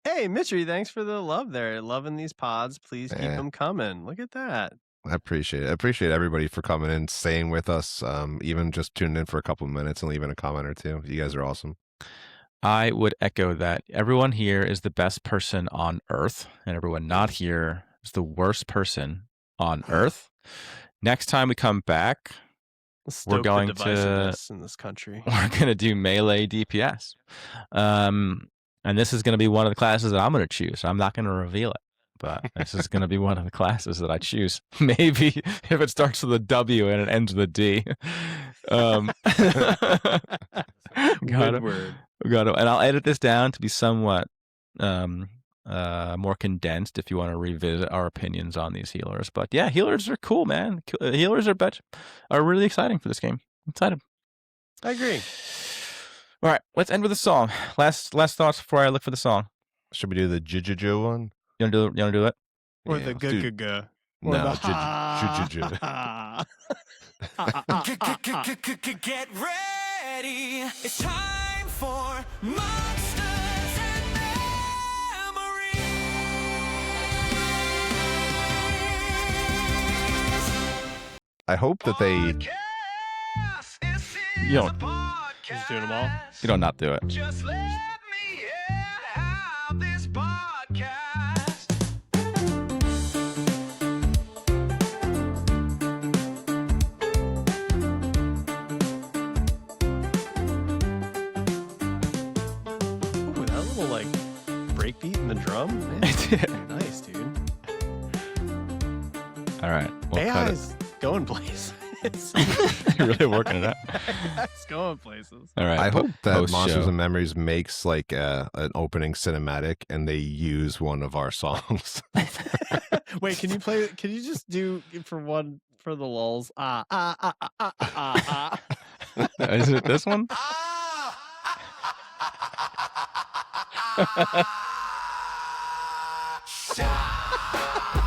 Hey, Mitri, thanks for the love there. Loving these pods. Please keep Yeah. them coming. Look at that. I appreciate it. I appreciate everybody for coming in, staying with us, even just tuning in for a couple of minutes and leaving a comment or two. You guys are awesome. I would echo that. Everyone here is the best person on Earth, and everyone not here is the worst person on Earth. Next time we come back, Stoke going the divisiveness in this country. we're going to do melee DPS. And this is going to be one of the classes that I'm going to choose. I'm not going to reveal it, but this is going to be one of the classes that I choose. Maybe if it starts with a W and it ends with a D. Got it. And I'll edit this down to be somewhat more condensed if you want to revisit our opinions on these healers. But yeah, healers are cool, man. Healers are really exciting for this game. I'm excited. I agree. All right, let's end with a song. Last thoughts before I look for the song. Should we do the Jijijo one? You want to do it? Or Yeah, the let's do- g-g-g. No, Jijijo. Get ready. It's time for Monsters and Memories. I hope that they. You don't. Just doing them all. You don't not do it. Just let me have this podcast. Ooh, that little like breakbeat in the drum. Man, nice, dude. All right. We'll cut it. AI's going places. You're really working it out. AI's going places. All right. I hope that Post Monsters show. and Memories makes like an opening cinematic, and they use one of our songs. Wait, can you play? Can you just do for the lulls? Is it this one?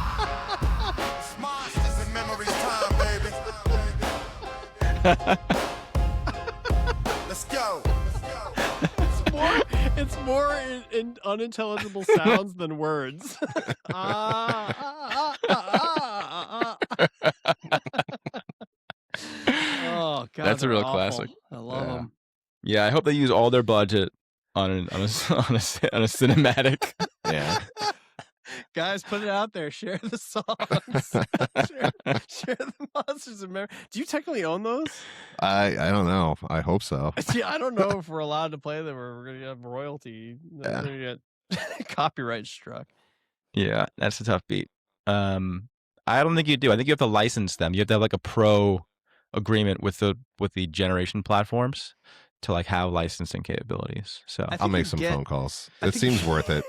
It's Monsters and Memories time, baby. Let's go. It's more in unintelligible sounds than words. Oh god, That's a they're real awful. classic. I love Yeah. them. Yeah, I hope they use all their budget on a cinematic. Yeah. Guys, put it out there. Share the songs. share the Monsters and Memories. Do you technically own those? I don't know. I hope so. See, I don't know if we're allowed to play them or we're going to have royalty. Yeah. We're gonna get copyright struck. Yeah, that's a tough beat. I don't think you do. I think you have to license them. You have to have like a pro agreement with the generation platforms to like have licensing capabilities. So I I'll think make you some get- phone calls. I It think seems you- worth it.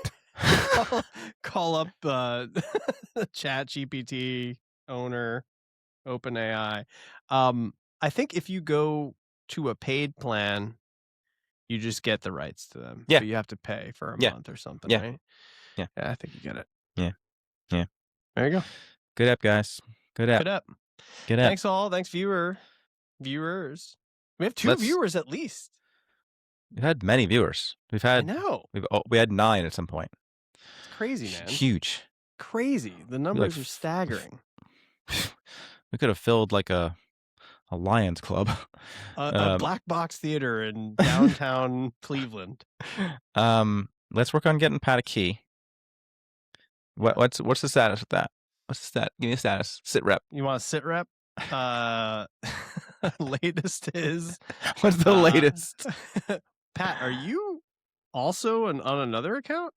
call up Chat GPT owner, OpenAI. I think if you go to a paid plan, you just get the rights to them. Yeah. But you have to pay for a Yeah. month or something, Yeah. right? Yeah. I think you get it. Yeah. Yeah. There you go. good app, guys. Good app. Good up. Good app. Thanks all. Thanks viewers. We have 2 Let's- viewers at least. We've had many viewers. I know. We had 9 at some point. It's crazy, man. Huge. Crazy. The numbers are staggering. We could have filled like a Lions club. A black box theater in downtown Cleveland. Let's work on getting Pat a key. What's the status with that? What's the stat? Give me a status. Sit rep. You want to sit rep? Latest is What's the latest? Pat, are you also on another account?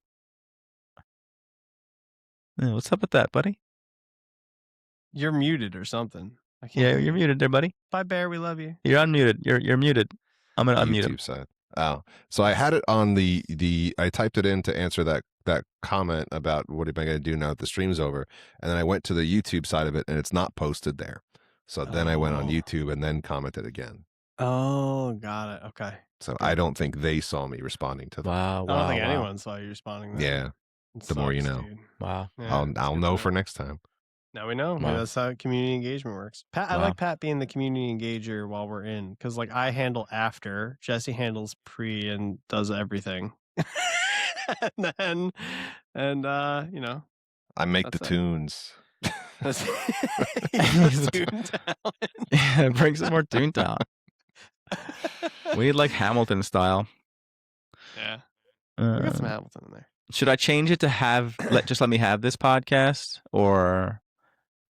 Yeah, what's up with that, buddy? You're muted or something. I can't Yeah, hear you're you. muted there, buddy. Bye, Bear. We love you. You're unmuted. You're muted. I'm gonna unmute him. YouTube side. Oh, so I had it on the. I typed it in to answer that comment about what am I going to do now that the stream's over, and then I went to the YouTube side of it, and it's not posted there. So then I went on Oh. YouTube and then commented again. Oh, got it. Okay. So I don't think they saw me responding to them. Wow. I don't think anyone saw you responding. There. Yeah, It the more you sucks, know. dude. Wow. Yeah, I'll it's good to know for next time. Now we know. Maybe Wow. that's how community engagement works. Pat, I Wow. like Pat being the community engager while we're in, because like I handle after, Jesse handles pre, and does everything. and then, you know, I make the That's it. tunes. Toontown. Yeah, bring some more Toontown. We need like Hamilton style. Yeah. We got some Hamilton in there. Should I change it to just let me have this podcast, or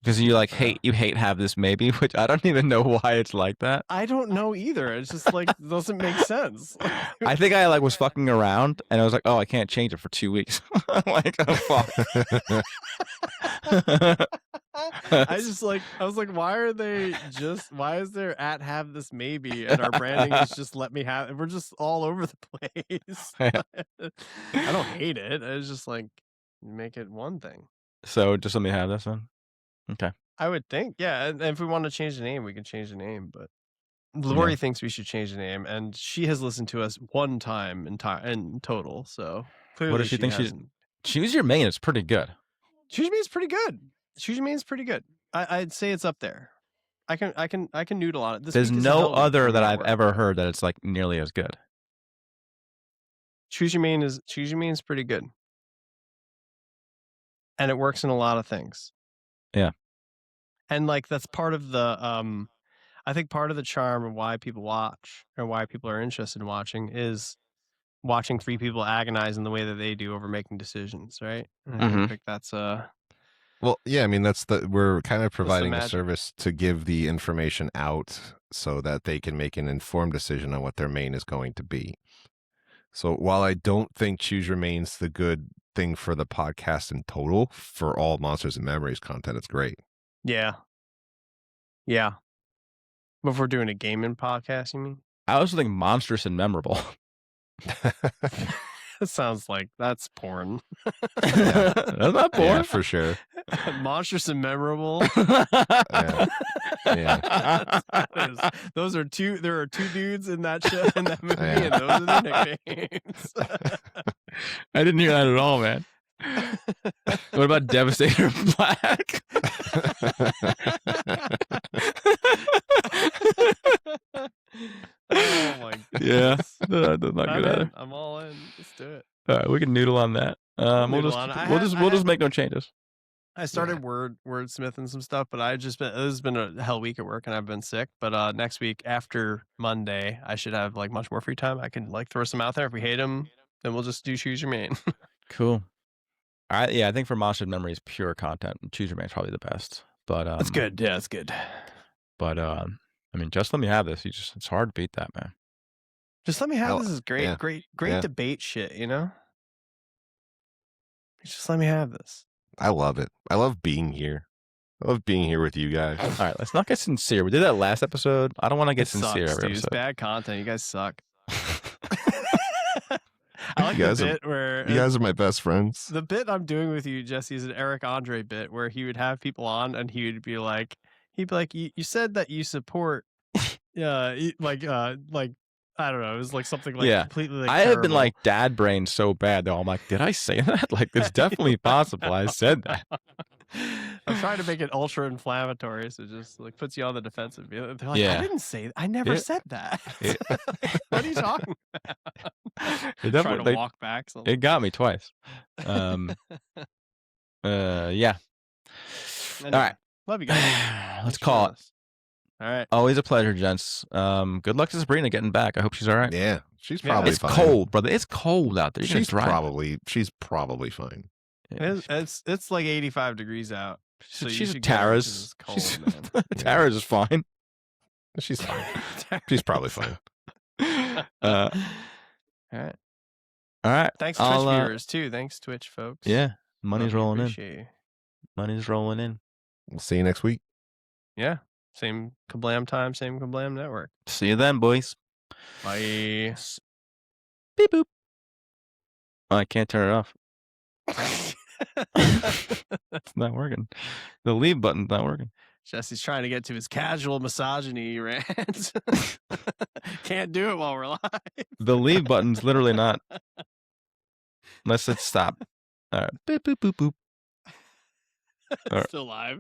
because you hate have this maybe, which I don't even know why it's like that. I don't know either. It's just like doesn't make sense. I think I like was fucking around and I was like, oh, I can't change it for 2 weeks. I'm like, oh fuck. I was like, why is there at have this maybe and our branding is just let me have, we're just all over the place. I don't hate it. It's just like make it one thing. So just let me have this one. Okay. I would think, yeah. And if we want to change the name, we can change the name. But Lori thinks we should change the name, and she has listened to us one time in total. So clearly, what does she think? Choose Your Main is pretty good. Choose Your Main is pretty good. Choose Your Main is pretty good. I'd say it's up there. I can noodle on it. There's no other that I've ever heard that it's like nearly as good. Choose Your Main is pretty good, and it works in a lot of things. Yeah. And like that's part of the I think part of the charm of why people watch or why people are interested in watching is watching three people agonize in the way that they do over making decisions, right? And I think that's well, yeah, I mean we're kind of providing a service to give the information out so that they can make an informed decision on what their main is going to be. So while I don't think Choose Your Main's the good thing for the podcast in total, for all Monsters and Memories content, it's great. Yeah. But if we're doing a gaming podcast, you mean? I also think monstrous and memorable. It sounds like that's porn. That's not porn. Yeah, for sure. Monstrous and memorable. Yeah. Those are two. There are two dudes in that show, in that movie, and those are their nicknames. I didn't hear that at all, man. What about Devastator Black? Oh my goodness. Yeah, that's not good either. I'm all in. Let's do it. All right, we can noodle on that. We'll just make no changes. I started wordsmithing some stuff, but this has been a hell week at work, and I've been sick. But next week after Monday, I should have like much more free time. I can like throw some out there. If we hate them, then we'll just do Choose Your Main. Cool. I think for Monsters and Memories pure content, Choose Your Main is probably the best. But that's good. Yeah, that's good. But I mean, Just Let Me Have This. It's hard to beat that, man. Just Let Me Have This is great. Yeah. Great debate shit, you know? Just let me have this. I love it. I love being here. I love being here with you guys. All right, let's not get sincere. We did that last episode. I don't want to get sincere every episode. It's bad content. You guys suck. I like the bit where you guys are my best friends. The bit I'm doing with you, Jesse, is an Eric Andre bit where he would have people on and he would be like, you said that you support, like I don't know. It was like something like completely like I have been like dad brain so bad though. I'm like, did I say that? Like, it's definitely possible. I said that. I'm trying to make it ultra inflammatory, so it just like puts you on the defensive. They're like, I didn't say that. I never said that. What are you talking about? It trying to walk back. Something. It got me twice. Yeah. Anyway, all right. Love you guys. Let's call it. All right. Always a pleasure, gents. Good luck to Sabrina getting back. I hope she's all right. Yeah, she's probably fine. It's cold, brother. It's cold out there. She's probably fine. Yeah. It's like 85 degrees out. So she's Tara's. Tara's is fine. She's fine. She's probably fine. All right. Thanks Twitch I'll, viewers too. Thanks Twitch folks. Yeah, money's rolling in. Money's rolling in. We'll see you next week. Yeah. Same Kablam time, same Kablam network. See you then, boys. Bye. Beep boop. Oh, I can't turn it off. It's not working. The leave button's not working. Jesse's trying to get to his casual misogyny rant. Can't do it while we're live. The leave button's literally not. Unless it's stop. All right. Boop, boop, boop, boop. Still live.